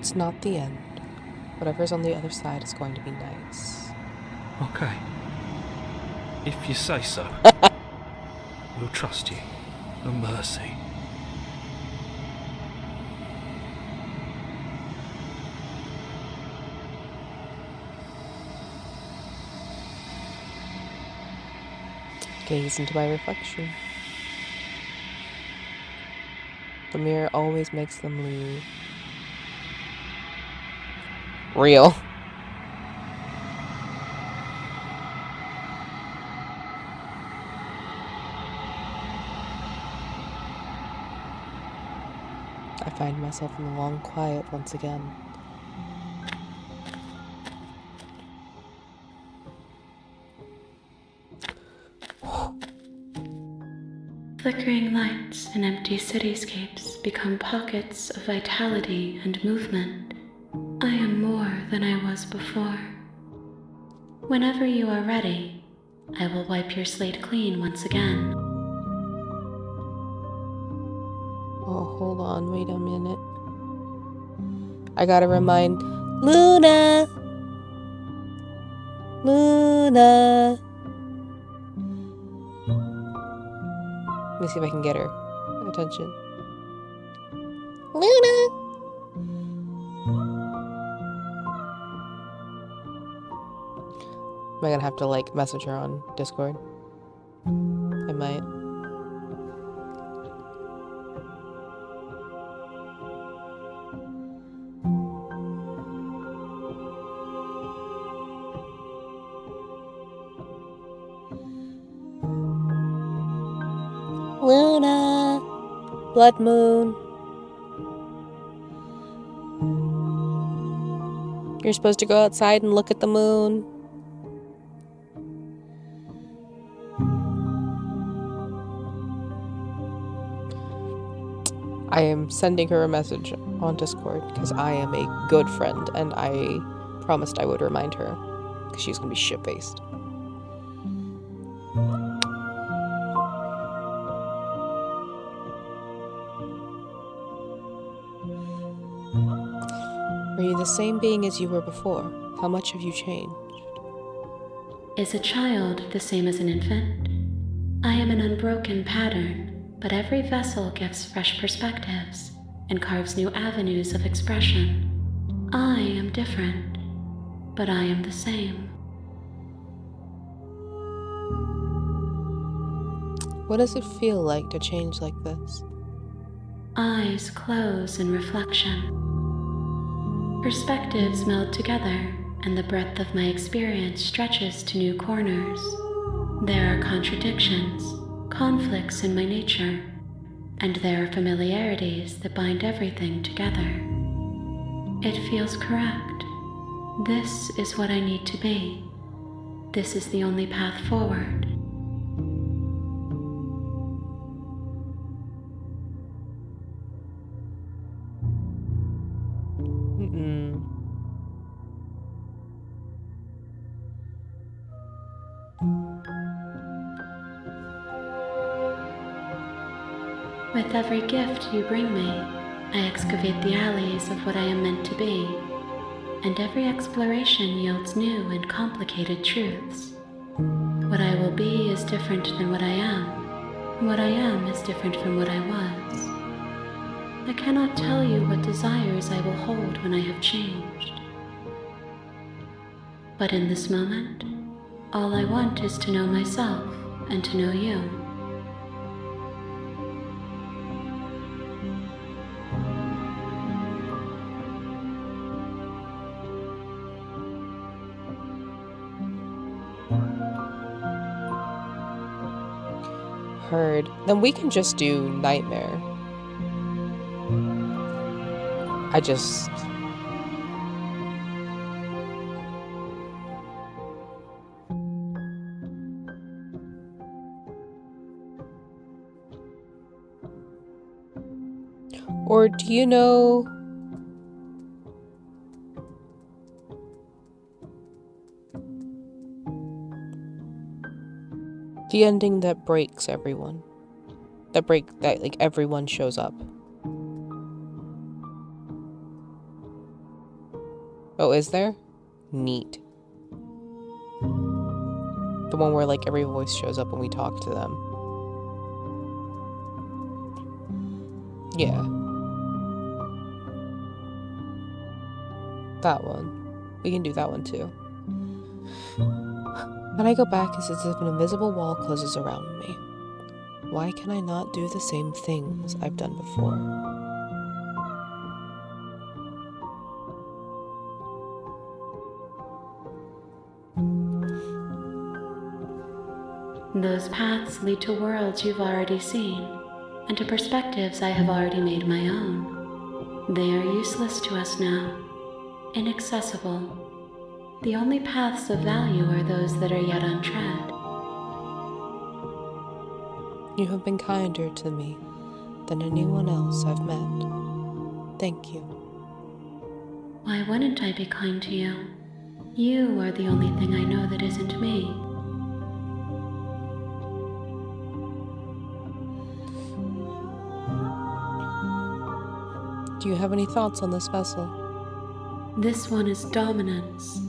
It's not the end. Whatever's on the other side is going to be nice. Okay. If you say so. We'll trust you. No mercy. Gaze into my reflection. The mirror always makes them leave. Real. I find myself in the long quiet once again. Flickering lights in empty cityscapes become pockets of vitality and movement. I am more than I was before. Whenever you are ready, I will wipe your slate clean once again. Oh, hold on, wait a minute. I gotta remind Luna! Luna! Let me see if I can get her attention. Luna! Am I gonna have to, like, message her on Discord? I might. Luna! Blood moon. You're supposed to go outside and look at the moon. I am sending her a message on Discord because I am a good friend and I promised I would remind her because she's gonna be shit-faced. Are you the same being as you were before? How much have you changed? Is a child the same as an infant? I am an unbroken pattern, but every vessel gives fresh perspectives and carves new avenues of expression. I am different, but I am the same. What does it feel like to change like this? Eyes close in reflection. Perspectives meld together, and the breadth of my experience stretches to new corners. There are contradictions, conflicts in my nature, and there are familiarities that bind everything together. It feels correct. This is what I need to be. This is the only path forward. With every gift you bring me, I excavate the alleys of what I am meant to be, and every exploration yields new and complicated truths. What I will be is different than what I am, and what I am is different from what I was. I cannot tell you what desires I will hold when I have changed. But in this moment, all I want is to know myself and to know you. Heard. Then we can just do Nightmare. I just... Or do you know... the ending that breaks everyone? That like everyone shows up. Oh, is there? Neat. The one where, like, every voice shows up when we talk to them. Yeah. That one. We can do that one too. When I go back, it's as if an invisible wall closes around me. Why can I not do the same things I've done before? Those paths lead to worlds you've already seen, and to perspectives I have already made my own. They are useless to us now, inaccessible. The only paths of value are those that are yet untread. You have been kinder to me than anyone else I've met. Thank you. Why wouldn't I be kind to you? You are the only thing I know that isn't me. Do you have any thoughts on this vessel? This one is dominance,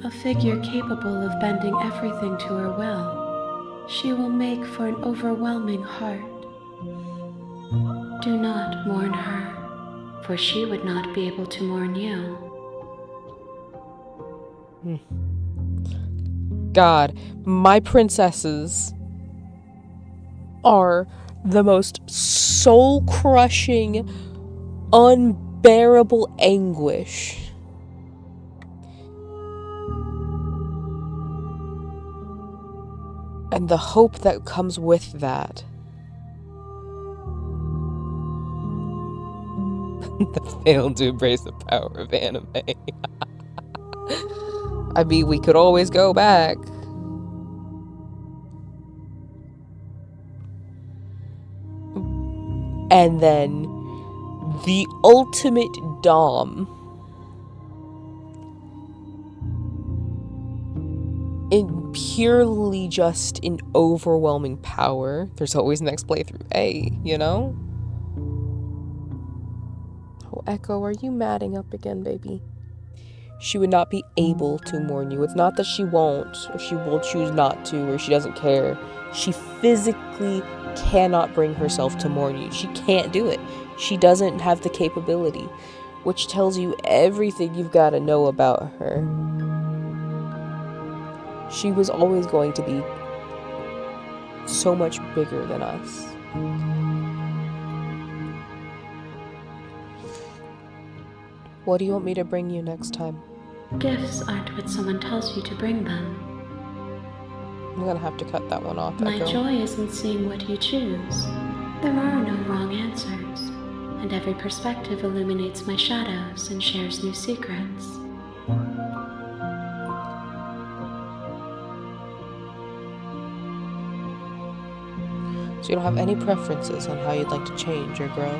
a figure capable of bending everything to her will. She will make for an overwhelming heart. Do not mourn her, for she would not be able to mourn you. God, my princesses are the most soul-crushing, unbearable anguish. And the hope that comes with that. The fail to embrace the power of anime. I mean, we could always go back. And then the ultimate dom in purely just in overwhelming power. There's always next playthrough. Hey, you know? Oh, Echo, are you matting up again, baby? She would not be able to mourn you. It's not that she won't, or she will choose not to, or she doesn't care. She physically cannot bring herself to mourn you. She can't do it. She doesn't have the capability, which tells you everything you've got to know about her. She was always going to be so much bigger than us. What do you want me to bring you next time? Gifts aren't what someone tells you to bring them. I'm gonna have to cut that one off, My Echo. joy is in seeing what you choose. There are no wrong answers, and every perspective illuminates my shadows and shares new secrets. So you don't have any preferences on how you'd like to change or grow?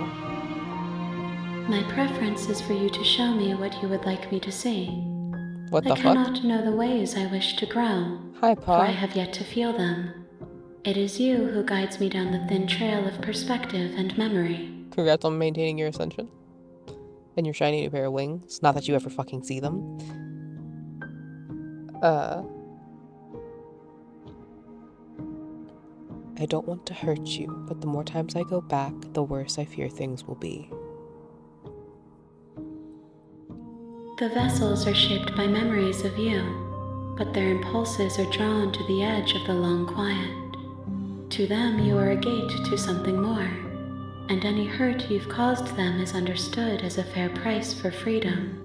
My preference is for you to show me what you would like me to see. What the I fuck? cannot know the ways I wish to grow, Hi, for I Pa. have yet to feel them. It is you who guides me down the thin trail of perspective and memory. Congrats on maintaining your ascension. And your shiny new pair of wings. Not that you ever fucking see them. I don't want to hurt you, but the more times I go back, the worse I fear things will be. The vessels are shaped by memories of you, but their impulses are drawn to the edge of the long quiet. To them, you are a gate to something more, and any hurt you've caused them is understood as a fair price for freedom.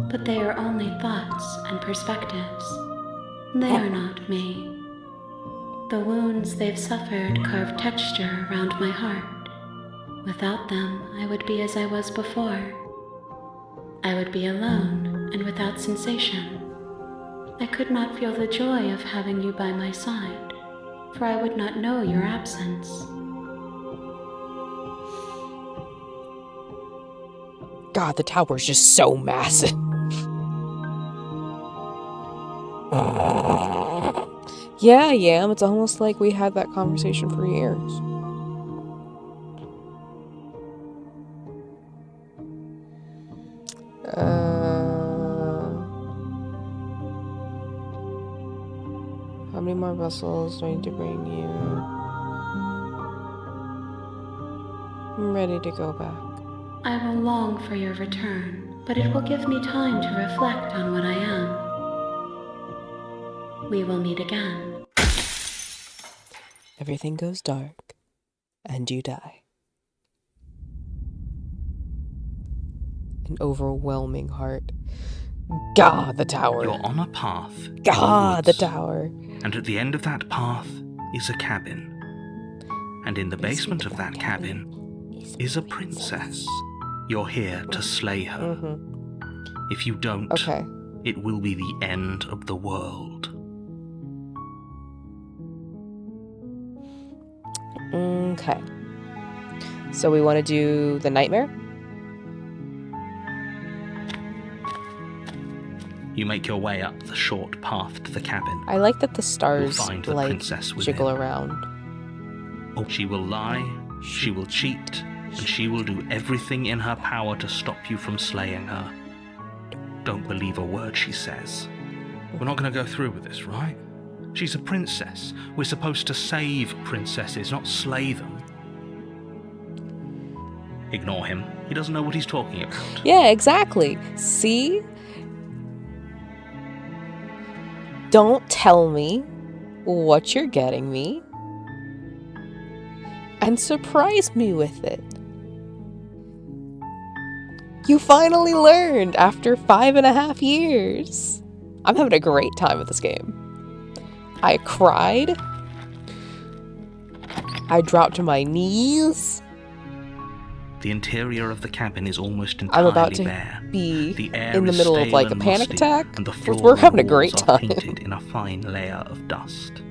But they are only thoughts and perspectives. They are not me. The wounds they've suffered carve texture around my heart. Without them, I would be as I was before. I would be alone and without sensation. I could not feel the joy of having you by my side, for I would not know your absence. God, the tower's just so massive. Yeah, I am. It's almost like we had that conversation for years. vessels do I need to bring you? I'm ready to go back. I will long for your return, but it will give me time to reflect on what I am. We will meet again. Everything goes dark, and you die. An overwhelming heart. God, the tower. You're on a path. God, in the woods, tower. And at the end of that path is a cabin. And in the basement of that cabin is a princess. You're here to slay her. Mm-hmm. If you don't, Okay. it will be the end of the world. Okay. So we want to do the nightmare? You make your way up the short path to the cabin. I like that the stars, You'll find the like, princess within. jiggle around. Oh, she will lie, she will cheat, and she will do everything in her power to stop you from slaying her. Don't believe a word she says. We're not going to go through with this, right? She's a princess. We're supposed to save princesses, not slay them. Ignore him. He doesn't know what he's talking about. Yeah, exactly. See? Don't tell me what you're getting me. And surprise me with it. You finally learned after 5.5 years. I'm having a great time with this game. I cried. I dropped to my knees. The interior of the cabin is almost I'm entirely about to bare. be The air in the is middle of stale like a and panic musty, attack. and the floor We're and having a walls great are time. painted in a fine layer of dust.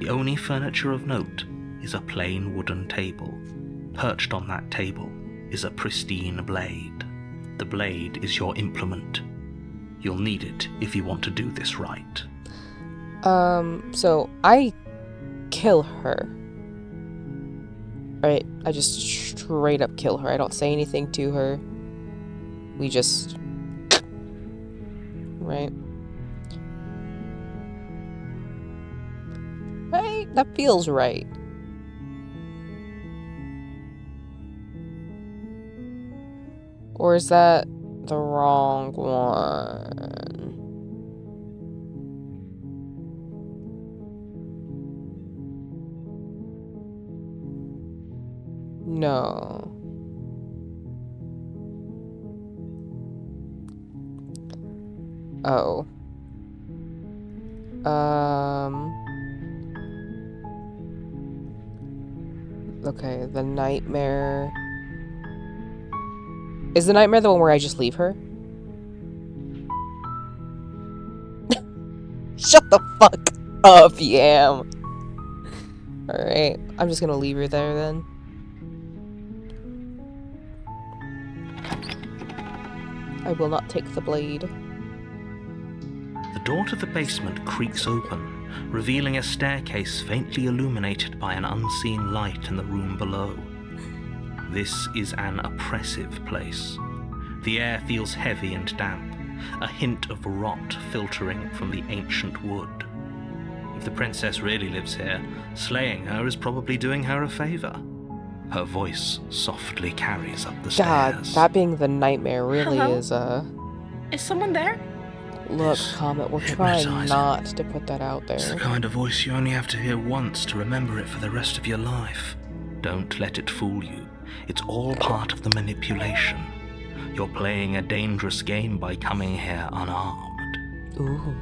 The only furniture of note is a plain wooden table. Perched on that table is a pristine blade. The blade is your implement. You'll need it if you want to do this right. So I kill her. Right? I just straight up kill her. I don't say anything to her. We just... Right? Right? That feels right. Or is that the wrong one? No. Oh. Okay, the nightmare. Is the nightmare the one where I just leave her? Shut the fuck up, Yam. Alright, I'm just gonna leave her there then. I will not take the blade. The door to the basement creaks open, revealing a staircase faintly illuminated by an unseen light in the room below. This is an oppressive place. The air feels heavy and damp, a hint of rot filtering from the ancient wood. If the princess really lives here, slaying her is probably doing her a favor. Her voice softly carries up the God, stairs. that being the nightmare really Hello? is, Is someone there? Look, It's Comet, we're trying hypnotizing. not to put that out It's the there. kind of voice you only have to hear once to remember it for the rest of your life. Don't let it fool you. It's all part of the manipulation. You're playing a dangerous game by coming here unarmed. Ooh.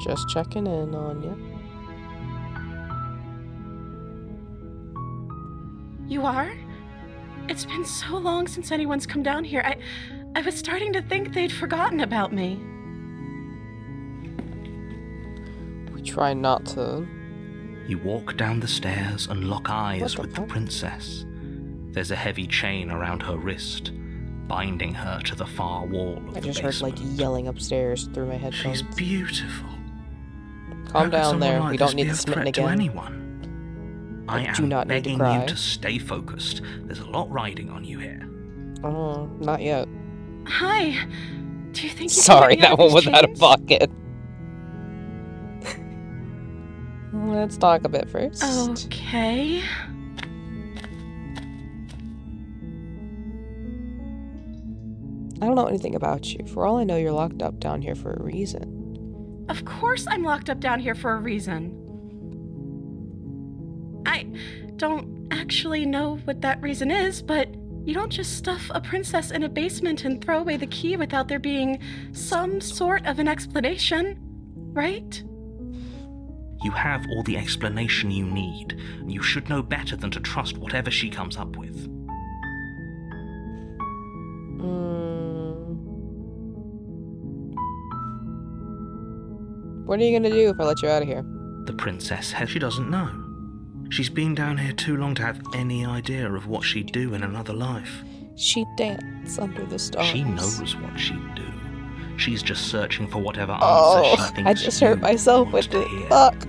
Just checking in on you. You are? It's been so long since anyone's come down here. I was starting to think they'd forgotten about me. We try not to. You walk down the stairs and lock eyes What the with the fuck? princess. There's a heavy chain around her wrist, binding her to the far wall of I the just heard like basement. yelling upstairs through my She's headphones. beautiful. How Calm could down someone there. like We this don't need be to a smitten threat to again. anyone. I do am not need to begging cry. you to stay focused. There's a lot riding on you here. Oh, not yet. Hi. Do you think you can Sorry, get me that out of one these was out of chains? pocket. Let's talk a bit first. Okay. I don't know anything about you. For all I know, you're locked up down here for a reason. Of course I'm locked up down here for a reason. I don't actually know what that reason is, but you don't just stuff a princess in a basement and throw away the key without there being some sort of an explanation, right? You have all the explanation you need, and you should know better than to trust whatever she comes up with. What are you gonna do if I let you out of here? The princess, she doesn't know. She's been down here too long to have any idea of what she'd do in another life. She'd dance under the stars. She knows what she'd do. She's just searching for whatever answer she thinks I just hurt you myself want with to it. hear. Fuck.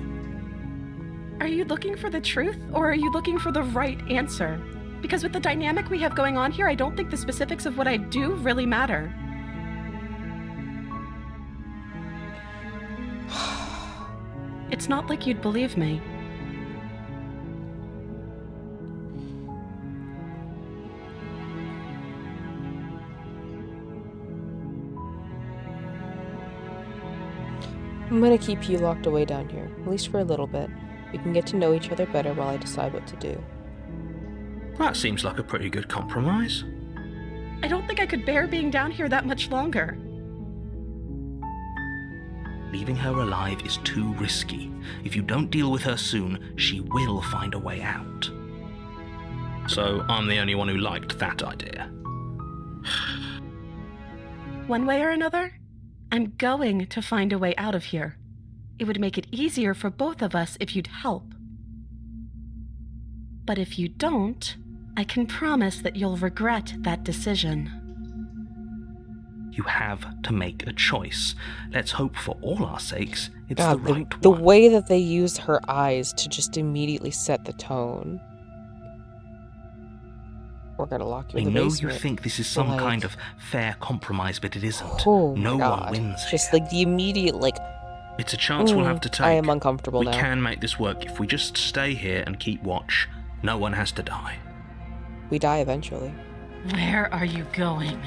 Are you looking for the truth, or are you looking for the right answer? Because with the dynamic we have going on here, I don't think the specifics of what I do really matter. It's not like you'd believe me. I'm gonna keep you locked away down here, at least for a little bit. We can get to know each other better while I decide what to do. That seems like a pretty good compromise. I don't think I could bear being down here that much longer. Leaving her alive is too risky. If you don't deal with her soon, she will find a way out. So I'm the only one who liked that idea. One way or another, I'm going to find a way out of here. It would make it easier for both of us if you'd help. But if you don't, I can promise that you'll regret that decision. You have to make a choice. Let's hope for all our sakes it's God, the right the one. way that they used her eyes to just immediately set the tone. We're gonna lock you I in the know basement. you think this is some Like- kind of fair compromise, but it isn't. Oh No my one God. wins Just here. like the immediate, like, It's a chance we'll have to take. I am uncomfortable We now. can make this work if we just stay here and keep watch. No one has to die. We die eventually. Where are you going?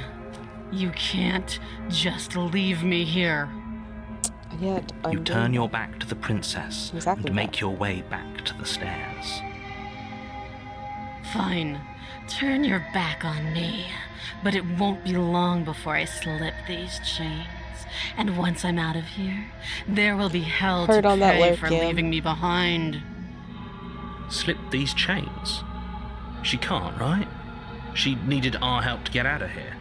You can't just leave me here. And yet, You turn your back to the princess Exactly and make that. your way back to the stairs. Fine. Turn your back on me. But it won't be long before I slip these chains. And once I'm out of here, there will be hell Heard to on that pay lurk, for yeah. leaving me behind. Slip these chains? She can't, right? She needed our help to get out of here.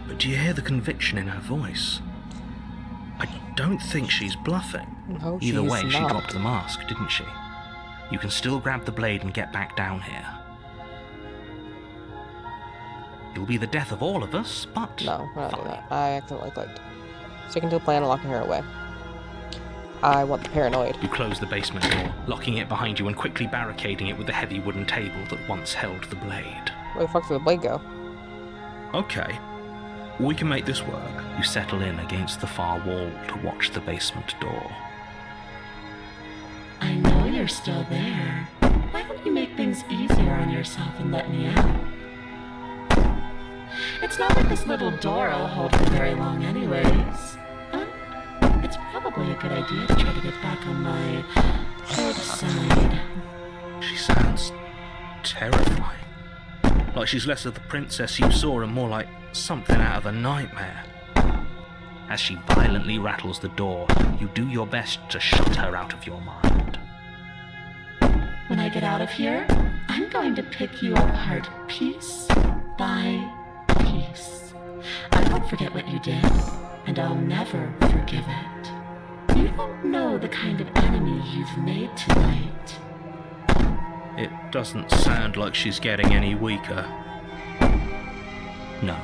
But do you hear the conviction in her voice? I don't think she's bluffing. No, Either she's way, she not. dropped the mask, didn't she? You can still grab the blade and get back down here. It'll be the death of all of us, but No, we're not doing fine. that. I accidentally clicked. Sticking to the plan of locking her away. I want the paranoid. You close the basement door, locking it behind you and quickly barricading it with the heavy wooden table that once held the blade. Where the fuck did the blade go? Okay, we can make this work. You settle in against the far wall to watch the basement door. I know you're still there. Why don't you make things easier on yourself and let me out? It's not like this little door will hold for very long anyways. It's probably a good idea to try to get back on my good side. She sounds terrifying. Like she's less of the princess you saw and more like something out of a nightmare. As she violently rattles the door, you do your best to shut her out of your mind. When I get out of here, I'm going to pick you apart piece by piece. I won't forget what you did, and I'll never forgive it. You don't know the kind of enemy you've made tonight. It doesn't sound like she's getting any weaker. No,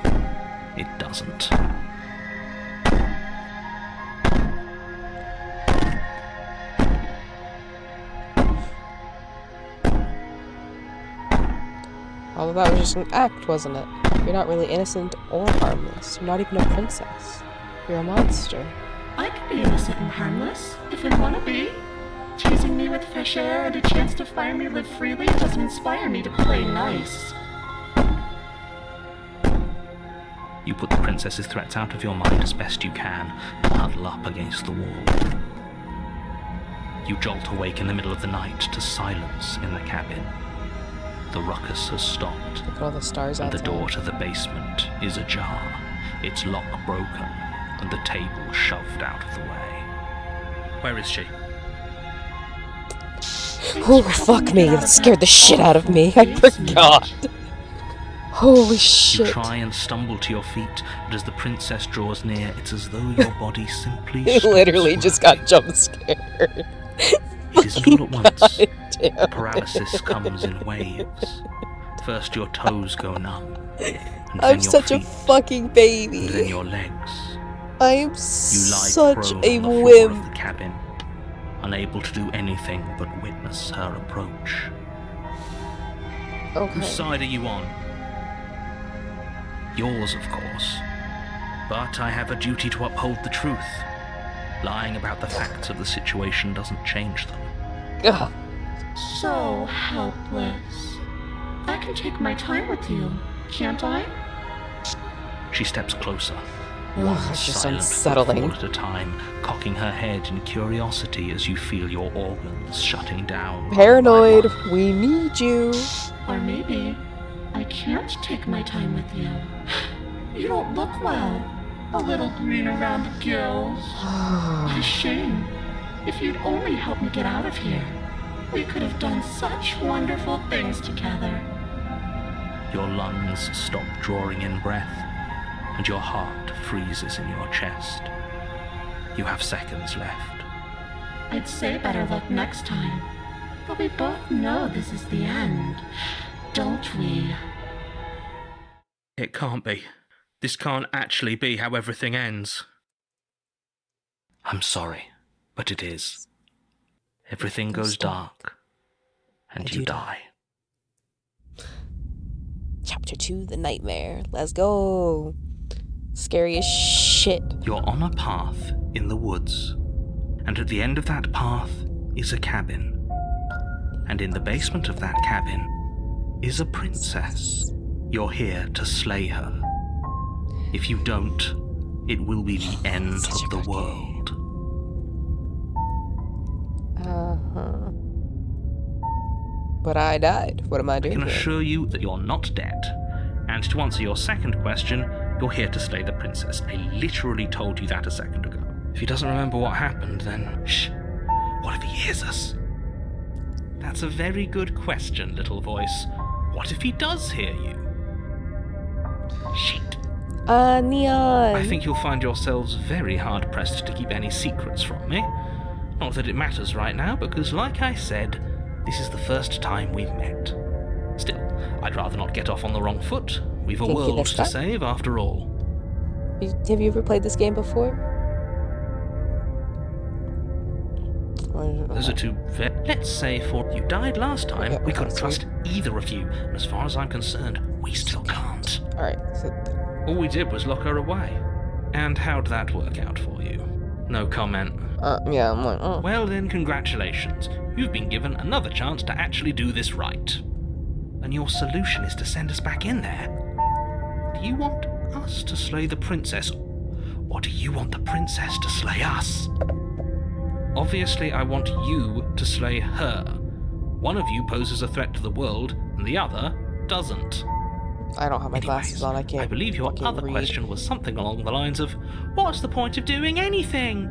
it doesn't. Although that was just an act, wasn't it? You're not really innocent or harmless. You're not even a princess. You're a monster. I can be innocent and harmless, if I want to be. Teasing me with fresh air and a chance to finally live freely doesn't inspire me to play nice. You put the princess's threats out of your mind as best you can and huddle up against the wall. You jolt awake in the middle of the night to silence in the cabin. The ruckus has stopped, Look at all the stars and the outside. door to the basement is ajar, its lock broken, and the table shoved out of the way. Where is she? Oh, fuck me. That scared the shit out of me. I forgot. Holy You shit. try and stumble to your feet, but as the princess draws near, it's as though your body simply It stops literally just got working. jump scared. It isn't all at once. God The damn paralysis comes in waves. First your toes go numb, and then I'm your such a feet, fucking baby. and then your legs. I am You lie such prone a on the floor of wimp. the cabin, unable to do anything but witness her approach. Whose Okay. side are you on? Yours, of course. But I have a duty to uphold the truth. Lying about the facts of the situation doesn't change them. Ugh. So helpless. I can take my time with you, can't I? She steps closer, Ugh, it's just silent unsettling. footfall at a time, cocking her head in curiosity as you feel your organs shutting down. one by Paranoid. one. We need you. Or maybe I can't take my time with you. You don't look well. A little green around the gills. What a shame. If you'd only helped me get out of here, we could have done such wonderful things together. Your lungs stop drawing in breath, and your heart freezes in your chest. You have seconds left. I'd say better luck next time. But we both know this is the end, don't we? It can't be. This can't actually be how everything ends. I'm sorry, but it is. Everything goes dark, and you die. Chapter 2, The Nightmare. Let's go. Scary as shit. You're on a path in the woods, and at the end of that path is a cabin. And in the basement of that cabin is a princess. You're here to slay her. If you don't, it will be the end Such a of the good world. Uh-huh. But I died. What am I I doing can here? assure you that you're not dead. And to answer your second question, you're here to slay the princess. I literally told you that a second ago. If he doesn't remember what happened, then shh. What if he hears us? That's a very good question, little voice. What if he does hear you? Shit. Neon. I think you'll find yourselves very hard-pressed to keep any secrets from me. Not that it matters right now, because like I said, this is the first time we've met. Still, I'd rather not get off on the wrong foot. We've a Thank you, world that's to fine. save, after all. Have you ever played this game before? Those are two Let's say for you died last time, Okay, we couldn't so- trust either of you, and as far as I'm concerned, we still can't. Alright, so All we did was lock her away. And how'd that work out for you? No comment. yeah, I'm like, oh. Well then, congratulations. You've been given another chance to actually do this right. And your solution is to send us back in there. Do you want us to slay the princess, or do you want the princess to slay us? Obviously, I want you to slay her. One of you poses a threat to the world, and the other doesn't. I don't have my glasses on. I can't. I believe your fucking other read. question was something along the lines of, what's the point of doing anything?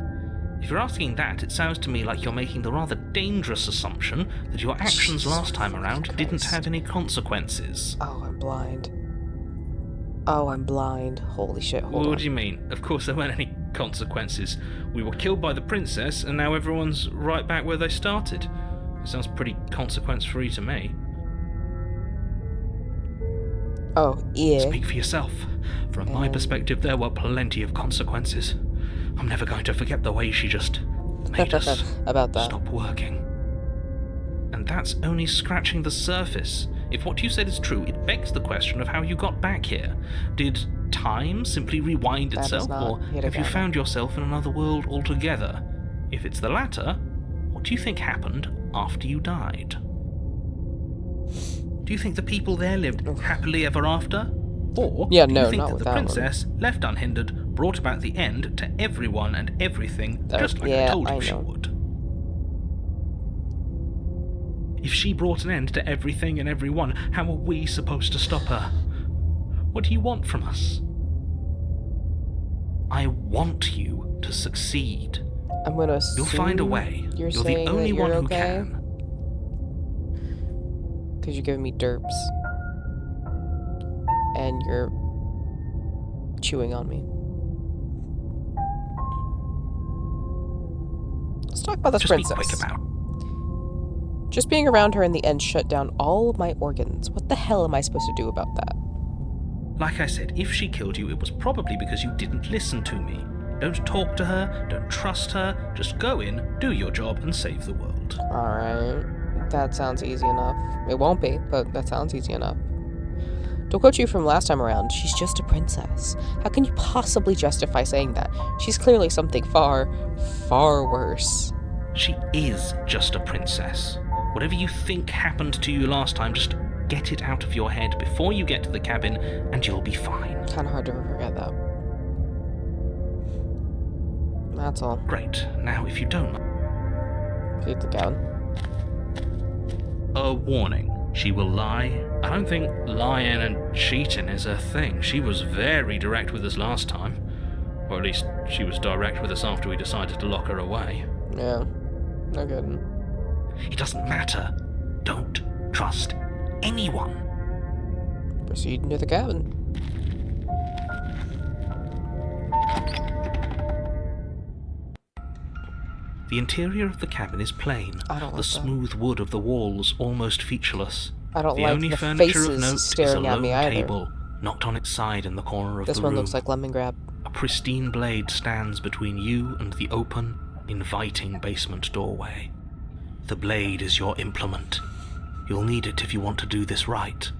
If you're asking that, it sounds to me like you're making the rather dangerous assumption that your actions last time around didn't have any consequences. Oh, I'm blind. Oh, I'm blind. Holy shit, hold What on. do you mean? Of course there weren't any consequences. We were killed by the princess, and now everyone's right back where they started. It sounds pretty consequence-free to me. Oh, yeah. Speak for yourself. From my perspective, there were plenty of consequences. I'm never going to forget the way she just made us About that. stop working. And that's only scratching the surface. If what you said is true, it begs the question of how you got back here. Did time simply rewind That is itself, not or have you Hiragana. found yourself in another world altogether? If it's the latter, what do you think happened after you died? Do you think the people there lived happily ever after? Or Yeah, do no, you think not that with the that one. princess, left unhindered, brought about the end to everyone and everything, just like I Yeah, told you I she know. would? If she brought an end to everything and everyone, how are we supposed to stop her? What do you want from us? I want you to succeed. I'm gonna assume You'll find a way. You're the saying only that you're one who okay? can. Because you're giving me derps. And you're chewing on me. Let's talk about this Just princess. be quick about. Just being around her in the end shut down all of my organs. What the hell am I supposed to do about that? Like I said, if she killed you, it was probably because you didn't listen to me. Don't talk to her, don't trust her, just go in, do your job, and save the world. Alright. That sounds easy enough. It won't be, but that sounds easy enough. To quote you from last time around, she's just a princess. How can you possibly justify saying that? She's clearly something far, far worse. She is just a princess. Whatever you think happened to you last time, just get it out of your head before you get to the cabin, and you'll be fine. Kinda hard to forget that. That's all. Great. Now, if you don't... Keep the cabin. A warning. She will lie. I don't think lying and cheating is her thing. She was very direct with us last time. Or at least, she was direct with us after we decided to lock her away. Yeah. No good. It doesn't matter. Don't trust anyone. Proceed into the cabin. The interior of the cabin is plain. I don't The like that. smooth wood of the walls almost featureless. I don't The like only the furniture of faces note is a staring at lone me either. table, knocked on its side in the corner of This the one room. looks like lemon grab. A pristine blade stands between you and the open, inviting basement doorway. The blade is your implement. You'll need it if you want to do this right.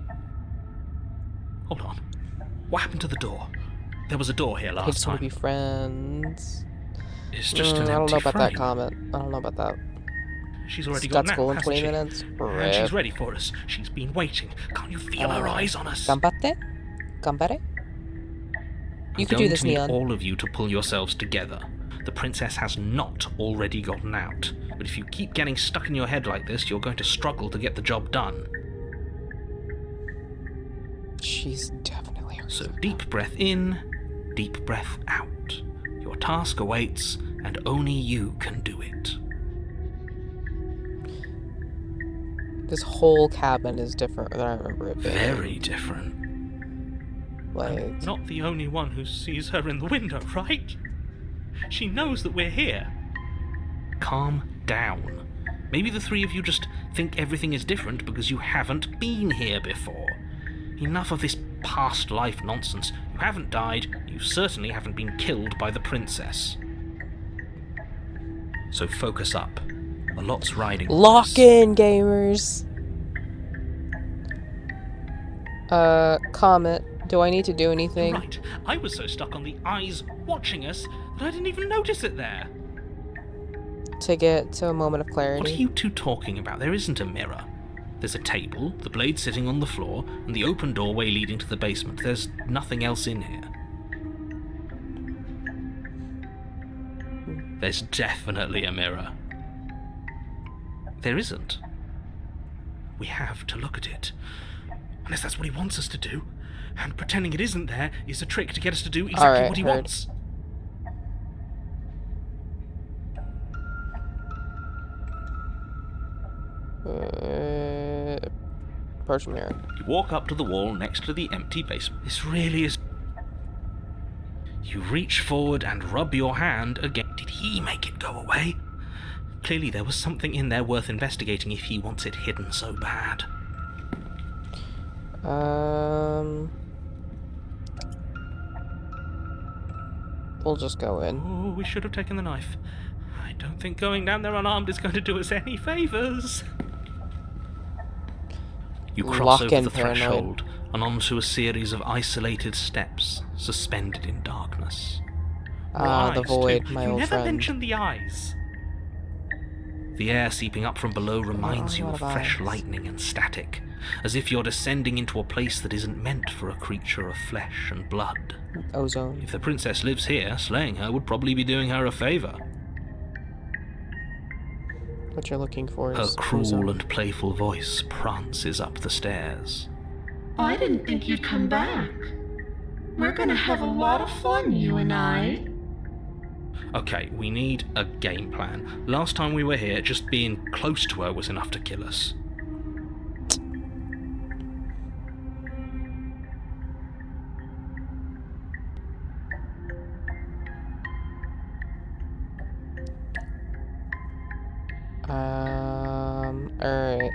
Hold on. What happened to the door? There was a door here I last just want to time. be friends. It's just an I don't empty know about frame. that comment. I don't know about that. She's already Got got school in now, 20 hasn't minutes. she? And Rip. she's ready for us. She's been waiting. Can't you feel her eyes on us? Ganbatte? Ganbare? You I'm could do going this, to need Neon. all of you to pull yourselves together. The princess has not already gotten out. But if you keep getting stuck in your head like this, you're going to struggle to get the job done. She's definitely So deep breath in, deep breath out. Your task awaits, and only you can do it. This whole cabin is different than I remember it being. Very different. Like, I'm not the only one who sees her in the window, right? She knows that we're here. Calm down. Maybe the three of you just think everything is different because you haven't been here before. Enough of this past life nonsense. You haven't died, you certainly haven't been killed by the princess. So focus up. A lot's riding on lock this. in, gamers. Comment. Do I need to do anything? Right, I was so stuck on the eyes watching us that I didn't even notice it there. To get to a moment of What are clarity? you two talking about? There isn't a mirror. There's a table, the blade sitting on the floor, and the open doorway leading to the basement. There's nothing else in here. There's definitely a mirror. There isn't. We have to look at it. Unless that's what he wants us to do. And pretending it isn't there is a trick to get us to do exactly Alright, what he heard. wants. Approach the mirror. You walk up to the wall next to the empty basement. This really is... You reach forward and rub your hand again. Did he make it go away? Clearly there was something in there worth investigating if he wants it hidden so bad. We'll just go in. Oh, we should have taken the knife. I don't think going down there unarmed is going to do us any favours. You cross over Lock-in the paranoid. threshold and onto a series of isolated steps suspended in darkness. The void, my you old never friend. mentioned the eyes. The air seeping up from below reminds you what of of fresh eyes? lightning and static, as if you're descending into a place that isn't meant for a creature of flesh and blood. Ozone. If the princess lives here, slaying her would probably be doing her a favour. What you're looking for Her is cruel ozone. and playful voice prances up the stairs. I didn't think you'd come back. We're gonna have a lot of fun, you and I. Okay, we need a game plan. Last time we were here, just being close to her was enough to kill us. Alright.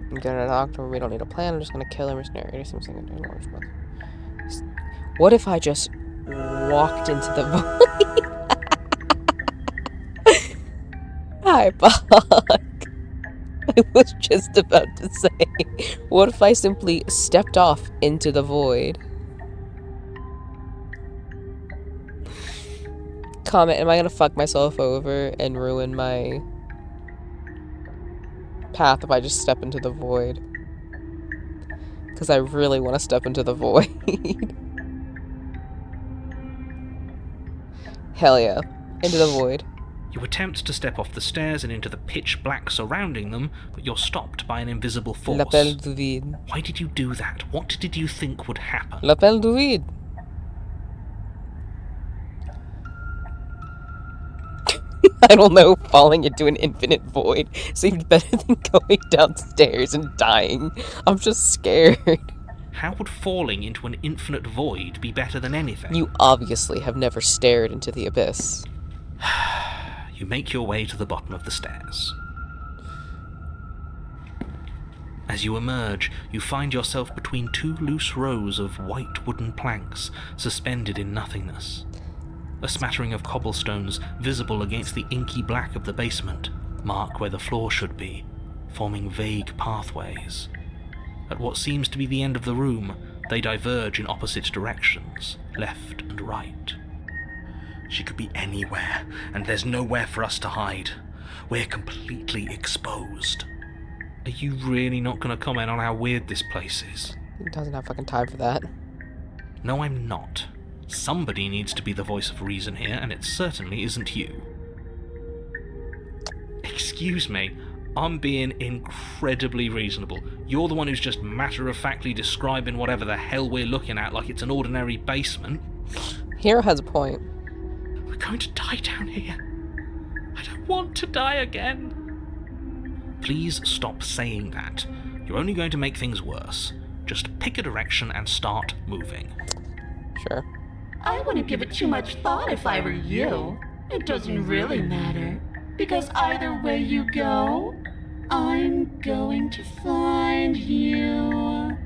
I'm gonna doctor. We don't need a plan. I'm just gonna kill him or snare. What if I just walked into the void? Hi, Buck. I was just about to say, what if I simply stepped off into the void? Comment, am I gonna fuck myself over and ruin my path if I just step into the void? Because I really want to step into the void. Hell yeah. Into the void. You attempt to step off the stairs and into the pitch black surrounding them, but you're stopped by an invisible force. L'appel du vide. Why did you do that? What did you think would happen? L'appel du vide. I don't know, falling into an infinite void seemed better than going downstairs and dying. I'm just scared. How would falling into an infinite void be better than anything? You obviously have never stared into the abyss. You make your way to the bottom of the stairs. As you emerge, you find yourself between two loose rows of white wooden planks suspended in nothingness. A smattering of cobblestones visible against the inky black of the basement mark where the floor should be, forming vague pathways. At what seems to be the end of the room, they diverge in opposite directions, left and right. She could be anywhere, and there's nowhere for us to hide. We're completely exposed. Are you really not going to comment on how weird this place is? He doesn't have fucking time for that. No, I'm not. Somebody needs to be the voice of reason here, and it certainly isn't you. Excuse me, I'm being incredibly reasonable. You're the one who's just matter-of-factly describing whatever the hell we're looking at like it's an ordinary basement. Hero has a point. We're going to die down here. I don't want to die again. Please stop saying that. You're only going to make things worse. Just pick a direction and start moving. Sure. I wouldn't give it too much thought if I were you. It doesn't really matter, because either way you go, I'm going to find you.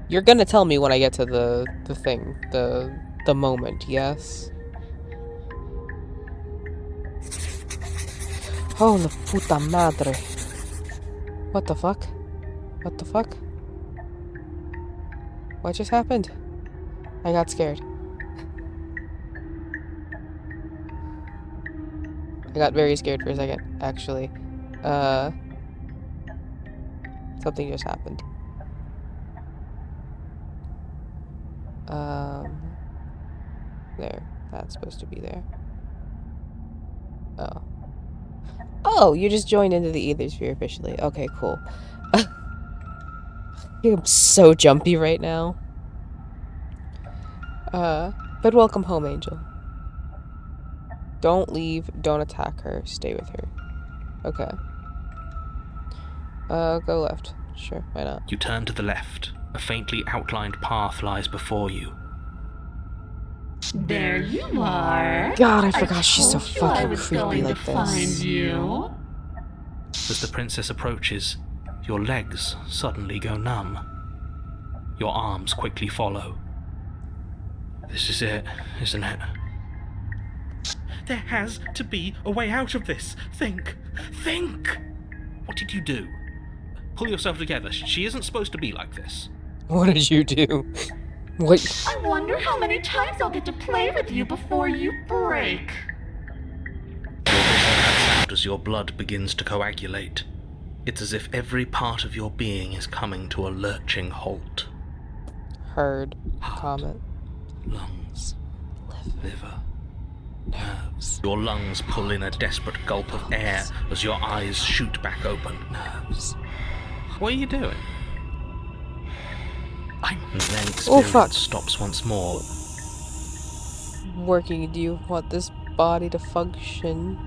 You're gonna tell me when I get to the thing, the moment, yes? Oh, la puta madre. What the fuck? What the fuck? What just happened? I got scared. I got very scared for a second, actually. Something just happened. There. That's supposed to be there. Oh. Oh, you just joined into the Ethersphere officially. Okay, cool. I'm so jumpy right now. But welcome home, Angel. Don't leave, don't attack her, stay with her. Okay. Go left. Sure, why not? You turn to the left. A faintly outlined path lies before you. There you are. God, I forgot she's so told you I fucking was creepy going like to find this. you. As the princess approaches, your legs suddenly go numb. Your arms quickly follow. This is it, isn't it? There has to be a way out of this. Think! Think! What did you do? Pull yourself together. She isn't supposed to be like this. What did you do? What? I wonder how many times I'll get to play with you before you break. Sound as your blood begins to coagulate. It's as if every part of your being is coming to a lurching halt. Heard. Comment. Lungs, liver, nerves. Your lungs pull in a desperate gulp of air as your eyes shoot back open. Nerves. What are you doing? And then Oh, fuck. experience stops once more. Working. Do you want this body to function,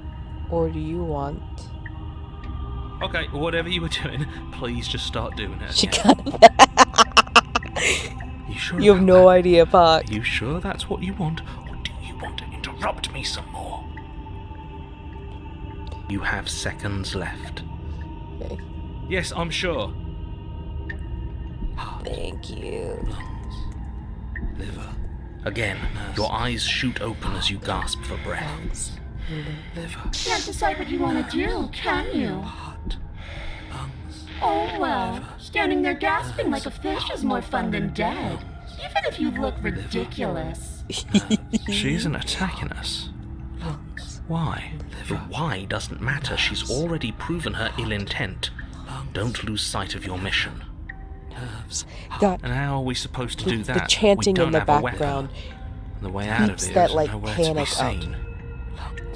or do you want? Okay, whatever you were doing, please just start doing it. She again. kind of. You sure You have about no that? idea, Park. Are you sure that's what you want, or do you want to interrupt me some more? You have seconds left. Okay. Yes, I'm sure. Thank you. Lungs, liver. Again, your eyes shoot open as you gasp for breath. Liver, Can't decide what you want to do, can you? heart, lungs, Oh well, standing there gasping like a fish is more fun than dead. Even if you look ridiculous. She isn't attacking us. Why? The why doesn't matter. She's already proven her ill intent. Don't lose sight of your mission. Nerves. God, And how are we supposed to do that? the chanting we don't in the have a weapon. background And the way out of keeps here that, is like, nowhere to be panic up. seen.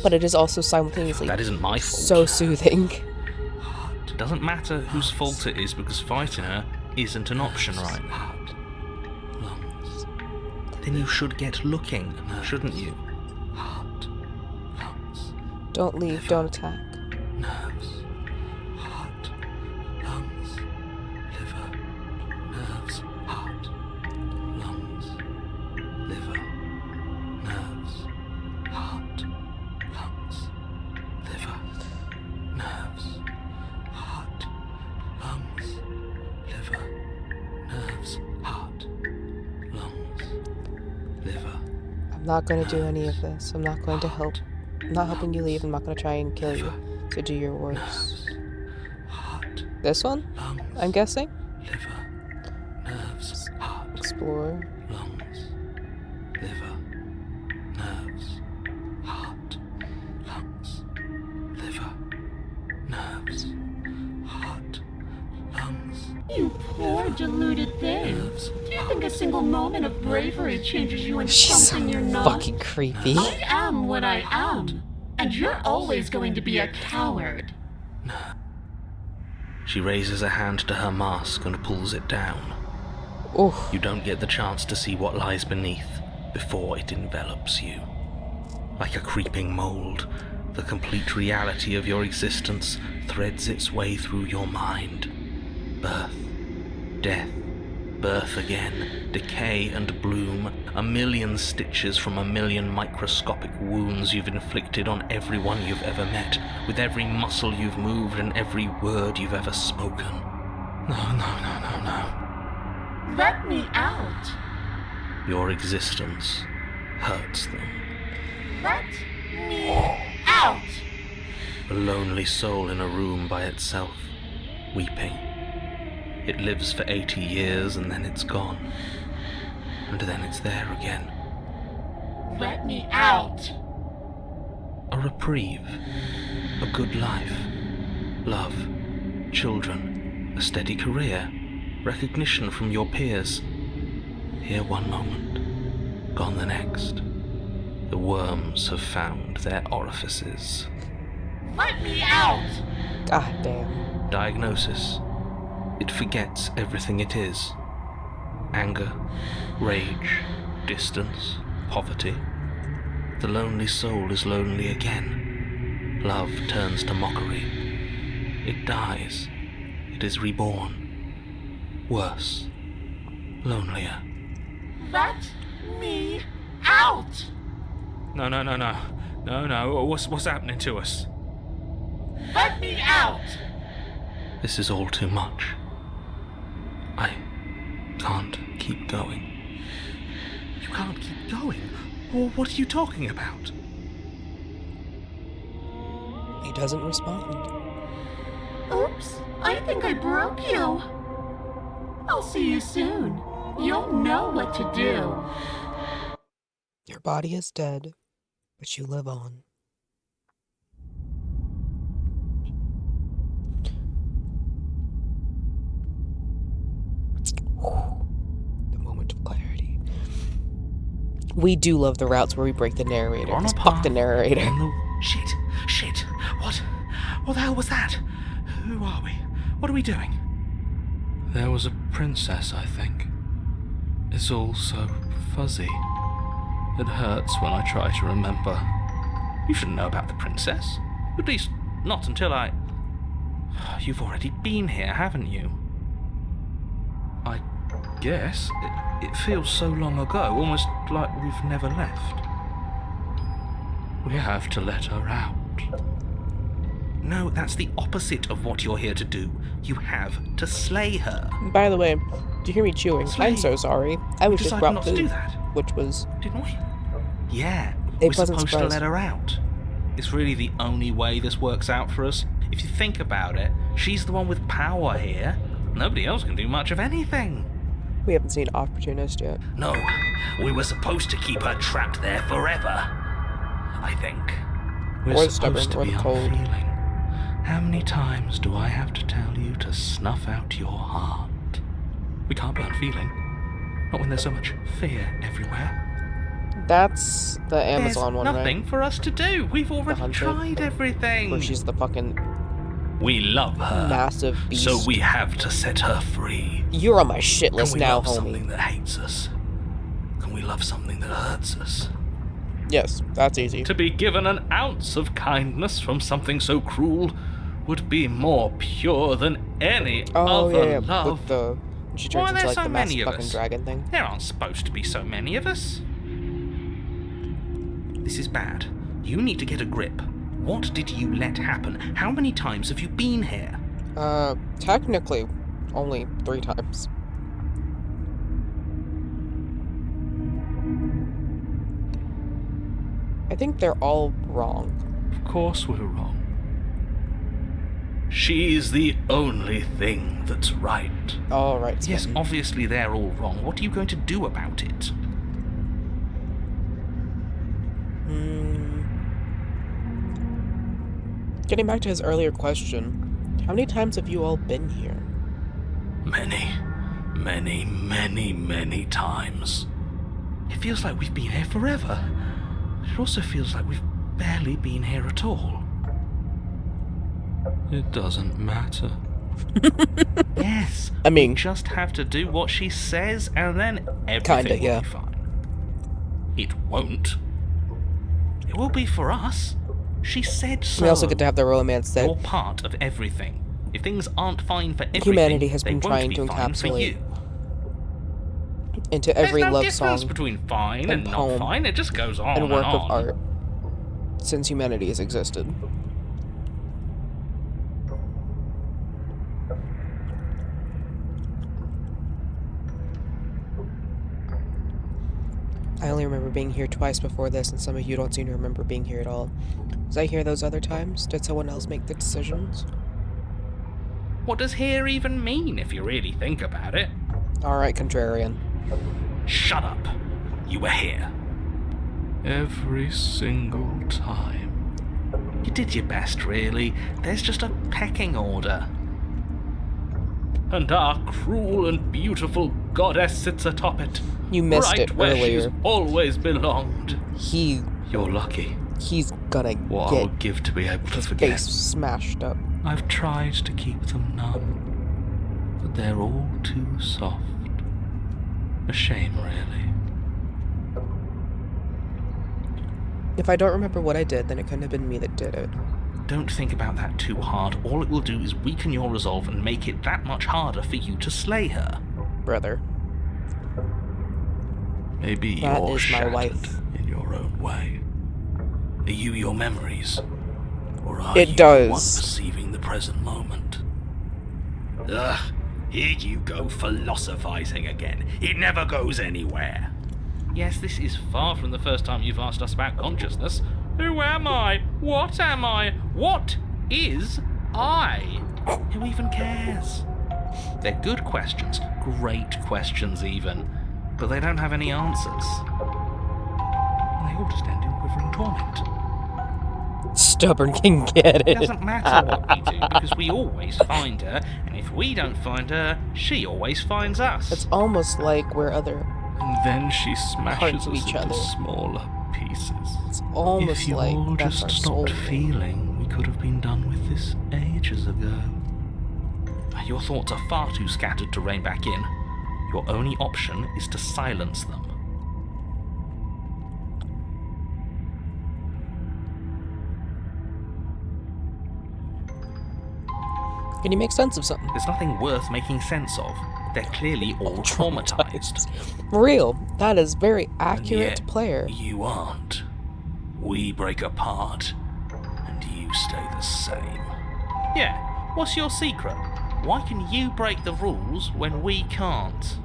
but it is also simultaneously That isn't my fault. so soothing. It doesn't matter whose fault it is because fighting her isn't an option right now. Lungs. Then you should get looking, shouldn't you? Don't leave. Don't attack. Nerves. Heart. Lungs. Liver. Nerves. Heart. Lungs. Liver. Nerves. Heart. Lungs. Liver. Nerves. Heart. Lungs. Liver. Nerves. Heart. Lungs. Liver. I'm not going to do any of this. I'm not going to help. I'm not helping you leave. I'm not going to try and kill you. So do your worst. Heart. This one? Lungs. I'm guessing? Liver. Nerves. Heart. Explore. Lungs, liver, nerves, heart, lungs, liver, nerves, heart, lungs, You poor deluded thing. nerves. Do you think a single moment of bravery changes you into She's so something you're not? fucking creepy. I am what I am. And you're always going to be a coward. She raises a hand to her mask and pulls it down. Oof. You don't get the chance to see what lies beneath before it envelops you. Like a creeping mold, the complete reality of your existence threads its way through your mind. Birth, death, birth again, decay and bloom, a million stitches from a million microscopic wounds you've inflicted on everyone you've ever met, with every muscle you've moved and every word you've ever spoken. No. Let me out. Your existence hurts them. Let me out. A lonely soul in a room by itself, weeping. It lives for 80 years and then it's gone. And then it's there again. Let me out. A reprieve. A good life. Love. Children. A steady career. Recognition from your peers. Here one moment. Gone the next. The worms have found their orifices. Let me out. God damn. Diagnosis. It forgets everything it is. Anger, rage, distance, poverty. The lonely soul is lonely again. Love turns to mockery. It dies. It is reborn. Worse. Lonelier. Let me out. No. What's happening to us? Let me out. This is all too much. I can't keep going. You can't keep going. What are you talking about? doesn't respond. Oops, I think I broke you. I'll see you soon. You'll know what to do. Your body is dead, but you live on. The moment of clarity. We do love the routes where we break the narrator. On a Just fuck the path narrator. in the- Shit. What the hell was that? Who are we? What are we doing? There was a princess, I think. It's all so fuzzy. It hurts when I try to remember. You shouldn't know about the princess. At least, not until I... You've already been here, haven't you? I guess. It feels so long ago, almost like we've never left. We have to let her out. No, that's the opposite of what you're here to do. You have to slay her. By the way, do you hear me chewing? Slay. I'm so sorry. I was just Decided brought not to food, do that, which was didn't we? Yeah, A we're pleasant supposed to surprise. let her out. It's really the only way this works out for us. If you think about it, she's the one with power here. Nobody else can do much of anything. we haven't seen Opportunist yet. No, we were supposed to keep her trapped there forever. I think. We're Or supposed stubborn, to or be cold. unfeeling. How many times do I have to tell you to snuff out your heart? We can't be unfeeling. Not when there's so much fear everywhere. That's the Amazon There's one, nothing right? for us to do. We've already hunter? tried everything. Where she's the fucking We love her. massive beast. So we have to set her free. You're on my shit Can list we now, love something homie. that hates us? Can we love something that hurts us? Yes, that's easy. To be given an ounce of kindness from something so cruel would be more pure than any Oh, other yeah, love. with the... She Why are turns into, there like, so the many massive of fucking us? dragon thing. There aren't supposed to be so many of us. This is bad. You need to get a grip. What did you let happen? How many times have you been here? Technically, only 3 times. I think they're all wrong. Of course we're wrong. She's the only thing that's right. All right, Yes, Sven. obviously they're all wrong. What are you going to do about it? Getting back to his earlier question, how many times have you all been here? Many times. It feels like we've been here forever. It also feels like we've barely been here at all. It doesn't matter. Yes. I mean- we just have to do what she says and then everything Kinda, yeah. will be fine. It won't. It will be for us. She said so. We also get to have the romance that You're part of everything. If things aren't fine for everything, humanity has they been won't trying be to fine for encapsulate you. into every There's no love difference song between fine and and not poem fine. It just goes on and work of on. art since humanity has existed. I only remember being here twice before this, and some of you don't seem to remember being here at all. Was I here those other times? Did someone else make the decisions? What does here even mean if you really think about it? Alright, contrarian. Shut up. You were here. Every single time. You did your best, really. There's just a pecking order. And our cruel and beautiful goddess sits atop it. You missed right it where earlier. she's always belonged. You're lucky. He's gonna What I get would give to be able to his forget. face smashed up. I've tried to keep them numb, but they're all too soft. A shame, really. If I don't remember what I did, then it couldn't have been me that did it. Don't think about that too hard. All it will do is weaken your resolve and make it that much harder for you to slay her. Brother. Maybe That you're is my shattered wife. in your own way. Are you your memories? Or are It you does. the one perceiving the present moment? Ugh, here you go philosophizing again. It never goes anywhere. Yes, this is far from the first time you've asked us about consciousness. Who am I? What am I? What is I? Who even cares? They're good questions, great questions even, but they don't have any answers. And they all just end in quivering torment. Stubborn can get It it. doesn't matter what we do, because we always find her, and if we don't find her, she always finds us. It's almost like we're other. And then she smashes Parts of us each into other. smaller pieces. It's almost If you like all that's our just soul. stopped feeling, we could have been done with this ages ago. Your thoughts are far too scattered to rein back in. Your only option is to silence them. Can you make sense of something? There's nothing worth making sense of. They're clearly all traumatized. Real. That is very accurate yet player. You aren't. We break apart, and you stay the same. Yeah, what's your secret? Why can you break the rules when we can't?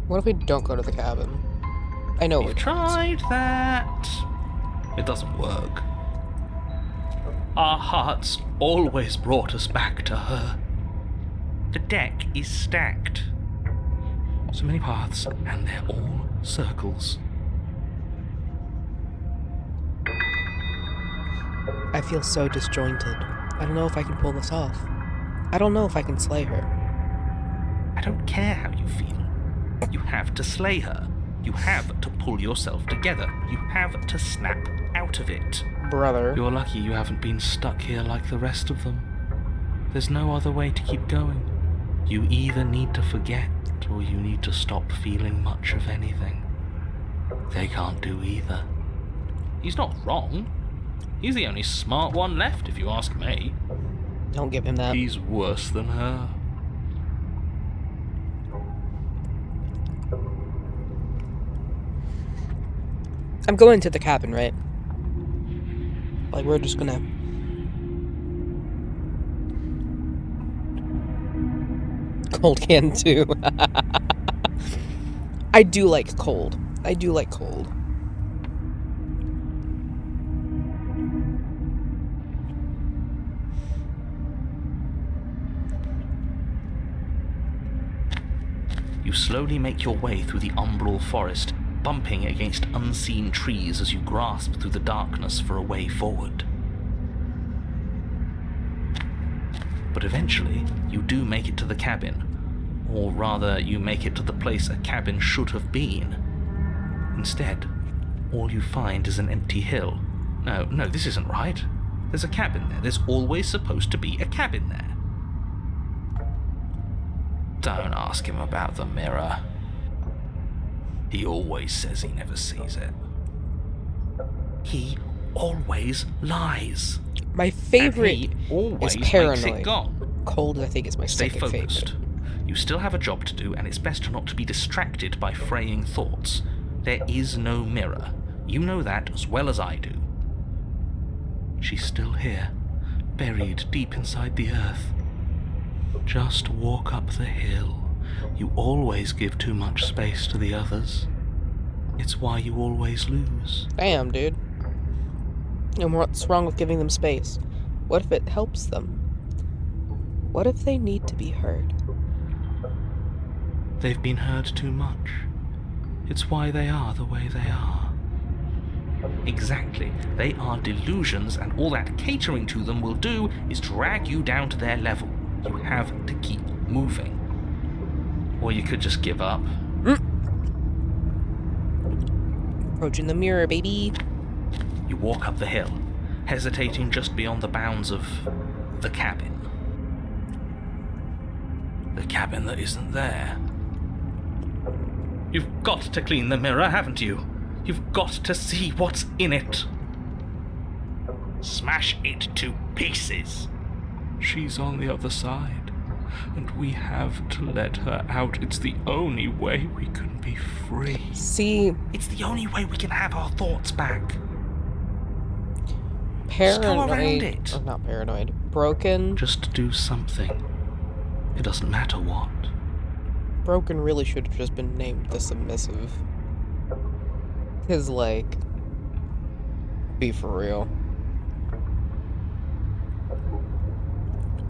What if we don't go to the cabin? I know we We've can't. tried that. It doesn't work. Our hearts always brought us back to her. The deck is stacked. So many paths, and they're all circles. I feel so disjointed. I don't know if I can pull this off. I don't know if I can slay her. I don't care how you feel. You have to slay her. You have to pull yourself together. You have to snap out of it. Brother. You're lucky you haven't been stuck here like the rest of them. There's no other way to keep going. You either need to forget, or you need to stop feeling much of anything. They can't do either. He's not wrong. He's the only smart one left, if you ask me. Don't give him that. He's worse than her. I'm going to the cabin, right? Like, we're just gonna... Cold can, too. I do like cold. I do like cold. You slowly make your way through the umbral forest, bumping against unseen trees as you grasp through the darkness for a way forward. But eventually, you do make it to the cabin. Or rather, you make it to the place a cabin should have been. Instead, all you find is an empty hill. No, this isn't right. There's a cabin there. There's always supposed to be a cabin there. Don't ask him about the mirror. He always says he never sees it. He always lies. My favorite And he always is makes paranoid. it gone. Cold, I think, is my Stay second focused. favorite. You still have a job to do, and it's best not to be distracted by fraying thoughts. There is no mirror. You know that as well as I do. She's still here, buried deep inside the earth. Just walk up the hill. You always give too much space to the others. It's why you always lose. Damn, dude. And what's wrong with giving them space? What if it helps them? What if they need to be heard? They've been heard too much. It's why they are the way they are. Exactly. They are delusions, and all that catering to them will do is drag you down to their level. You have to keep moving. Or you could just give up. Approaching the mirror, baby. You walk up the hill, hesitating just beyond the bounds of the cabin. The cabin that isn't there. You've got to clean the mirror, haven't you? You've got to see what's in it. Smash it to pieces. She's on the other side, and we have to let her out. It's the only way we can be free. See, It's the only way we can have our thoughts back. paranoid. go around it. Or not paranoid. Broken. Just do something. It doesn't matter what. Broken really should have just been named the submissive. Because, like, Be for real.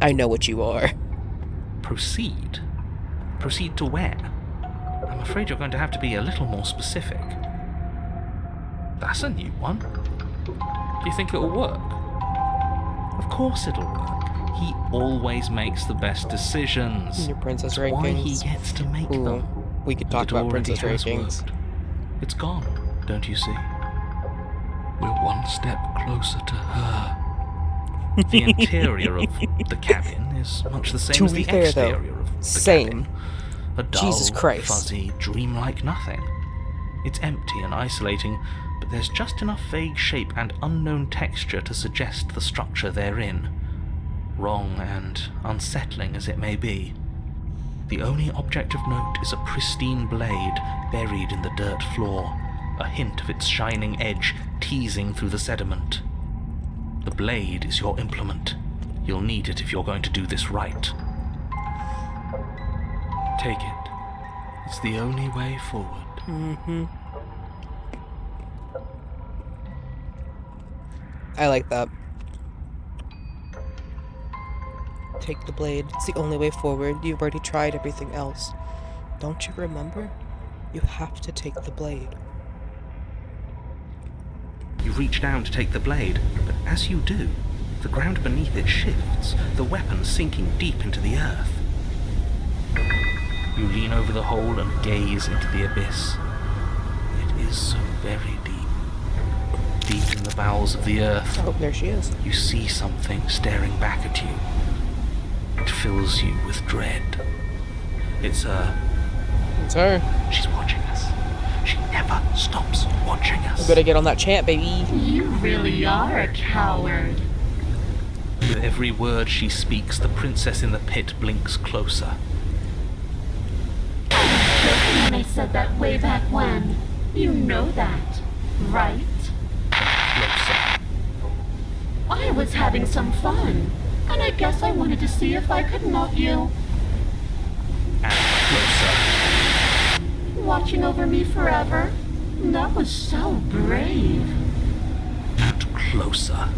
I know what you are. Proceed? Proceed to where? I'm afraid you're going to have to be a little more specific. That's a new one. Do you think it'll work? Of course it'll work. He always makes the best decisions. Your princess That's why he rankings. gets to make Ooh, them. we could And talk it about already princess has rankings. worked. It's gone, don't you see? We're one step closer to her. The interior of the cabin is much the same To as be the fair, though, exterior of the same. cabin. A dull, Jesus Christ. fuzzy, dreamlike nothing. It's empty and isolating, but there's just enough vague shape and unknown texture to suggest the structure therein. Wrong and unsettling as it may be. The only object of note is a pristine blade buried in the dirt floor, a hint of its shining edge teasing through the sediment. The blade is your implement. You'll need it if you're going to do this right. Take it. It's the only way forward. I like that. Take the blade. It's the only way forward. You've already tried everything else. Don't you remember? You have to take the blade. You reach down to take the blade, but as you do, the ground beneath it shifts, the weapon sinking deep into the earth. You lean over the hole and gaze into the abyss. It is so very deep. Deep in the bowels of the earth. Oh, there she is. You see something staring back at you. It fills you with dread. It's her. It's her. She's watching us. She never stops watching us. You better get on that chant, baby. You really are a coward. With every word she speaks, the princess in the pit blinks closer. Joking when I said that way back when. You know that, right? Closer. I was having some fun, and I guess I wanted to see if I could melt you. And closer. Watching over me forever? That was so brave. And closer.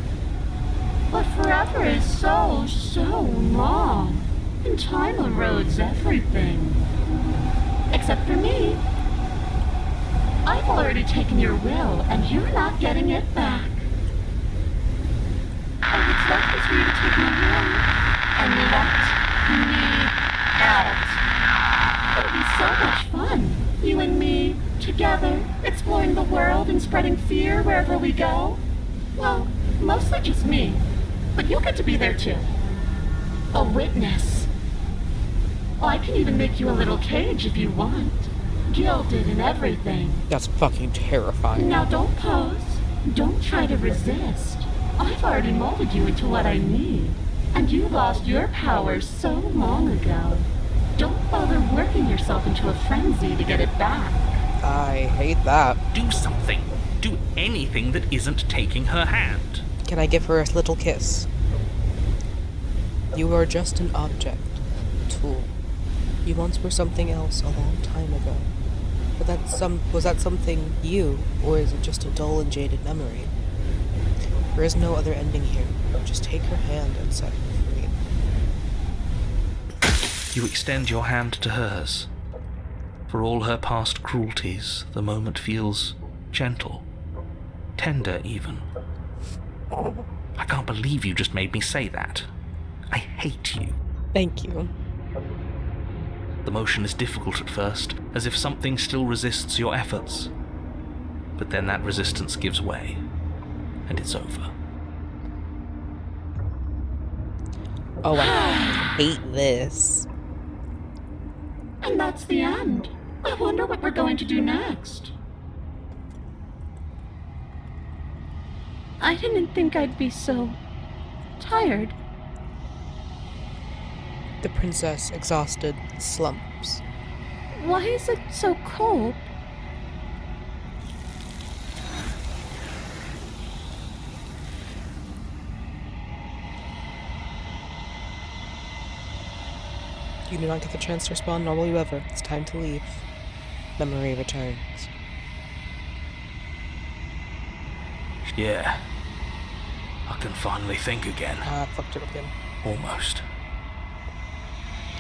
But forever is so long. And time erodes everything. Except for me. I've already taken your will, and you're not getting it back. All that's left is for you to take my hand and let me out. It'll be so much fun, you and me, together, exploring the world and spreading fear wherever we go. Well, mostly just me, but you'll get to be there too. A witness. I can even make you a little cage if you want. Gilded and everything. That's fucking terrifying. Now don't pose. Don't try to resist. I've already molded you into what I need. And you lost your powers so long ago. Don't bother working yourself into a frenzy to get it back. I hate that. Do something. Do anything that isn't taking her hand. Can I give her a little kiss? You are just an object. A tool. You once were something else a long time ago. But was that something you, or is it just a dull and jaded memory? There is no other ending here. Just take her hand and set her free. You extend your hand to hers. For all her past cruelties, the moment feels gentle. Tender, even. I can't believe you just made me say that. I hate you. Thank you. The motion is difficult at first, as if something still resists your efforts. But then that resistance gives way, and it's over. Oh, I hate this. And that's the end. I wonder what we're going to do next. I didn't think I'd be so tired. The princess, exhausted, slumps. Why is it so cold? You do not get the chance to respond normally ever. It's time to leave. Memory returns. Yeah. I can finally think again. Ah, I fucked it up again. Almost.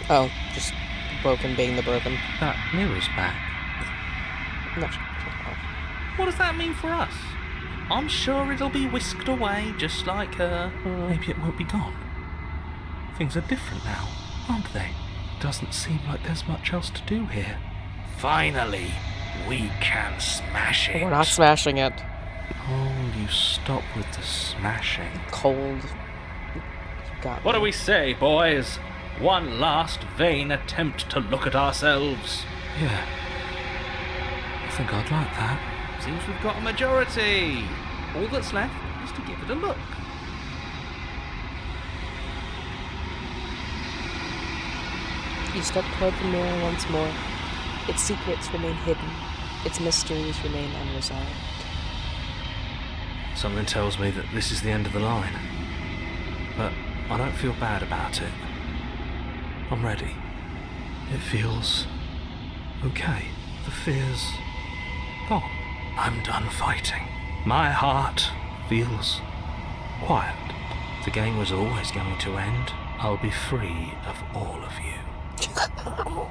Oh, just broken being the broken. That mirror's back. No. What does that mean for us? I'm sure it'll be whisked away, just like her. Maybe it won't be gone. Things are different now, aren't they? Doesn't seem like there's much else to do here. Finally, we can smash it. We're not smashing it. Oh, you stop with the smashing. Cold. Got What me. do we say, boys? One last vain attempt to look at ourselves. Yeah. I think I'd like that. Seems we've got a majority. All that's left is to give it a look. You step toward the mirror once more. Its secrets remain hidden. Its mysteries remain unresolved. Something tells me that this is the end of the line. But I don't feel bad about it. I'm ready. It feels okay. The fear's gone. I'm done fighting. My heart feels quiet. The game was always going to end. I'll be free of all of you.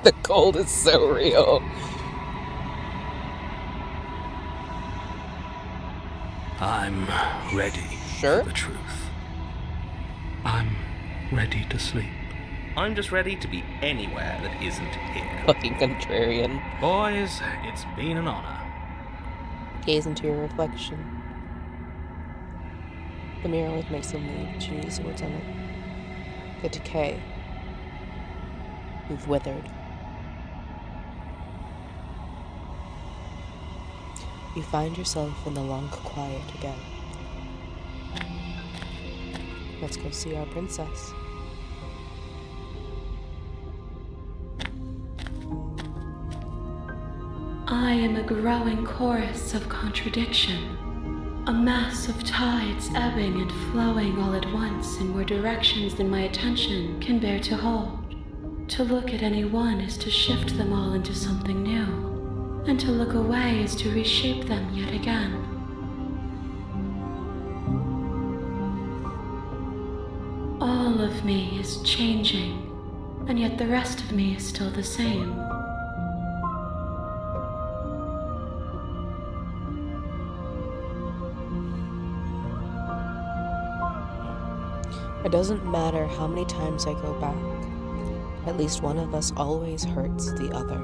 The cold is so real. I'm ready Sure? for the truth. I'm ready to sleep. I'm just ready to be anywhere that isn't here. Fucking contrarian. Boys, it's been an honor. Gaze into your reflection. The mirror always makes them leave. Choose what's in it. The decay. You've withered. You find yourself in the long quiet again. Let's go see our princess. I am a growing chorus of contradiction, a mass of tides ebbing and flowing all at once in more directions than my attention can bear to hold. To look at any one is to shift them all into something new, and to look away is to reshape them yet again. All of me is changing, and yet the rest of me is still the same. It doesn't matter how many times I go back. At least one of us always hurts the other.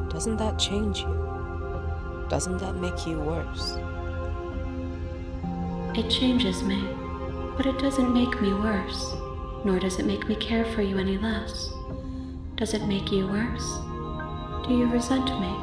Doesn't that change you? Doesn't that make you worse? It changes me, but it doesn't make me worse, nor does it make me care for you any less. Does it make you worse? Do you resent me?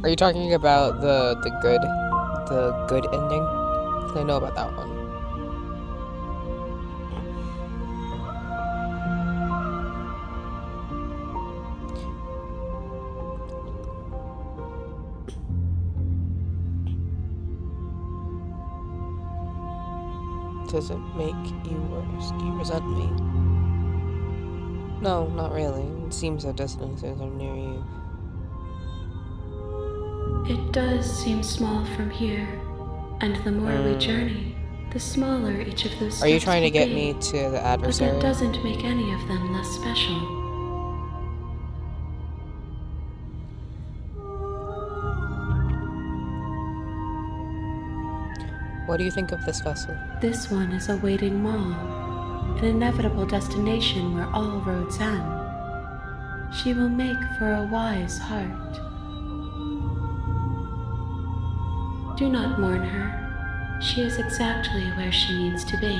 Are you talking about the good ending? 'Cause I know about that one. Does it make you worse? Do you resent me? No, not really. It seems so distant as I'm near you. It does seem small from here, and the more we journey, the smaller each of those steps Are you trying to will get be. me to the But adversary? that doesn't make any of them less special. What do you think of this vessel? This one is a waiting mall, an inevitable destination where all roads end. She will make for a wise heart. Do not mourn her. She is exactly where she needs to be.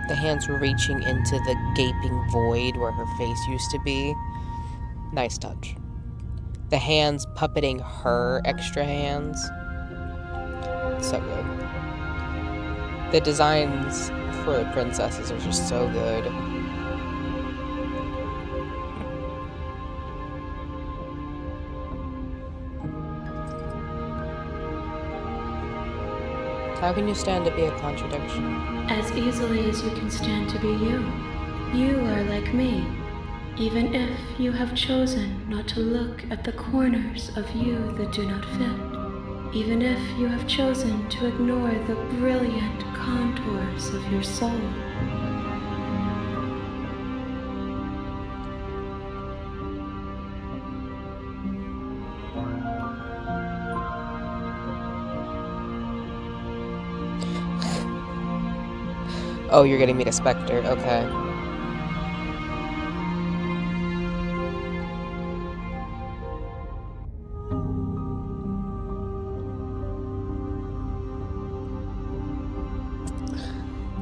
The hands reaching into the gaping void where her face used to be. Nice touch. The hands puppeting her extra hands. So good. The designs for the princesses are just so good. How can you stand to be a contradiction? As easily as you can stand to be you. You are like me, even if you have chosen not to look at the corners of you that do not fit. Even if you have chosen to ignore the brilliant contours of your soul. Oh, you're getting me to Spectre, okay.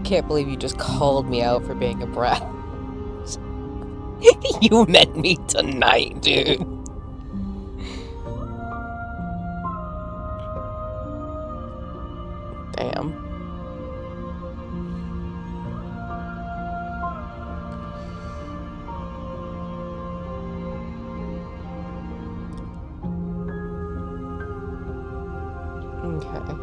Can't believe you just called me out for being a brat. You meant me tonight, dude. Damn. Okay.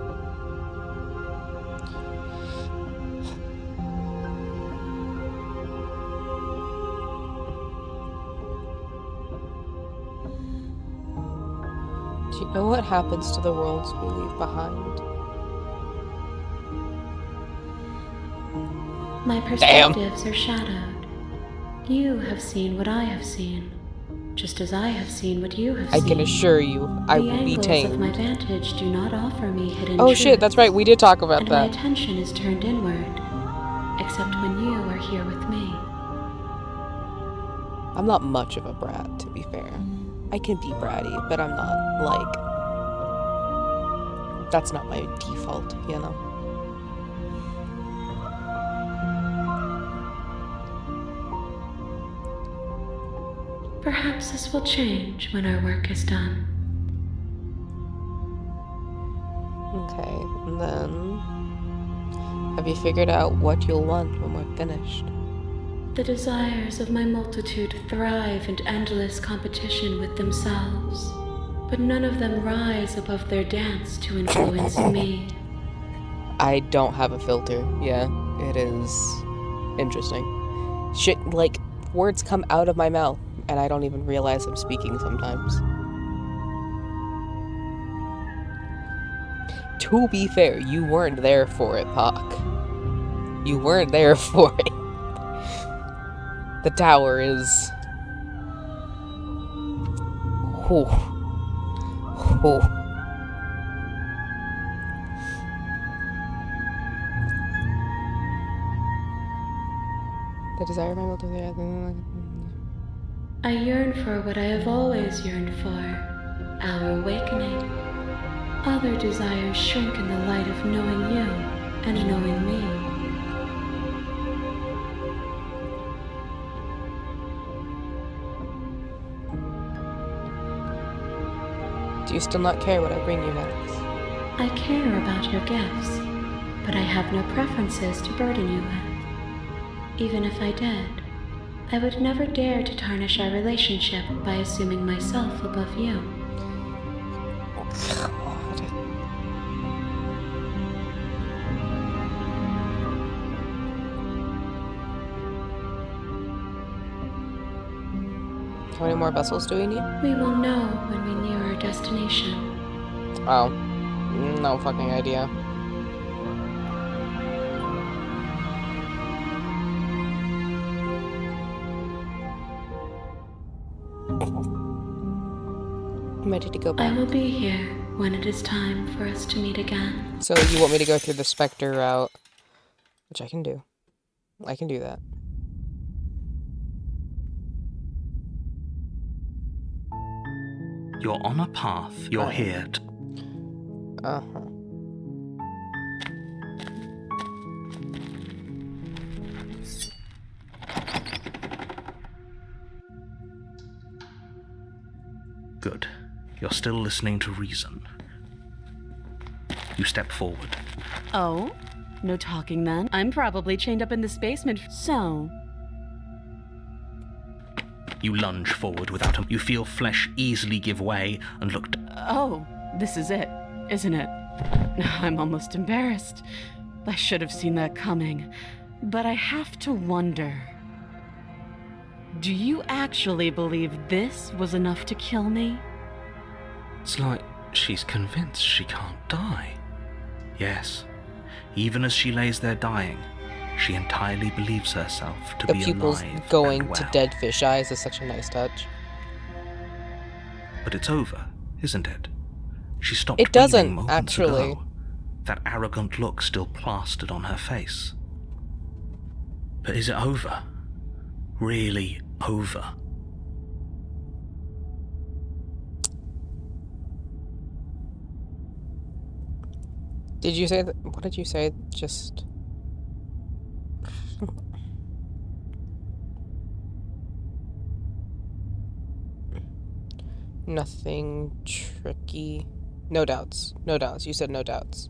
Do you know what happens to the worlds we leave behind? My perspectives are shadowed. You have seen what I have seen, just as I have seen what you have I seen. can assure you, I the will be angles tamed. of my vantage do not offer me hidden Oh shit, that's right, we did talk about and my that. attention is turned inward, except when you are here with me. I'm not much of a brat, to be fair. I can be bratty, but I'm not, like... That's not my default, you know? Perhaps this will change when our work is done. Okay, and then... Have you figured out what you'll want when we're finished? The desires of my multitude thrive in endless competition with themselves, but none of them rise above their dance to influence me. I don't have a filter. Yeah, it is interesting. Shit, like, words come out of my mouth, and I don't even realize I'm speaking sometimes. To be fair, you weren't there for it, Pac. You weren't there for it. The tower is... Whew. Whew. The desire of my multitude. I yearn for what I have always yearned for, our awakening. Other desires shrink in the light of knowing you and knowing me. Do you still not care what I bring you next? I care about your gifts, but I have no preferences to burden you with. Even if I did, I would never dare to tarnish our relationship by assuming myself above you. God. How many more vessels do we need? We will know when we near our destination. Oh, no fucking idea. I'm ready to go back. I will be here when it is time for us to meet again. So you want me to go through the Spectre route? Which I can do. I can do that. You're on a path. You're here. Uh-huh. Good. You're still listening to reason. You step forward. Oh? No talking then? I'm probably chained up in this basement, so... You lunge forward without him. You feel flesh easily give way and look. Oh, this is it, isn't it? I'm almost embarrassed. I should have seen that coming. But I have to wonder. Do you actually believe this was enough to kill me? It's like she's convinced she can't die. Yes, even as she lays there dying, she entirely believes herself to The be pupils alive going and well. to dead fish eyes is such a nice touch. But it's over, isn't it? She stopped It breathing doesn't, moments actually. ago. That arrogant look still plastered on her face. But is it over? Really over? Did you say that? What did you say? Just. Nothing tricky. No doubts. No doubts. You said no doubts.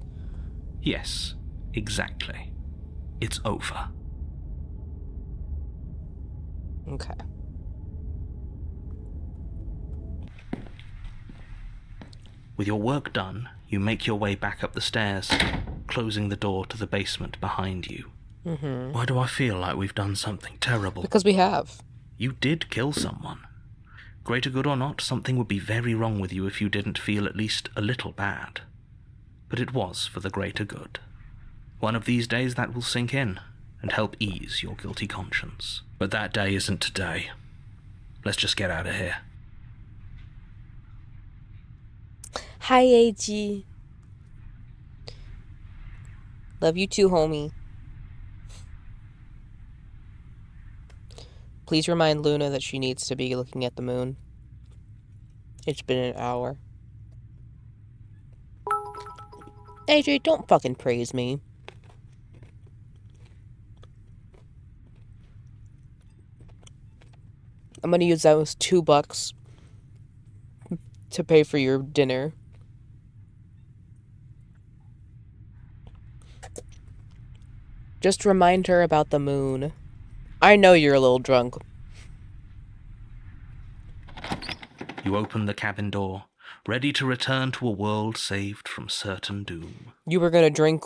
Yes, exactly. It's over. Okay. With your work done, you make your way back up the stairs, closing the door to the basement behind you. Mm-hmm. Why do I feel like we've done something terrible? Because we have. You did kill someone. Greater good or not, something would be very wrong with you if you didn't feel at least a little bad. But it was for the greater good. One of these days that will sink in and help ease your guilty conscience. But that day isn't today. Let's just get out of here. Hi, AG. Love you too, homie. Please remind Luna that she needs to be looking at the moon. It's been an hour. AJ, don't fucking praise me. I'm gonna use those $2 to pay for your dinner. Just remind her about the moon. I know you're a little drunk. You open the cabin door, ready to return to a world saved from certain doom. You were gonna drink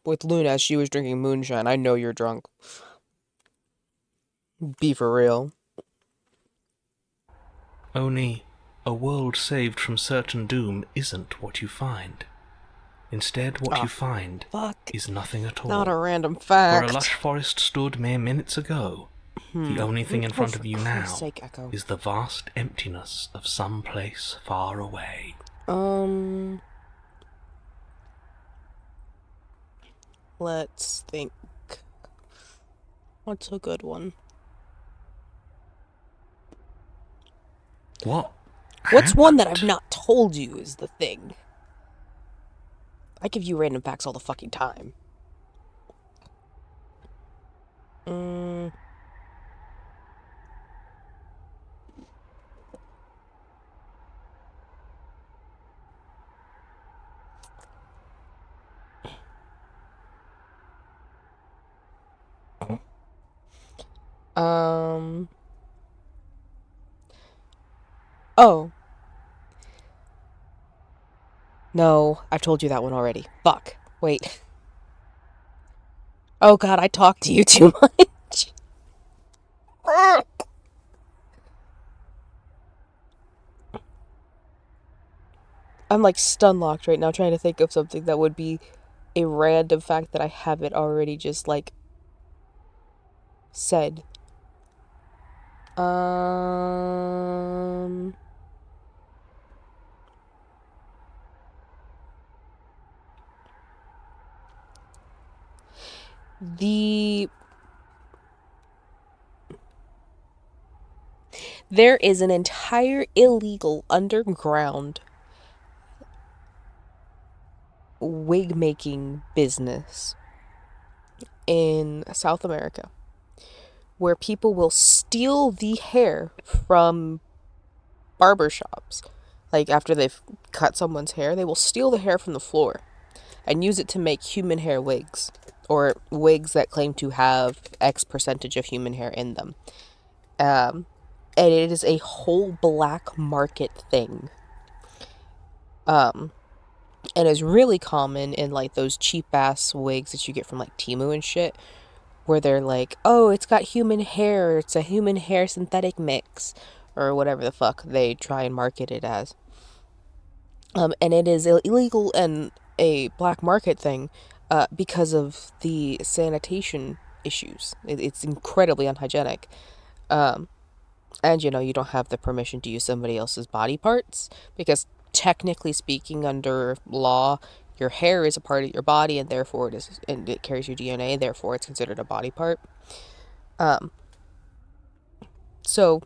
with Luna as she was drinking moonshine. I know you're drunk. Be for real. Only, a world saved from certain doom isn't what you find. Instead, what you find Fuck. is nothing at all. Not a random Where fact. a lush forest stood mere minutes ago, the only thing in front of you now Christ's sake, Echo. is the vast emptiness of some place far away. Let's think. What's a good one? What? What's one that I've happened? not told you is the thing? I give you random facts all the fucking time. Oh. No, I've told you that one already. Fuck. Wait. Oh god, I talk to you too much. Fuck. I'm like stun locked right now trying to think of something that would be a random fact that I haven't already just like said. There is an entire illegal underground wig making business in South America where people will steal the hair from barbershops. Like after they've cut someone's hair, they will steal the hair from the floor and use it to make human hair wigs, or wigs that claim to have X percentage of human hair in them. And it is a whole black market thing. And it's really common in like those cheap ass wigs that you get from like Temu and shit, where they're like, oh, it's got human hair, it's a human hair synthetic mix, or whatever the fuck they try and market it as. And it is illegal and a black market thing because of the sanitation issues. It's incredibly unhygienic. And you don't have the permission to use somebody else's body parts because technically speaking, under law, your hair is a part of your body, and therefore it carries your DNA. Therefore, it's considered a body part. So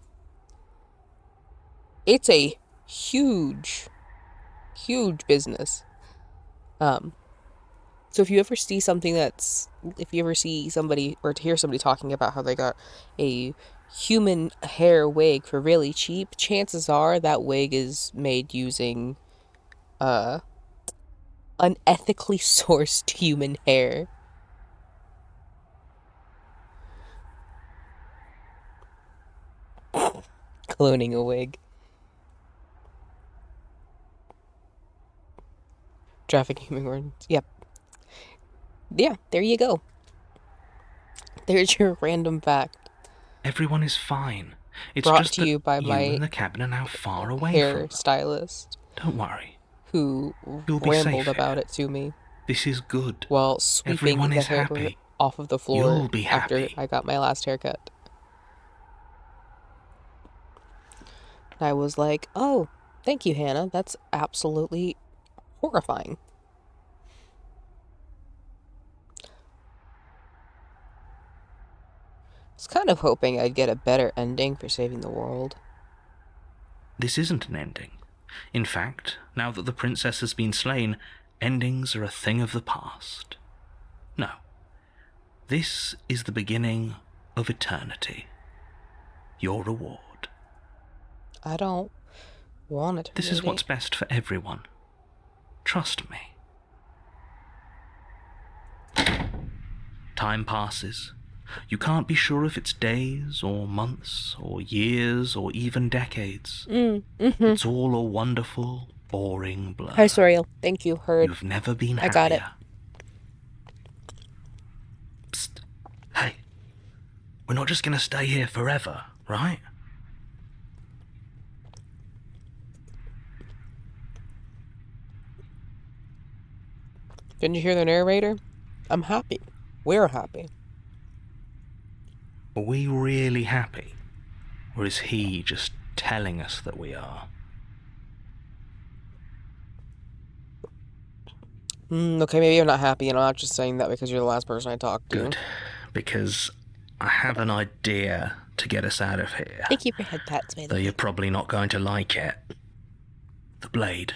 it's a huge, huge business. So if you ever see somebody or to hear somebody talking about how they got a human hair wig for really cheap, chances are that wig is made using unethically sourced human hair. Cloning a wig. Trafficking human organs. Yep. Yeah, there you go. There's your random fact. Everyone is fine. It's Brought just to that you by you my and the cabin are now far away hair from them. stylist, Don't worry. who You'll be rambled safe about here. it to me This is good. while sweeping Everyone the is hair happy. off of the floor You'll be after happy. I got my last haircut. And I was like, oh, thank you, Hannah. That's absolutely horrifying. I was kind of hoping I'd get a better ending for saving the world. This isn't an ending. In fact, now that the princess has been slain, endings are a thing of the past. No. This is the beginning of eternity. Your reward. I don't want it. This is what's best for everyone. Trust me. Time passes. You can't be sure if it's days, or months, or years, or even decades. It's all a wonderful, boring blur. Hi, Soriel. Thank you. Heard. You've never been happier. I got it. Psst. Hey. We're not just going to stay here forever, right? Didn't you hear the narrator? I'm happy. We're happy. Are we really happy? Or is he just telling us that we are? Okay, maybe you're not happy, and I'm not just saying that because you're the last person I talked to. Good. Because I have an idea to get us out of here. Thank you for head pats, by the Though way. you're probably not going to like it. The blade.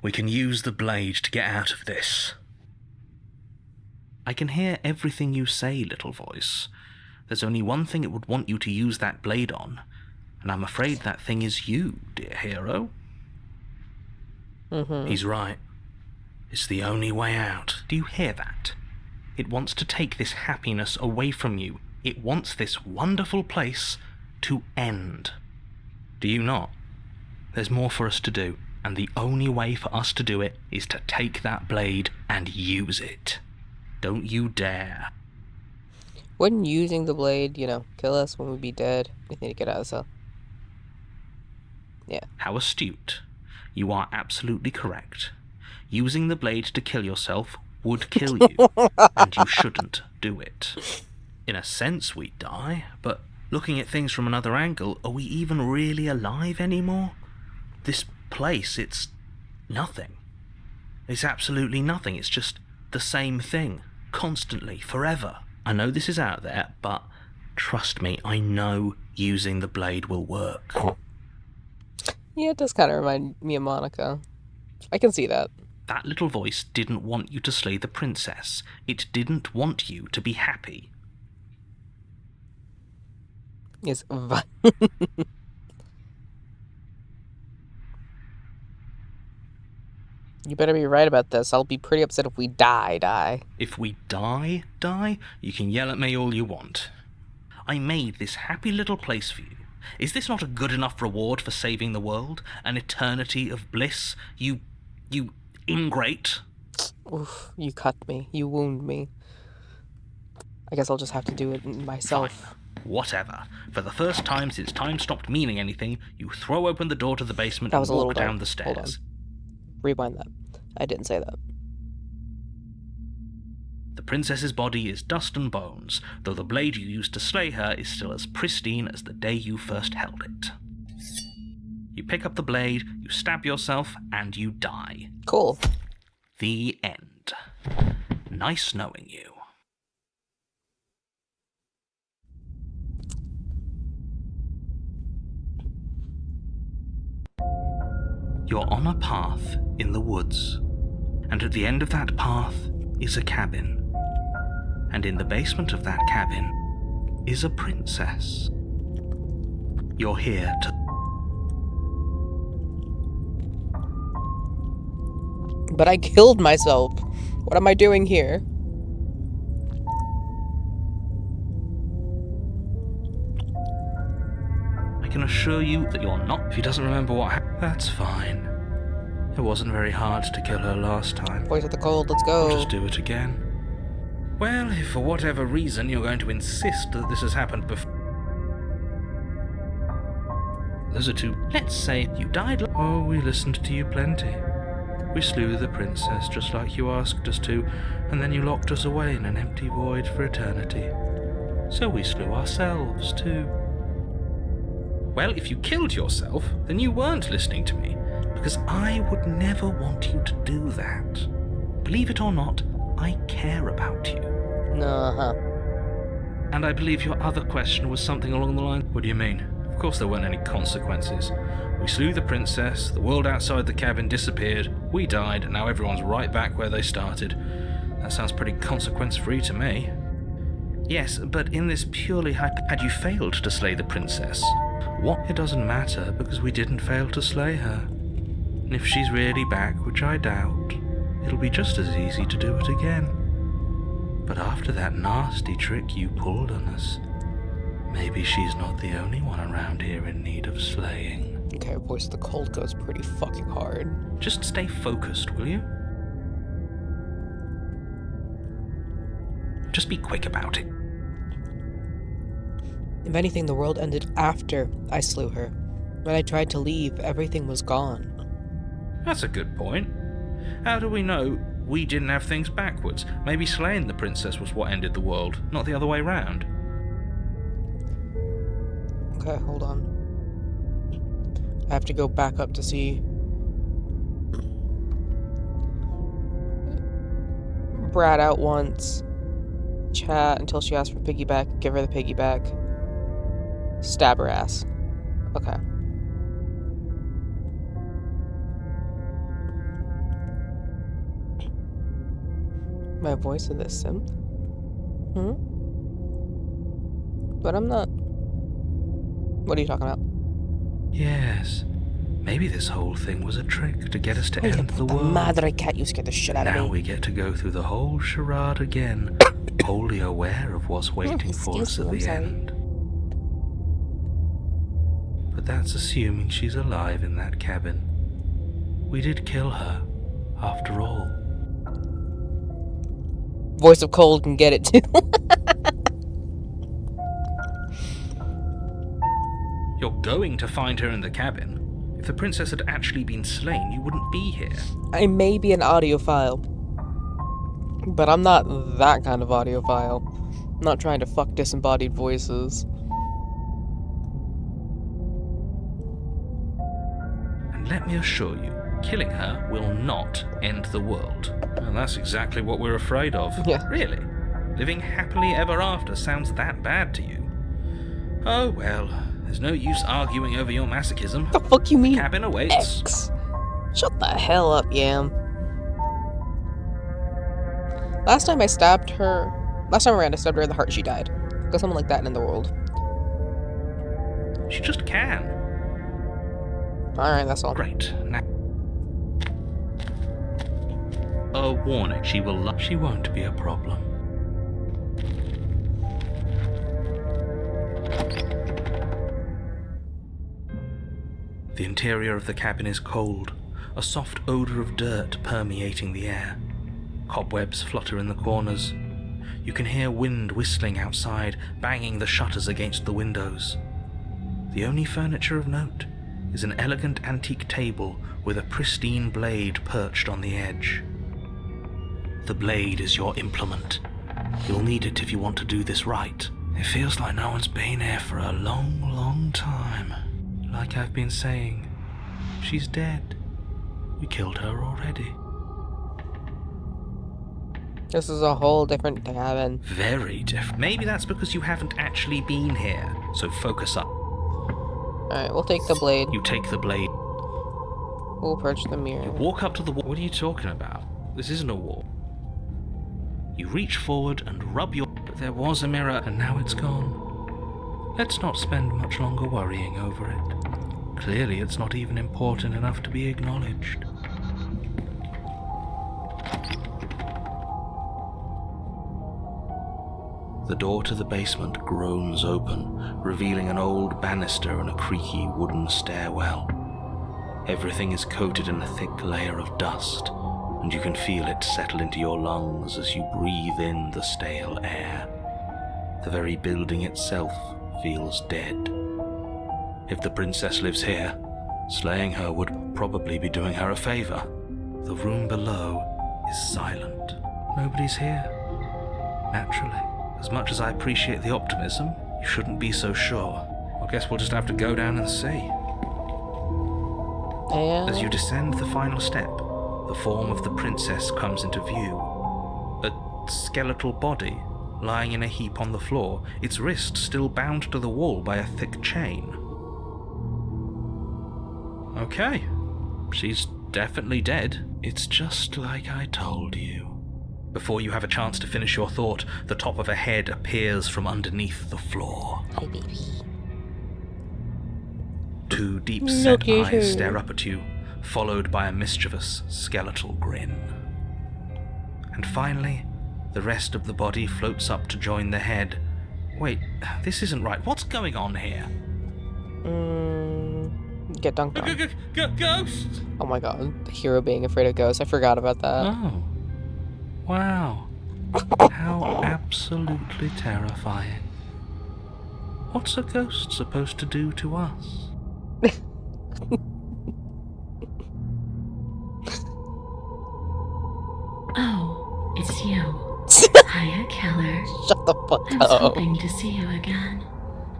We can use the blade to get out of this. I can hear everything you say, little voice. There's only one thing it would want you to use that blade on, and I'm afraid that thing is you, dear hero. He's right. It's the only way out. Do you hear that? It wants to take this happiness away from you. It wants this wonderful place to end. Do you not? There's more for us to do, and the only way for us to do it is to take that blade and use it. Don't you dare. Wouldn't using the blade, kill us when we'd be dead? We need to get out of the cell. Yeah. How astute. You are absolutely correct. Using the blade to kill yourself would kill you, and you shouldn't do it. In a sense, we die, but looking at things from another angle, are we even really alive anymore? This place, it's nothing. It's absolutely nothing. It's just the same thing, constantly, forever. I know this is out there, but trust me, I know using the blade will work. Yeah, it does kind of remind me of Monica. I can see that. That little voice didn't want you to slay the princess. It didn't want you to be happy. Yes. You better be right about this. I'll be pretty upset if we die. If we die, you can yell at me all you want. I made this happy little place for you. Is this not a good enough reward for saving the world? An eternity of bliss? You ingrate. Oof, you cut me. You wound me. I guess I'll just have to do it myself. Fine. Whatever. For the first time since time stopped meaning anything, you throw open the door to the basement That and was a little walk down dark. the stairs. Hold on. Rewind that. I didn't say that. The princess's body is dust and bones, though the blade you used to slay her is still as pristine as the day you first held it. You pick up the blade, you stab yourself, and you die. Cool. The end. Nice knowing you. You're on a path in the woods, and at the end of that path is a cabin. And in the basement of that cabin is a princess. You're here to... But I killed myself. What am I doing here? I can assure you that you're not... If he doesn't remember what happened, that's fine. It wasn't very hard to kill her last time. Voice of the cold, let's go. We'll just do it again. Well, if for whatever reason you're going to insist that this has happened before... Those are two... Let's say you died... Oh, we listened to you plenty. We slew the princess just like you asked us to, and then you locked us away in an empty void for eternity. So we slew ourselves too. Well, if you killed yourself, then you weren't listening to me, because I would never want you to do that. Believe it or not, I care about you. Uh-huh. And I believe your other question was something along the line... What do you mean? Of course there weren't any consequences. We slew the princess, the world outside the cabin disappeared, we died, and now everyone's right back where they started. That sounds pretty consequence-free to me. Yes, but in this purely had you failed to slay the princess, what? It doesn't matter, because we didn't fail to slay her. And if she's really back, which I doubt, it'll be just as easy to do it again. But after that nasty trick you pulled on us, maybe she's not the only one around here in need of slaying. Okay, Voice of the Cold goes pretty fucking hard. Just stay focused, will you? Just be quick about it. If anything, the world ended after I slew her. When I tried to leave, everything was gone. That's a good point. How do we know we didn't have things backwards? Maybe slaying the princess was what ended the world, not the other way round. Okay, hold on. I have to go back up to see... Brat out once. Chat until she asks for piggyback. Give her the piggyback. Stab her ass. Okay. My voice of the simp? But I'm not... What are you talking about? Yes. Maybe this whole thing was a trick to get us to end the world. Madre cat, you scared the shit out of me. Now we get to go through the whole charade again, wholly aware of what's waiting for us at the end. But that's assuming she's alive in that cabin. We did kill her, after all. Voice of Cold can get it too. You're going to find her in the cabin. If the princess had actually been slain, you wouldn't be here. I may be an audiophile, but I'm not that kind of audiophile. I'm not trying to fuck disembodied voices. And let me assure you, killing her will not end the world. And that's exactly what we're afraid of. Yeah. Really? Living happily ever after sounds that bad to you? Oh well, there's no use arguing over your masochism. What the fuck you mean? Cabin awaits. X. Shut the hell up, Yam. Last time around I stabbed her in the heart, she died. Got something like that in the world. She just can. Alright, that's all. Great. Now... A warning, she won't be a problem. The interior of the cabin is cold, a soft odour of dirt permeating the air. Cobwebs flutter in the corners. You can hear wind whistling outside, banging the shutters against the windows. The only furniture of note is an elegant antique table with a pristine blade perched on the edge. The blade is your implement. You'll need it if you want to do this right. It feels like no one's been here for a long, long time. Like I've been saying, she's dead. We killed her already. This is a whole different cabin. Very different. Maybe that's because you haven't actually been here, so focus up. Alright, we'll take the blade. You take the blade. We'll approach the mirror. Walk up to the wall. What are you talking about? This isn't a wall. You reach forward and rub your... There was a mirror, and now it's gone. Let's not spend much longer worrying over it. Clearly it's not even important enough to be acknowledged. The door to the basement groans open, revealing an old banister and a creaky wooden stairwell. Everything is coated in a thick layer of dust, and you can feel it settle into your lungs as you breathe in the stale air. The very building itself feels dead. If the princess lives here, slaying her would probably be doing her a favor. The room below is silent. Nobody's here. Naturally. As much as I appreciate the optimism, you shouldn't be so sure. I guess we'll just have to go down and see. And As you descend the final step, the form of the princess comes into view. A skeletal body lying in a heap on the floor, its wrist still bound to the wall by a thick chain. Okay, she's definitely dead. It's just like I told you. Before you have a chance to finish your thought, the top of a head appears from underneath the floor. hi, baby. Two deep-set Look at her. eyes stare up at you, followed by a mischievous, skeletal grin. And finally, the rest of the body floats up to join the head. Wait, this isn't right. What's going on here? Get dunked on. Ghost! Oh my god, the hero being afraid of ghosts. I forgot about that. Oh. Wow. How absolutely terrifying. What's a ghost supposed to do to us? Oh, it's you. Hiya, Keller. Shut the fuck I'm up. hoping to see you again.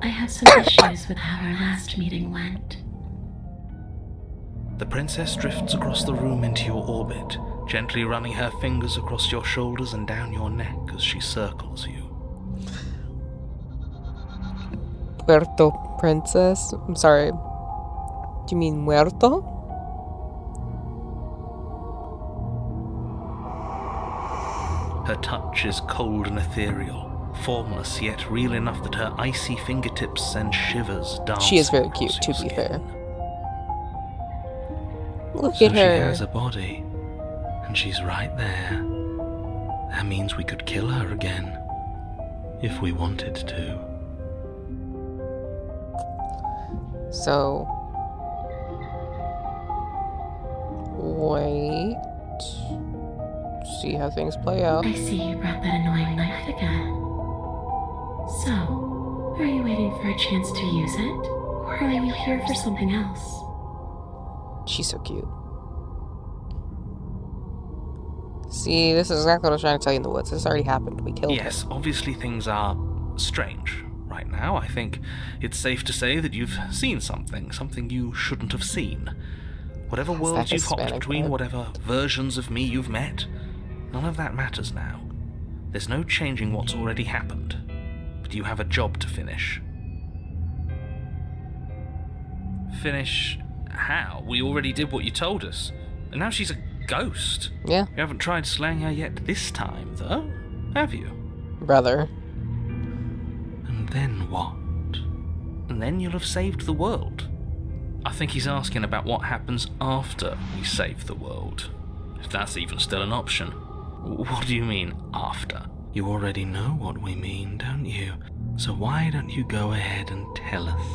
I have some issues with how our last meeting went. The princess drifts across the room into your orbit, gently running her fingers across your shoulders and down your neck as she circles you. Puerto princess? I'm sorry. Do you mean muerto? Her touch is cold and ethereal, formless yet real enough that her icy fingertips send shivers dancing. She is very cute, across to your be skin. fair. Look So at she her. has a body, and she's right there. That means we could kill her again, if we wanted to. So, wait. See how things play out. I see you brought that annoying knife again. So, are you waiting for a chance to use it? Or are you here for something else? She's so cute. See, this is exactly what I was trying to tell you in the woods. This already happened. We killed her. Yes, obviously things are strange right now. I think it's safe to say that you've seen something you shouldn't have seen. Whatever Is worlds that you've hopped Hispanic, between, right? whatever versions of me you've met, none of that matters now. There's no changing what's already happened. But you have a job to finish. Finish how? We already did what you told us. And now she's a ghost. Yeah, You haven't tried slaying her yet this time, though, have you? brother. And then what? And then you'll have saved the world. I think he's asking about what happens after we save the world. If that's even still an option. What do you mean, after? You already know what we mean, don't you? So why don't you go ahead and tell us?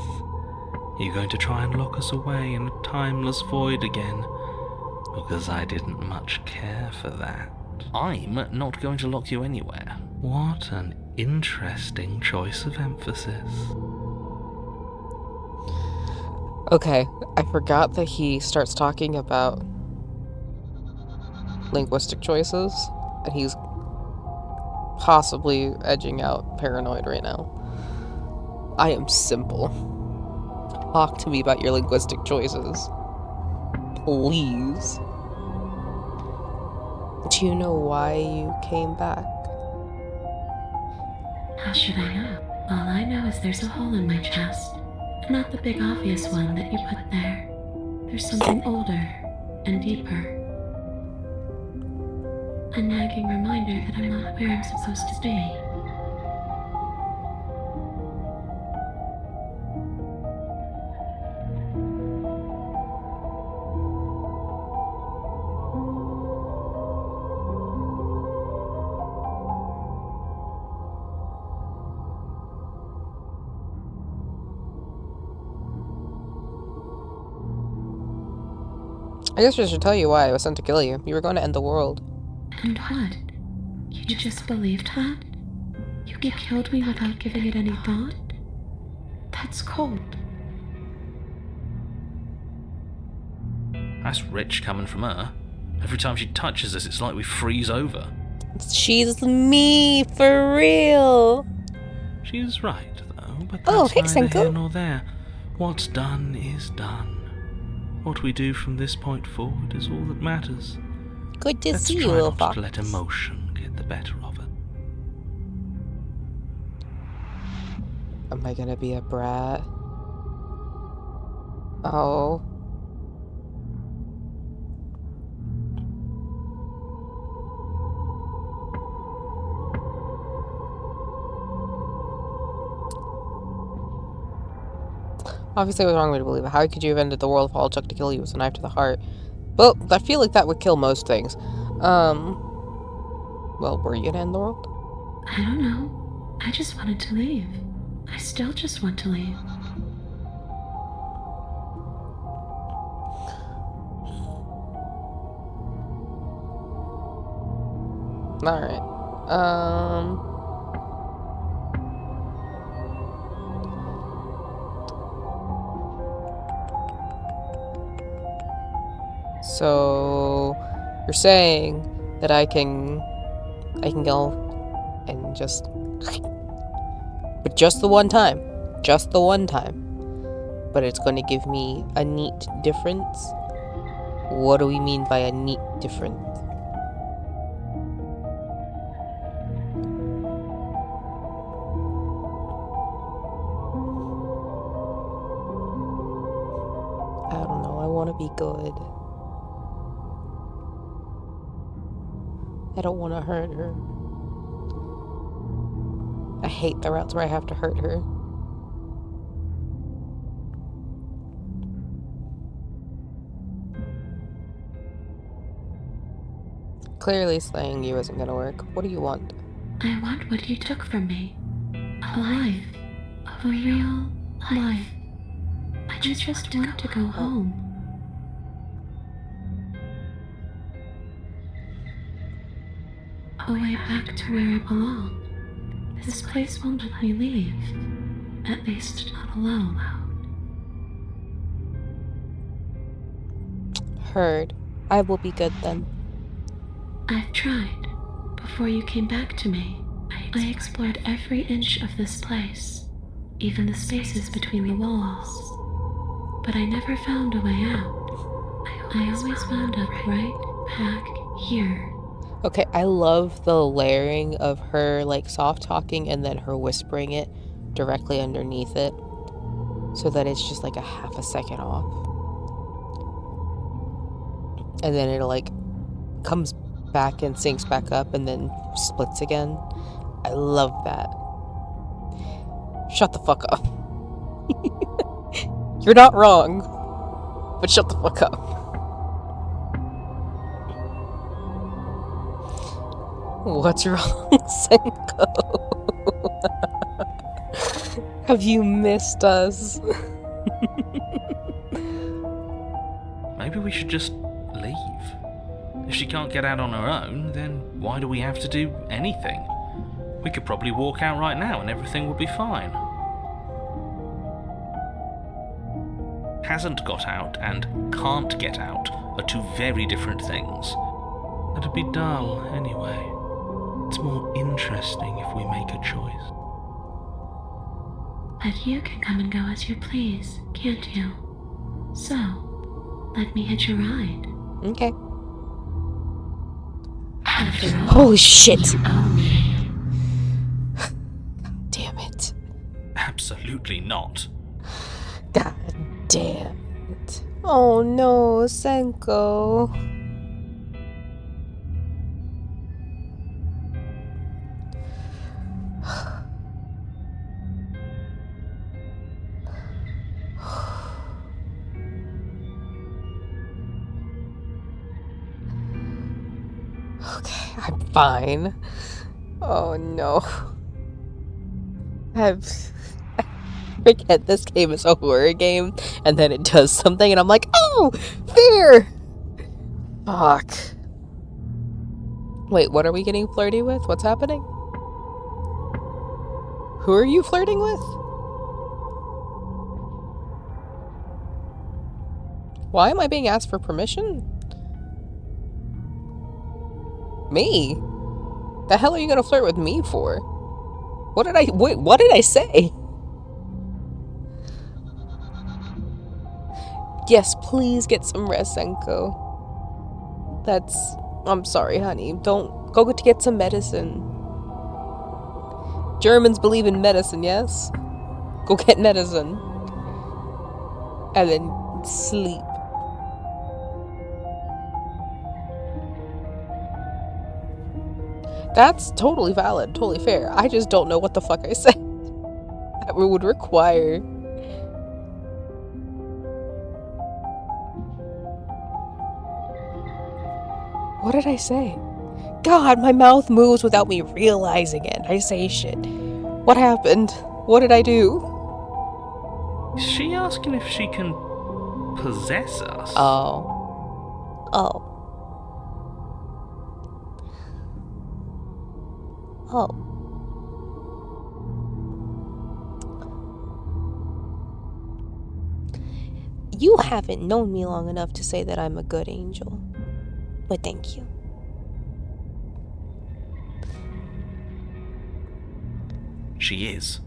You're going to try and lock us away in a timeless void again, Because I didn't much care for that. I'm not going to lock you anywhere. What an interesting choice of emphasis. Okay, I forgot that he starts talking about linguistic choices, and he's possibly edging out paranoid right now. I am simple. Talk to me about your linguistic choices. Please. Do you know why you came back? How should I know? All I know is there's a hole in my chest. Not the big obvious one that you put there. There's something older and deeper. A nagging reminder that I'm not where I'm supposed to be. I guess I should tell you why I was sent to kill you. You were going to end the world. And what? You just believed that? You killed me without giving it any thought? That's cold. That's rich coming from her. Every time she touches us, it's like we freeze over. She's me, for real. She's right, though, but Oh, that's hey, neither Senko. here nor there. What's done is done. What we do from this point forward is all that matters. Good to Let's see you, try little not fox. to let emotion get the better of it. Am I gonna be a brat? Oh. Obviously, it was wrong way to believe it. How could you have ended the world if all it took to kill you was a knife to the heart? Well, I feel like that would kill most things. Well, were you gonna end the world? I don't know. I just wanted to leave. I still just want to leave. Alright. So you're saying that I can go and just, but just the one time, but it's going to give me a neat difference. What do we mean by a neat difference? I don't know. I want to be good. I don't want to hurt her. I hate the routes where I have to hurt her. Clearly slaying you isn't gonna work. What do you want? I want what you took from me. A life. A real life. I just want to go home. A way back to where I belong. This place won't let me leave. At least not alone. Heard. I will be good then. I've tried. Before you came back to me, I explored every inch of this place, even the spaces between the walls. But I never found a way out. I always wound up right back here. Okay, I love the layering of her like soft talking and then her whispering it directly underneath it, so that it's just like a half a second off. And then it like comes back and syncs back up and then splits again. I love that. Shut the fuck up. You're not wrong, but shut the fuck up. What's wrong, Senko? Have you missed us? Maybe we should just leave. If she can't get out on her own, then why do we have to do anything? We could probably walk out right now and everything would be fine. Hasn't got out and can't get out are two very different things. That'd be dull anyway. It's more interesting if we make a choice. But you can come and go as you please, can't you? So, let me hitch a ride. Okay. After all, Holy shit! you own me. Damn it. Absolutely not. God damn it. Oh no, Senko. Okay, I'm fine. Oh no. I forget this game is a horror game, and then it does something, and I'm like, oh, fear! Fuck. Wait, what are we getting flirty with? What's happening? Who are you flirting with? Why am I being asked for permission? Me? The hell are you gonna flirt with me for? What did I say? Yes, please get some rest, Senko. I'm sorry, honey. Don't go to get some medicine. Germans believe in medicine, yes? Go get medicine. And then sleep. That's totally valid, totally fair. I just don't know what the fuck I said. That would require. What did I say? God, my mouth moves without me realizing it. I say shit. What happened? What did I do? Is she asking if she can possess us? Oh. Oh. Oh. You haven't known me long enough to say that I'm a good angel. But thank you. She is.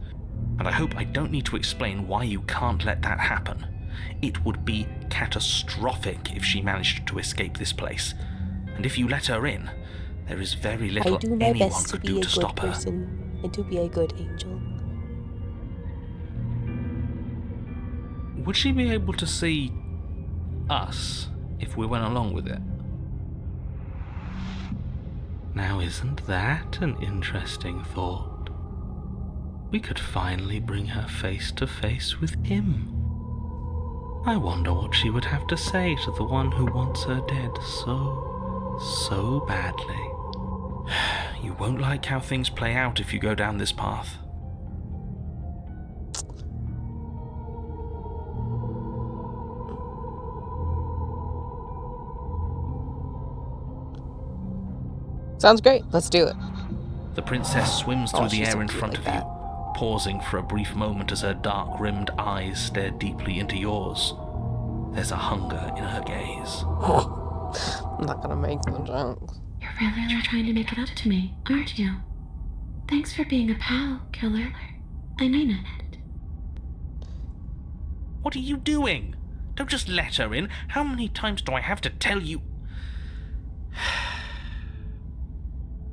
And I hope I don't need to explain why you can't let that happen. It would be catastrophic if she managed to escape this place. And if you let her in, there is very little I do my anyone best to could be do a to good stop her. person and to be a good angel. Would she be able to see us if we went along with it? Now, isn't that an interesting thought? We could finally bring her face to face with him. I wonder what she would have to say to the one who wants her dead so badly. You won't like how things play out if you go down this path. Sounds great. Let's do it. The princess swims through the she's so air in cute front like of that. you, pausing for a brief moment as her dark-rimmed eyes stare deeply into yours. There's a hunger in her gaze. I'm not gonna make the jokes. You're really trying to make it up to me, aren't you? Thanks for being a pal, killer. I mean it. What are you doing? Don't just let her in. How many times do I have to tell you?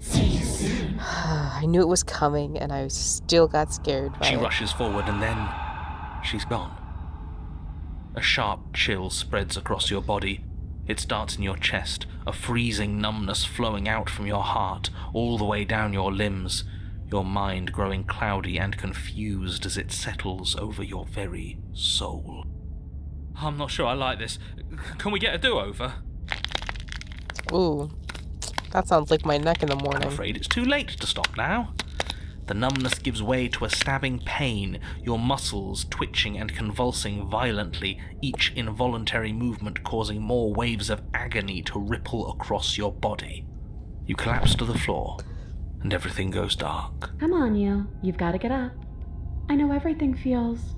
See you soon. I knew it was coming, and I still got scared by She it. rushes forward and then she's gone. A sharp chill spreads across your body. It starts in your chest, a freezing numbness flowing out from your heart, all the way down your limbs, your mind growing cloudy and confused as it settles over your very soul. I'm not sure I like this. Can we get a do-over? Ooh, that sounds like my neck in the I'm morning. afraid it's too late to stop now. The numbness gives way to a stabbing pain, your muscles twitching and convulsing violently, each involuntary movement causing more waves of agony to ripple across your body. You collapse to the floor, and everything goes dark. Come on, you. You've got to get up. I know everything feels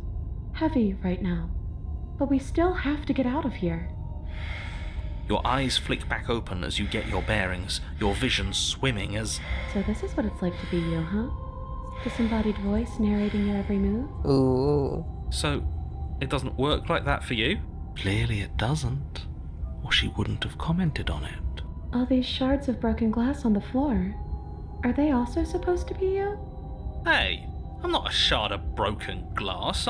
heavy right now, but we still have to get out of here. Your eyes flick back open as you get your bearings, your vision swimming as... So this is what it's like to be you, huh? Disembodied voice narrating your every move? Ooh. So, it doesn't work like that for you? Clearly it doesn't, or she wouldn't have commented on it. All these shards of broken glass on the floor, are they also supposed to be you? Hey, I'm not a shard of broken glass,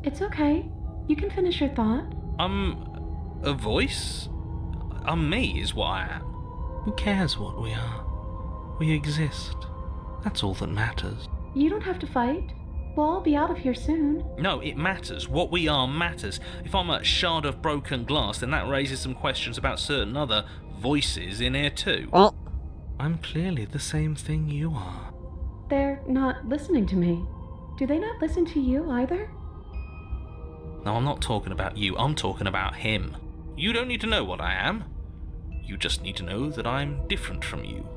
It's okay. You can finish your thought. I'm a voice? Me is what I am. Who cares what we are? We exist. That's all that matters. You don't have to fight. We'll all be out of here soon. No, it matters. What we are matters. If I'm a shard of broken glass, then that raises some questions about certain other voices in here too. I'm clearly the same thing you are. They're not listening to me. Do they not listen to you either? No, I'm not talking about you. I'm talking about him. You don't need to know what I am. You just need to know that I'm different from you.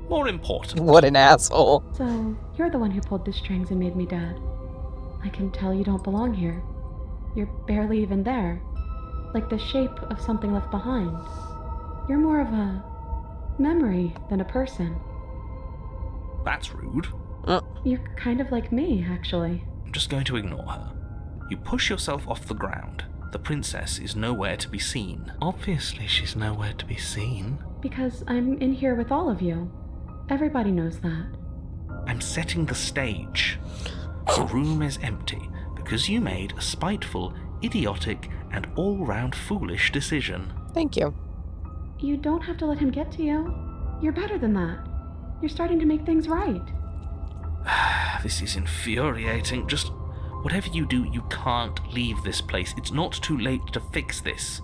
More important. What an asshole. So, you're the one who pulled the strings and made me dead. I can tell you don't belong here. You're barely even there. Like the shape of something left behind. You're more of a memory than a person. That's rude. You're kind of like me, actually. I'm just going to ignore her. You push yourself off the ground. The princess is nowhere to be seen. Obviously, she's nowhere to be seen. Because I'm in here with all of you. Everybody knows that. I'm setting the stage. The room is empty because you made a spiteful, idiotic, and all-round foolish decision. Thank you. You don't have to let him get to you. You're better than that. You're starting to make things right. This is infuriating. Just whatever you do, you can't leave this place. It's not too late to fix this.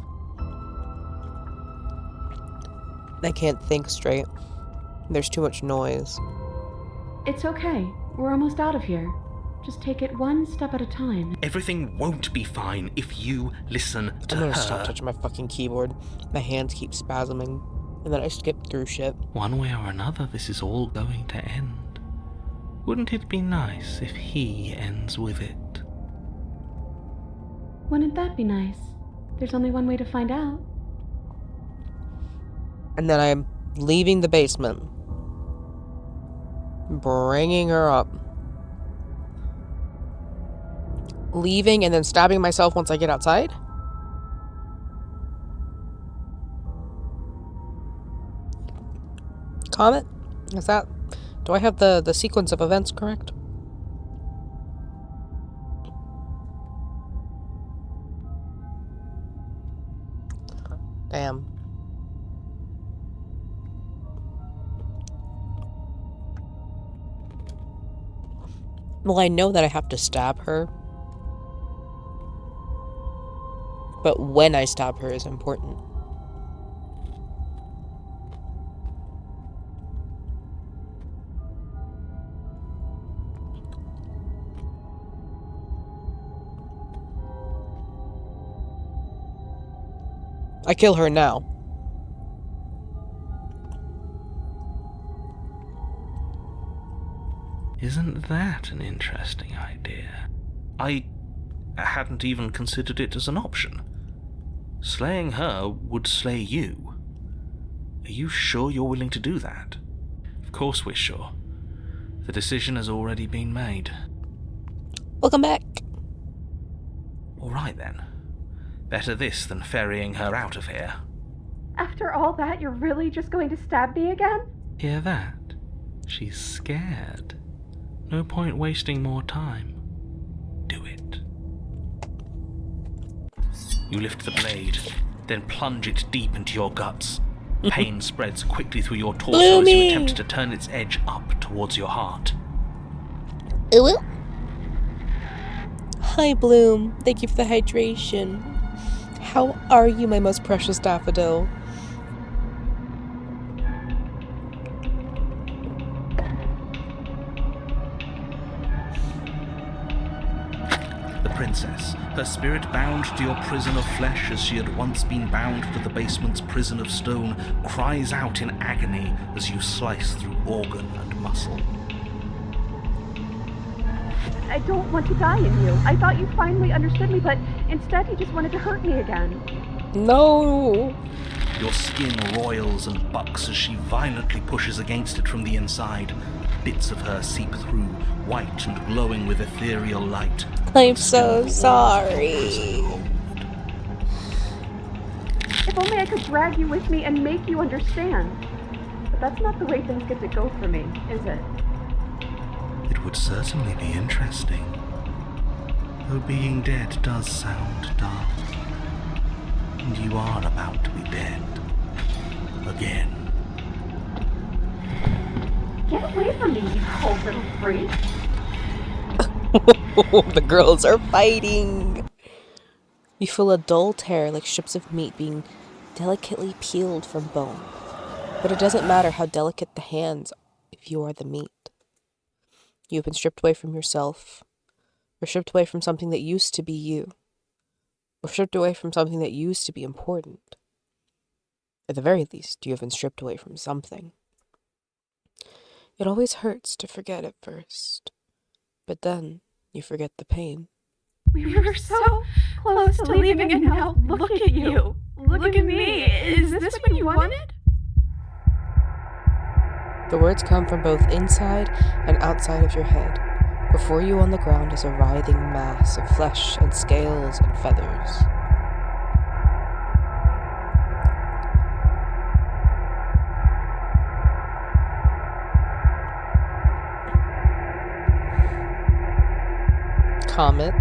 I can't think straight. There's too much noise. It's okay. We're almost out of here. Just take it one step at a time. Everything won't be fine if you listen to I'm her. gonna stop touching my fucking keyboard. My hands keep spasming, and then I skip through shit. One way or another, this is all going to end. Wouldn't it be nice if he ends with it? Wouldn't that be nice? There's only one way to find out. And then I'm leaving the basement. Bringing her up. Leaving and then stabbing myself once I get outside? Comet? Is that... Do I have the sequence of events correct? Damn. Well, I know that I have to stab her. But when I stab her is important. I kill her now. Isn't that an interesting idea? I hadn't even considered it as an option. Slaying her would slay you. Are you sure you're willing to do that? Of course we're sure. The decision has already been made. Welcome back. All right then. Better this than ferrying her out of here. After all that, you're really just going to stab me again? Hear that? She's scared. No point wasting more time. Do it. You lift the blade, then plunge it deep into your guts. Pain spreads quickly through your torso as you attempt to turn its edge up towards your heart. Ooh. Hi, Bloom. Thank you for the hydration. How are you, my most precious daffodil? The princess, her spirit bound to your prison of flesh as she had once been bound to the basement's prison of stone, cries out in agony as you slice through organ and muscle. I don't want to die in you. I thought you finally understood me, but instead you just wanted to hurt me again. No! Your skin roils and bucks as she violently pushes against it from the inside. Bits of her seep through, white and glowing with ethereal light. I'm so sorry. If only I could drag you with me and make you understand. But that's not the way things get to go for me, is it? It would certainly be interesting. Though being dead does sound dark. And you are about to be dead. Again. Get away from me, you cold little freak. The girls are fighting. You feel a dull tear like strips of meat being delicately peeled from bone. But it doesn't matter how delicate the hands if you are the meat. You've been stripped away from yourself, or stripped away from something that used to be you, or stripped away from something that used to be important. At the very least, you have been stripped away from something. It always hurts to forget at first, but then you forget the pain. We were so close to leaving and now look at you. Look at me. Is this what you wanted? The words come from both inside and outside of your head. Before you on the ground is a writhing mass of flesh and scales and feathers. Comet.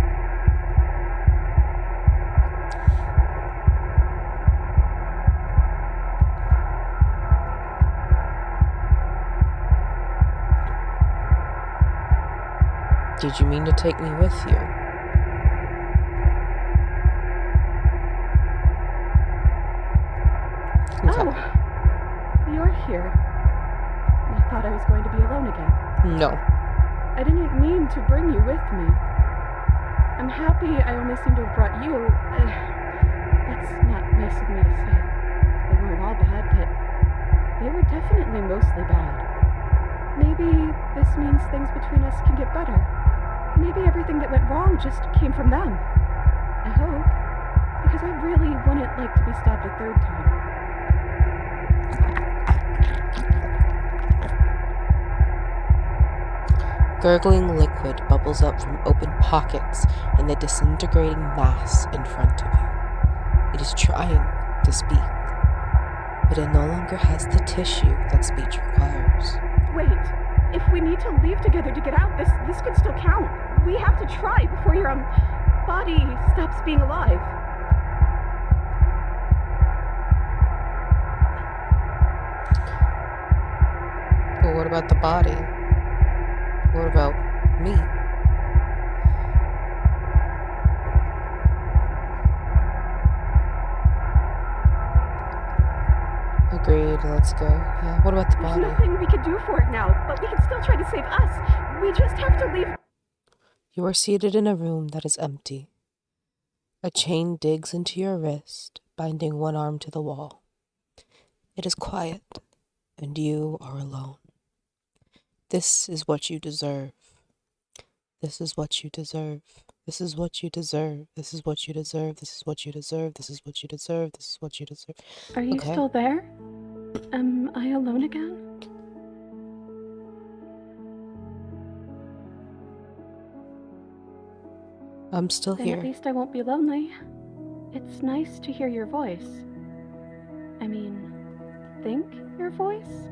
Did you mean to take me with you? Okay. Oh, you're here. I thought I was going to be alone again. No. I didn't mean to bring you with me. I'm happy I only seem to have brought you. That's not nice of me to say. They weren't all bad, but they were definitely mostly bad. Maybe this means things between us can get better. Maybe everything that went wrong just came from them. I hope. Because I really wouldn't like to be stabbed a third time. Gurgling liquid bubbles up from open pockets in the disintegrating mass in front of you. It is trying to speak, but it no longer has the tissue that speech requires. Wait, if we need to leave together to get out, this could still count. We have to try before your body stops being alive. Well, what about the body? What about me? Agreed, let's go. Yeah, what about the There's body? nothing we can do for it now, but we can still try to save us. We just have to leave. You are seated in a room that is empty. A chain digs into your wrist, binding one arm to the wall. It is quiet, and you are alone. This is what you deserve. This is what you deserve. This is what you deserve. This is what you deserve. This is what you deserve. This is what you deserve. This is what you deserve. Are you Okay. still there? Am I alone again? I'm still Then here. at least I won't be lonely. It's nice to hear your voice. I mean, think your voice?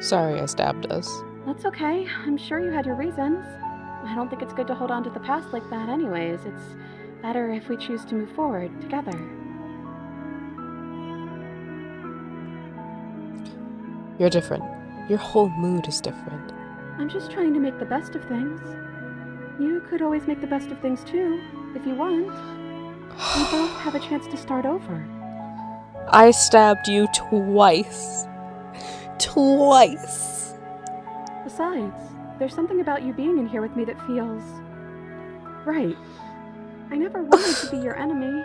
Sorry I stabbed us. That's okay. I'm sure you had your reasons. I don't think it's good to hold on to the past like that anyways. It's better if we choose to move forward together. You're different. Your whole mood is different. I'm just trying to make the best of things. You could always make the best of things too, if you want. We both have a chance to start over. I stabbed you twice. Twice. Besides, there's something about you being in here with me that feels right. I never wanted to be your enemy.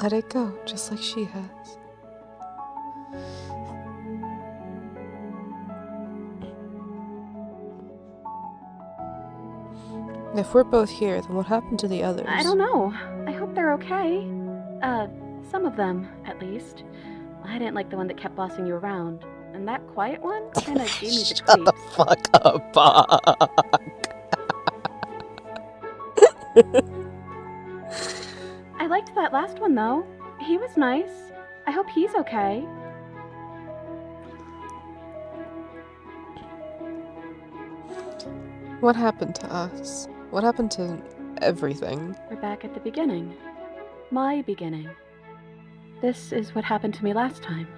Let it go, just like she has. If we're both here, then what happened to the others? I don't know. I hope they're okay. Some of them, at least. I didn't like the one that kept bossing you around. And that quiet one kinda gave me the Shut creeps. the fuck up, Buck. I liked that last one, though. He was nice. I hope he's okay. What happened to us? What happened to everything? We're back at the beginning. My beginning. This is what happened to me last time.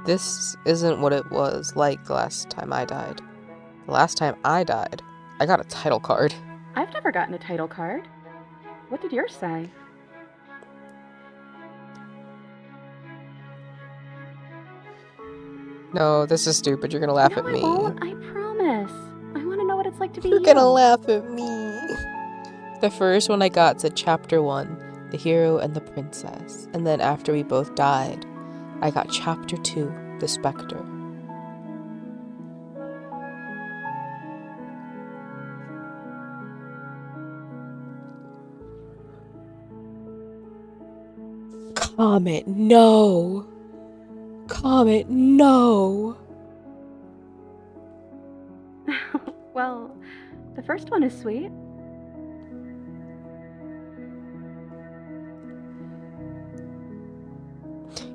This isn't what it was like the last time I died. The last time I died, I got a title card. I've never gotten a title card. What did yours say? No, this is stupid. You're gonna laugh No, at me. I won't. I promise. I want to know what it's like to be You're you. gonna laugh at me. The first one I got said Chapter 1, The Hero and the Princess. And then after we both died, I got Chapter 2, The Spectre. Comet, no! Comet, no! Well, the first one is sweet.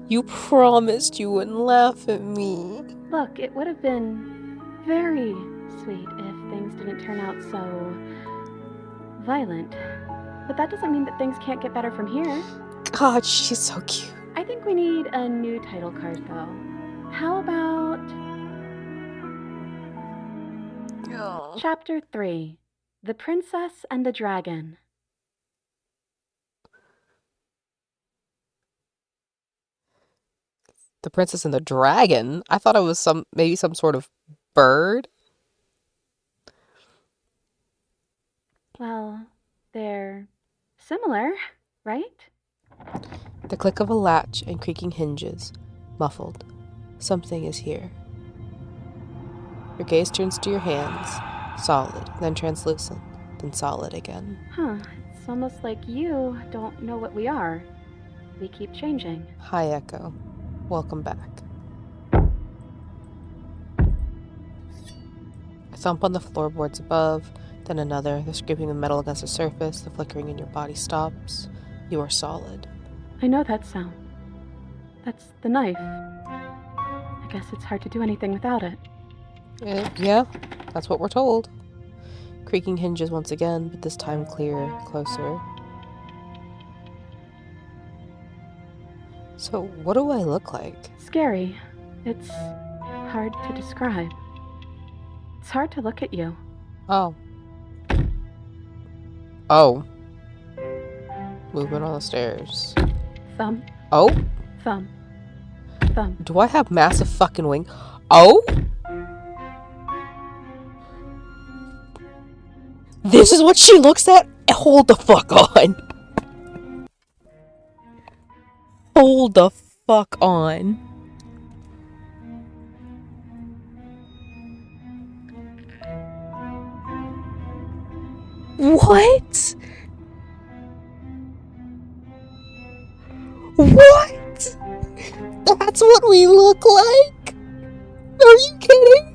You promised you wouldn't laugh at me. Look, it would have been very sweet if things didn't turn out so violent. But that doesn't mean that things can't get better from here. God, she's so cute. I think we need a new title card, though. How about Chapter 3, The Princess and the Dragon. The Princess and the Dragon? I thought it was maybe some sort of bird. Well, they're similar, right? The click of a latch and creaking hinges. Muffled. Something is here. Your gaze turns to your hands. Solid, then translucent, then solid again. Huh, it's almost like you don't know what we are. We keep changing. Hi, Echo. Welcome back. I thump on the floorboards above, then another. The scraping of metal against the surface, the flickering in your body stops. You are solid. I know that sound. That's the knife. I guess it's hard to do anything without it. Yeah, that's what we're told. Creaking hinges once again, but this time clearer, closer. So, what do I look like? Scary. It's hard to describe. It's hard to look at you. Oh. Oh. Movement on the stairs. Thumb, Oh? thumb, thumb. Do I have massive fucking wing? Oh? This is what she looks at? Hold the fuck on. Hold the fuck on. What? What? That's what we look like? Are you kidding?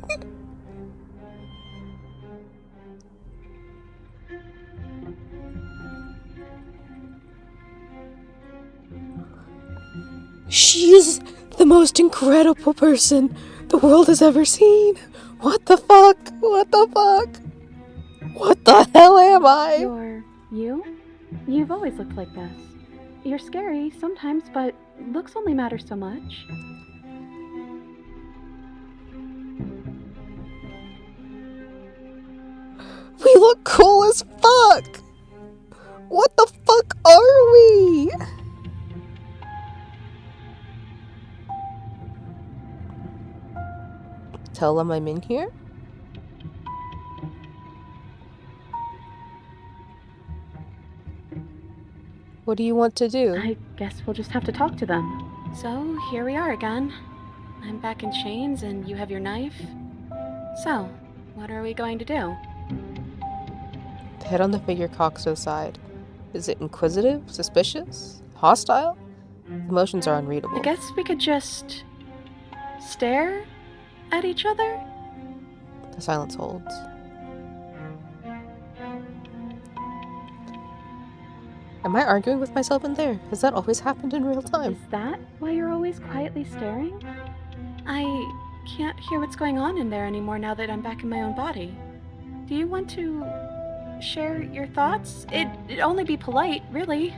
She is the most incredible person the world has ever seen. What the fuck? What the fuck? What the hell am I? You're you? You've always looked like this. You're scary sometimes, but looks only matter so much. We look cool as fuck! What the fuck are we? Tell them I'm in here? What do you want to do? I guess we'll just have to talk to them. So, here we are again. I'm back in chains and you have your knife. So, what are we going to do? The head on the figure cocks to the side. Is it inquisitive, suspicious, hostile? The emotions are unreadable. I guess we could just stare at each other? The silence holds. Am I arguing with myself in there? Has that always happened in real time? Is that why you're always quietly staring? I can't hear what's going on in there anymore now that I'm back in my own body. Do you want to share your thoughts? It'd only be polite, really.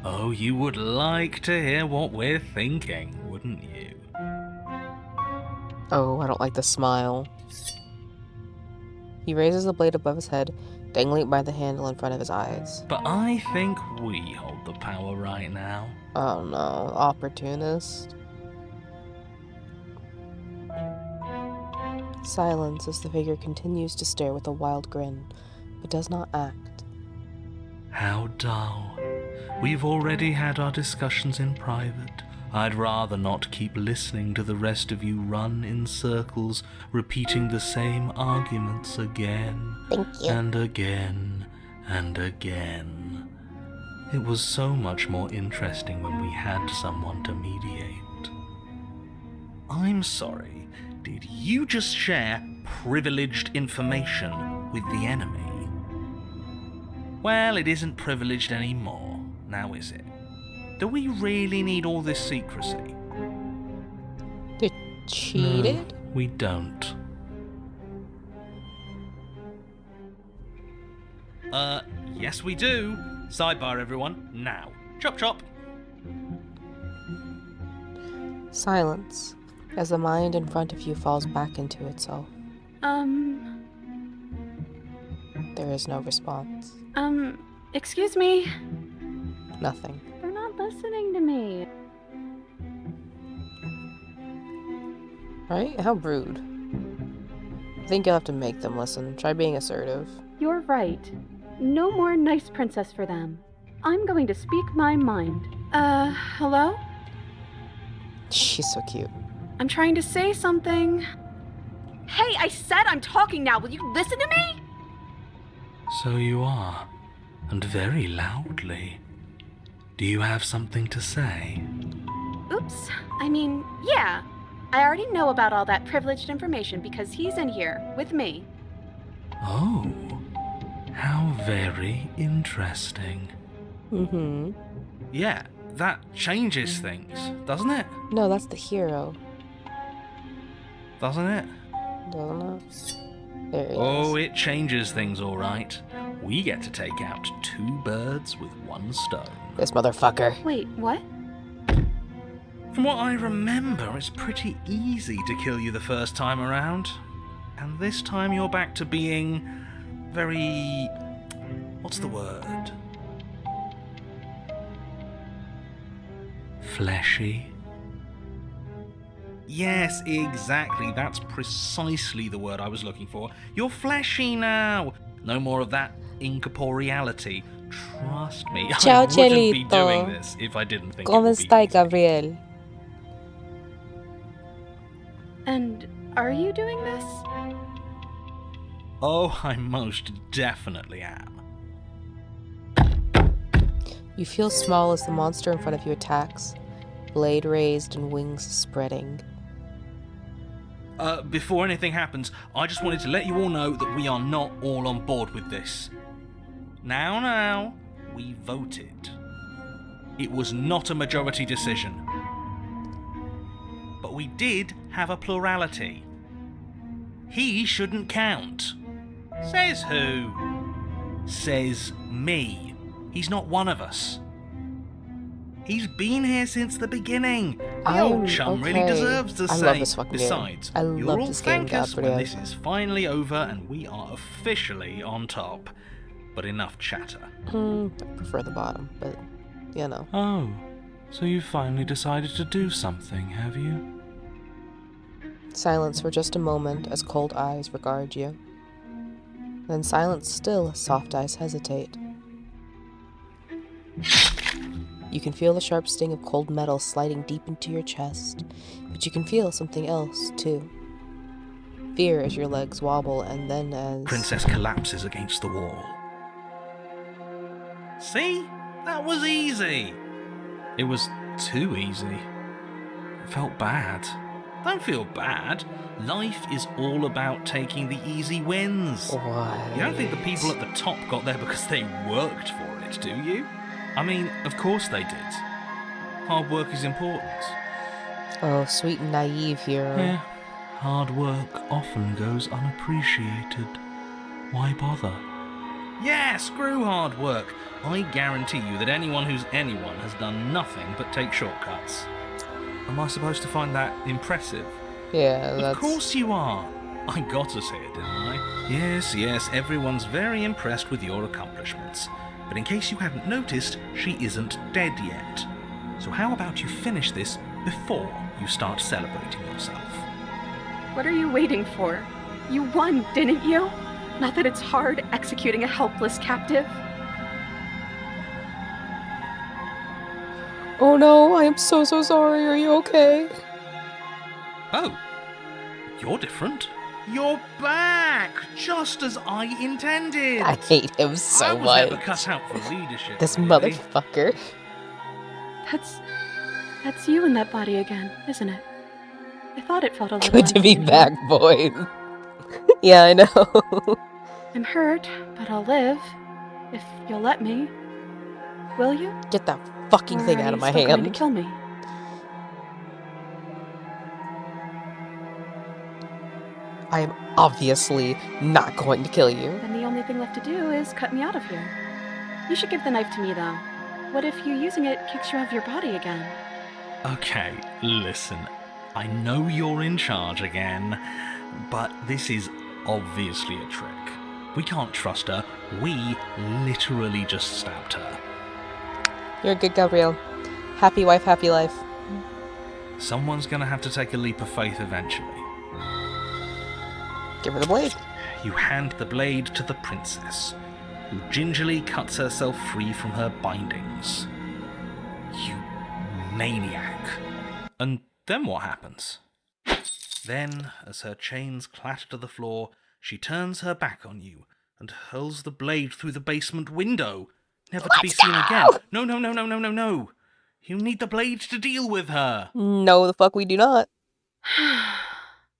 Oh, you would like to hear what we're thinking, wouldn't you? Oh, I don't like the smile. He raises the blade above his head, dangling by the handle in front of his eyes. But I think we hold the power right now. Oh no, opportunist. Silence as the figure continues to stare with a wild grin, but does not act. How dull. We've already had our discussions in private. I'd rather not keep listening to the rest of you run in circles, repeating the same arguments again and again and again. It was so much more interesting when we had someone to mediate. I'm sorry, did you just share privileged information with the enemy? Well, it isn't privileged anymore, now is it? Do we really need all this secrecy? They cheated? No, we don't. Yes we do. Sidebar, everyone. Now. Chop chop. Silence as the mind in front of you falls back into itself. There is no response. Excuse me? Nothing. They're not listening to me. Right? How rude. I think you'll have to make them listen. Try being assertive. You're right. No more nice princess for them. I'm going to speak my mind. Hello? She's so cute. I'm trying to say something. Hey, I said I'm talking now. Will you listen to me? So you are, and very loudly. Do you have something to say? Oops. I mean, yeah. I already know about all that privileged information because he's in here with me. Oh, how very interesting. Mm-hmm. Yeah, that changes things, doesn't it? No, that's the hero. Doesn't it? Doesn't it? There he Oh, is. it changes things, all right. We get to take out 2 birds with 1 stone. This motherfucker. Wait, what? From what I remember, it's pretty easy to kill you the first time around. And this time you're back to being very... what's the word? Fleshy? Yes, exactly. That's precisely the word I was looking for. You're fleshy now. No more of that incorporeality. Trust me, Ciao, I wouldn't be Chelito. doing this if I didn't think it ¿Cómo would be está, easy. Gabriel? And are you doing this? Oh, I most definitely am. You feel small as the monster in front of you attacks, blade raised and wings spreading. Before anything happens, I just wanted to let you all know that we are not all on board with this. Now, we voted. It was not a majority decision. But we did have a plurality. He shouldn't count. Says who? Says me. He's not one of us. He's been here since the beginning. The old chum really deserves to I say. love this fucking Besides, game. I you'll love all this game, thank us when Gabriel. this is finally over and we are officially on top. But enough chatter. I prefer the bottom, but you know. Oh, so you finally decided to do something, have you? Silence for just a moment as cold eyes regard you. Then silence still as soft eyes hesitate. You can feel the sharp sting of cold metal sliding deep into your chest, but you can feel something else, too. Fear as your legs wobble, and then as... Princess collapses against the wall. See? That was easy. It was too easy. It felt bad. Don't feel bad. Life is all about taking the easy wins. What? You don't think the people at the top got there because they worked for it, do you? I mean, of course they did. Hard work is important. Oh, sweet and naive hero. Yeah, hard work often goes unappreciated. Why bother? Yeah, screw hard work. I guarantee you that anyone who's anyone has done nothing but take shortcuts. Am I supposed to find that impressive? Yeah, that's... Of course you are. I got to say it, didn't I? Yes, everyone's very impressed with your accomplishments. But in case you hadn't noticed, she isn't dead yet. So how about you finish this before you start celebrating yourself? What are you waiting for? You won, didn't you? Not that it's hard executing a helpless captive. Oh no, I am so sorry. Are you okay? Oh, you're different. You're back, just as I intended. I hate him so I was much. never cut out for leadership. This really. motherfucker. That's you in that body again, isn't it? I thought it felt a little Good to be uneven. back, boys. Yeah, I know. I'm hurt, but I'll live. If you'll let me. Will you? Get that fucking Or thing are out of you my still going to hand. kill me? I am obviously not going to kill you. Then the only thing left to do is cut me out of here. You should give the knife to me, though. What if you using it kicks you out of your body again? Okay, listen. I know you're in charge again, but this is obviously a trick. We can't trust her. We literally just stabbed her. You're good, Gabriel. Happy wife, happy life. Someone's gonna have to take a leap of faith eventually. Give her the blade. You hand the blade to the princess, who gingerly cuts herself free from her bindings. You maniac. And then what happens? Then, as her chains clatter to the floor, she turns her back on you and hurls the blade through the basement window, never to be seen again. No. You need the blade to deal with her. No, the fuck we do not.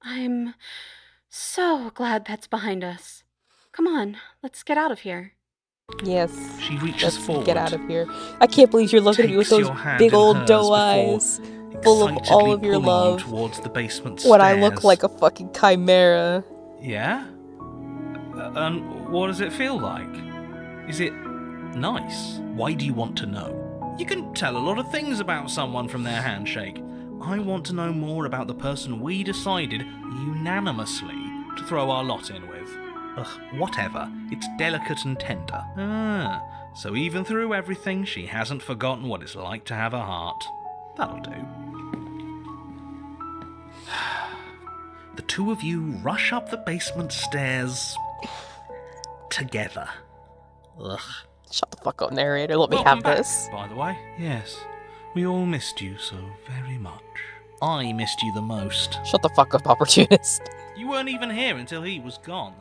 I'm so glad that's behind us. Come on, let's get out of here. Yes. She reaches Let's forward. get out of here. I can't believe you're looking at me with Takes those your hand big in old hers doe before eyes, full of all of your excitedly pulling love. you towards the basement When I look stairs. like a fucking chimera. Yeah? And what does it feel like? Is it nice? Why do you want to know? You can tell a lot of things about someone from their handshake. I want to know more about the person we decided unanimously to throw our lot in with. Ugh, whatever. It's delicate and tender. Ah, so even through everything, she hasn't forgotten what it's like to have a heart. That'll do. The two of you rush up the basement stairs together. Ugh. Shut the fuck up, narrator. Let me Welcome have back, this. by the way. Yes, we all missed you so very much. I missed you the most. Shut the fuck up, opportunist. You weren't even here until he was gone.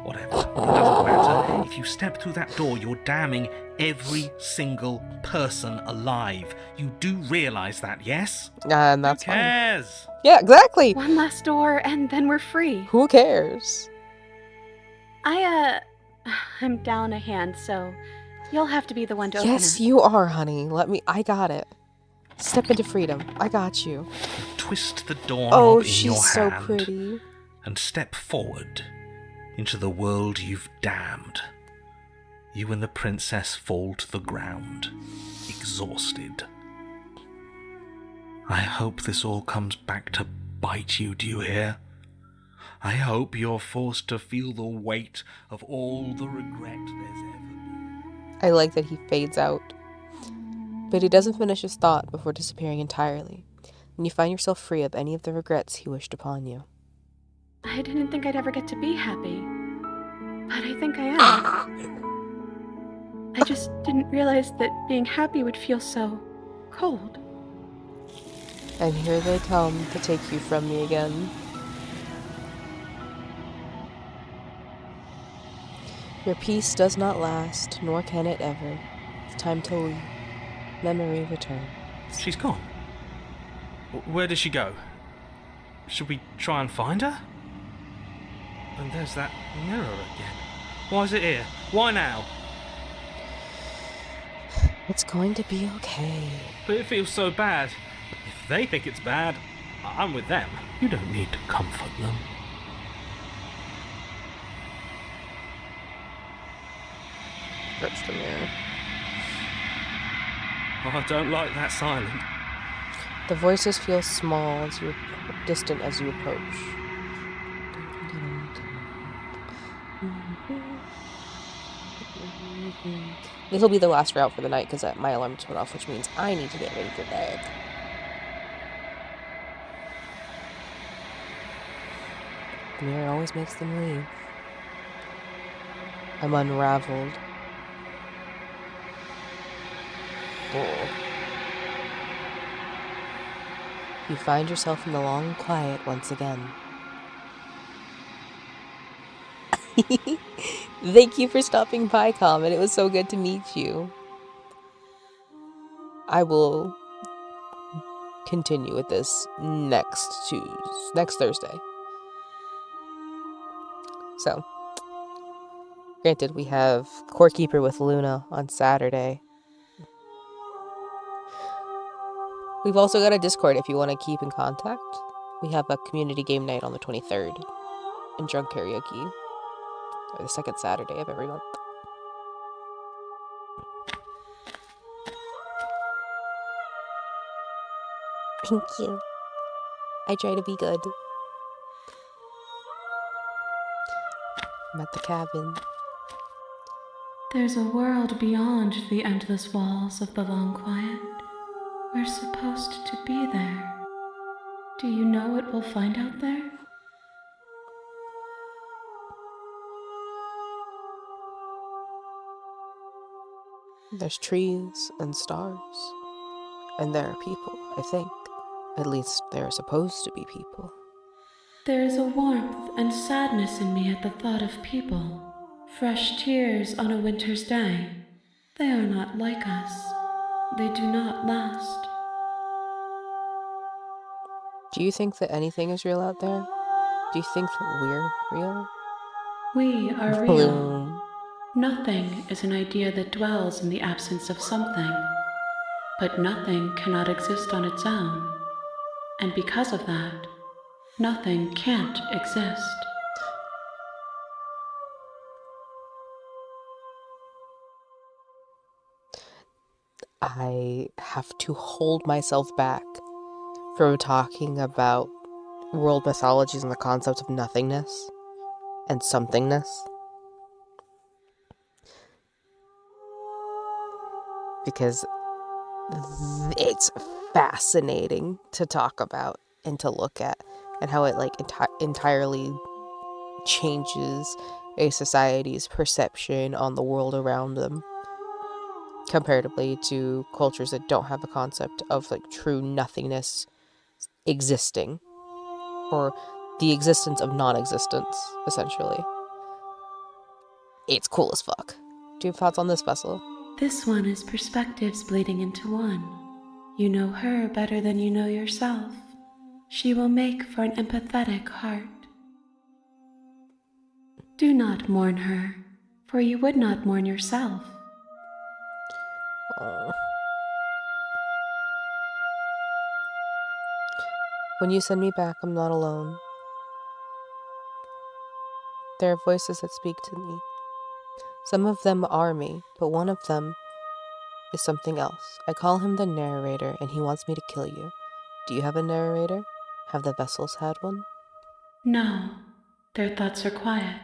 Whatever. It doesn't matter. If you step through that door, you're damning every single person alive. You do realise that, yes? And that's Who fine. cares? Yeah, exactly. One last door, and then we're free. Who cares? I'm down a hand, so you'll have to be the one to open Yes, it. you are, honey. I got it. Step into freedom. I got you. Twist the doorknob Oh, in your she's so hand pretty. and step forward into the world you've damned. You and the princess fall to the ground, exhausted, I hope this all comes back to bite you, do you hear? I hope you're forced to feel the weight of all the regret there's ever been. I like that he fades out. But he doesn't finish his thought before disappearing entirely, and you find yourself free of any of the regrets he wished upon you. I didn't think I'd ever get to be happy. But I think I am. I just didn't realize that being happy would feel so cold. And here they come to take you from me again. Your peace does not last, nor can it ever. It's time to leave. Memory returns. She's gone. Where did she go? Should we try and find her? And there's that mirror again. Why is it here? Why now? It's going to be okay. But it feels so bad. If they think it's bad, I'm with them. You don't need to comfort them. That's the mirror. Oh, I don't like that silence. The voices feel small as you distant as you approach. This will be the last route for the night because my alarm just went off, which means I need to get ready for bed. The mirror always makes them leave. I'm unraveled. You find yourself in the long quiet once again. Thank you for stopping by, Comet. It was so good to meet you. I will continue with this next Thursday. So, granted, we have Core Keeper with Luna on Saturday. We've also got a Discord if you want to keep in contact. We have a community game night on the 23rd and drunk karaoke, or the second Saturday of every month. Thank you. I try to be good. I'm at the cabin. There's a world beyond the endless walls of the long quiet. We're supposed to be there. Do you know what we'll find out there? There's trees and stars. And there are people, I think. At least there are supposed to be people. There is a warmth and sadness in me at the thought of people. Fresh tears on a winter's day. They are not like us. They do not last. Do you think that anything is real out there? Do you think that we're real? We are real. Bloom. Nothing is an idea that dwells in the absence of something. But nothing cannot exist on its own. And because of that, nothing can't exist. I have to hold myself back from talking about world mythologies and the concept of nothingness and somethingness. Because it's fascinating to talk about and to look at, and how it entirely changes a society's perception on the world around them, comparatively to cultures that don't have a concept of true nothingness existing, or the existence of non-existence, essentially. It's cool as fuck. Do you have thoughts on this, Vessel? This one is perspectives bleeding into one. You know her better than you know yourself. She will make for an empathetic heart. Do not mourn her, for you would not mourn yourself. When you send me back, I'm not alone. There are voices that speak to me. Some of them are me, but one of them is something else. I call him the narrator, and he wants me to kill you. Do you have a narrator? Have the vessels had one? No, their thoughts are quiet.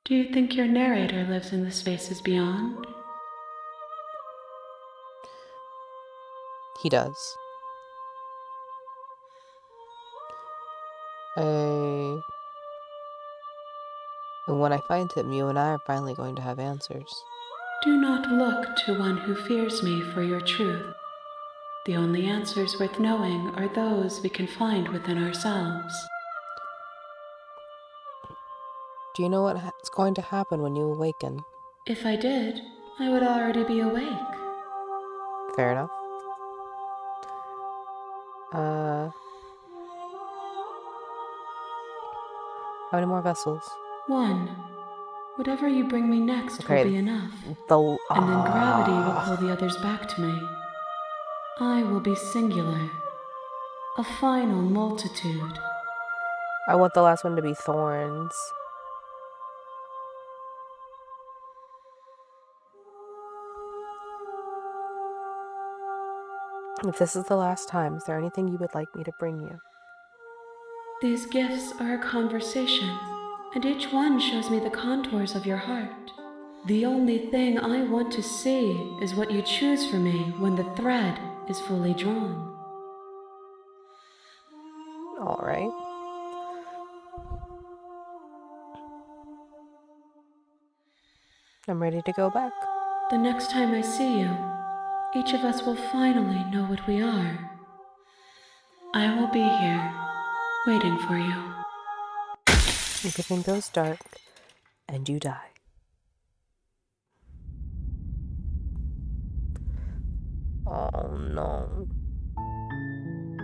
Do you think your narrator lives in the spaces beyond? He does. And when I find him, you and I are finally going to have answers. Do not look to one who fears me for your truth. The only answers worth knowing are those we can find within ourselves. Do you know what's going to happen when you awaken? If I did, I would already be awake. Fair enough. How many more vessels? One. Whatever you bring me next Okay, will be enough. And then gravity will pull the others back to me. I will be singular. A final multitude. I want the last one to be thorns. If this is the last time, is there anything you would like me to bring you? These gifts are a conversation, and each one shows me the contours of your heart. The only thing I want to see is what you choose for me when the thread is fully drawn. All right. I'm ready to go back. The next time I see you, each of us will finally know what we are. I will be here, waiting for you. Everything goes dark, and you die. Oh no.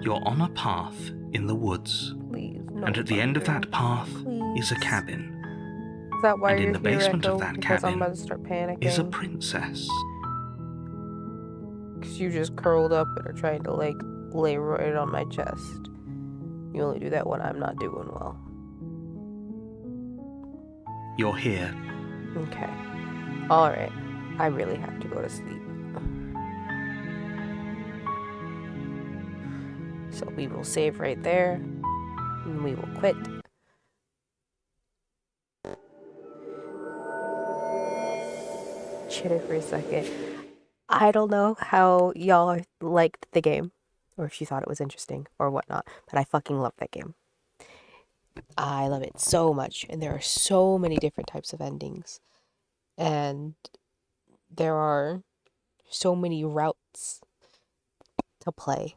You're on a path in the woods, Please, no. and at the end of that path is a Please. cabin. Is that why And you're in the here, basement Echo? of that Because I'm cabin about to start panicking. is a princess. Because you just curled up and are trying to, like, lay right on my chest. You only do that when I'm not doing well. You're here. Okay. Alright. I really have to go to sleep. So we will save right there. And we will quit. Chitter for a second. I don't know how y'all liked the game, or if you thought it was interesting, or whatnot, but I fucking love that game. I love it so much, and there are so many different types of endings, and there are so many routes to play.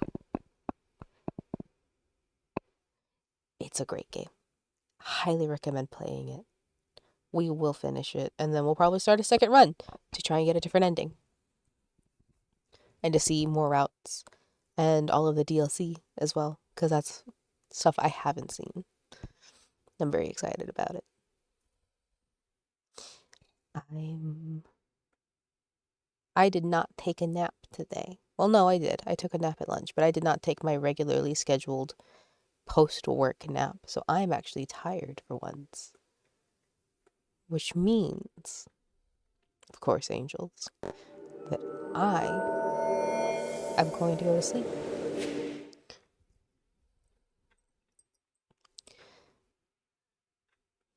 It's a great game. Highly recommend playing it. We will finish it, and then we'll probably start a second run to try and get a different ending. And to see more routes and all of the DLC as well, because that's stuff I haven't seen. I'm very excited about it. I did not take a nap today. Well, no, I did. I took a nap at lunch, but I did not take my regularly scheduled post-work nap, so I'm actually tired for once. Which means, of course, angels, that I am going to go to sleep.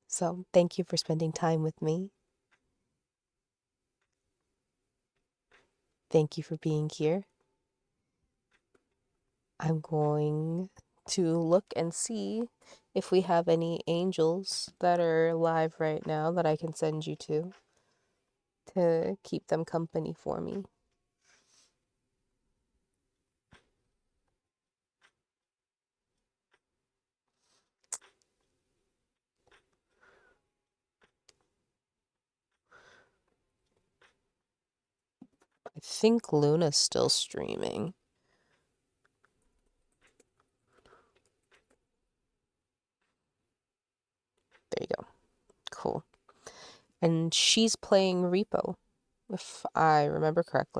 So, thank you for spending time with me. Thank you for being here. I'm going to look and see if we have any angels that are live right now that I can send you to keep them company for me. I think Luna's still streaming. There you go. Cool. And she's playing Repo, if I remember correctly.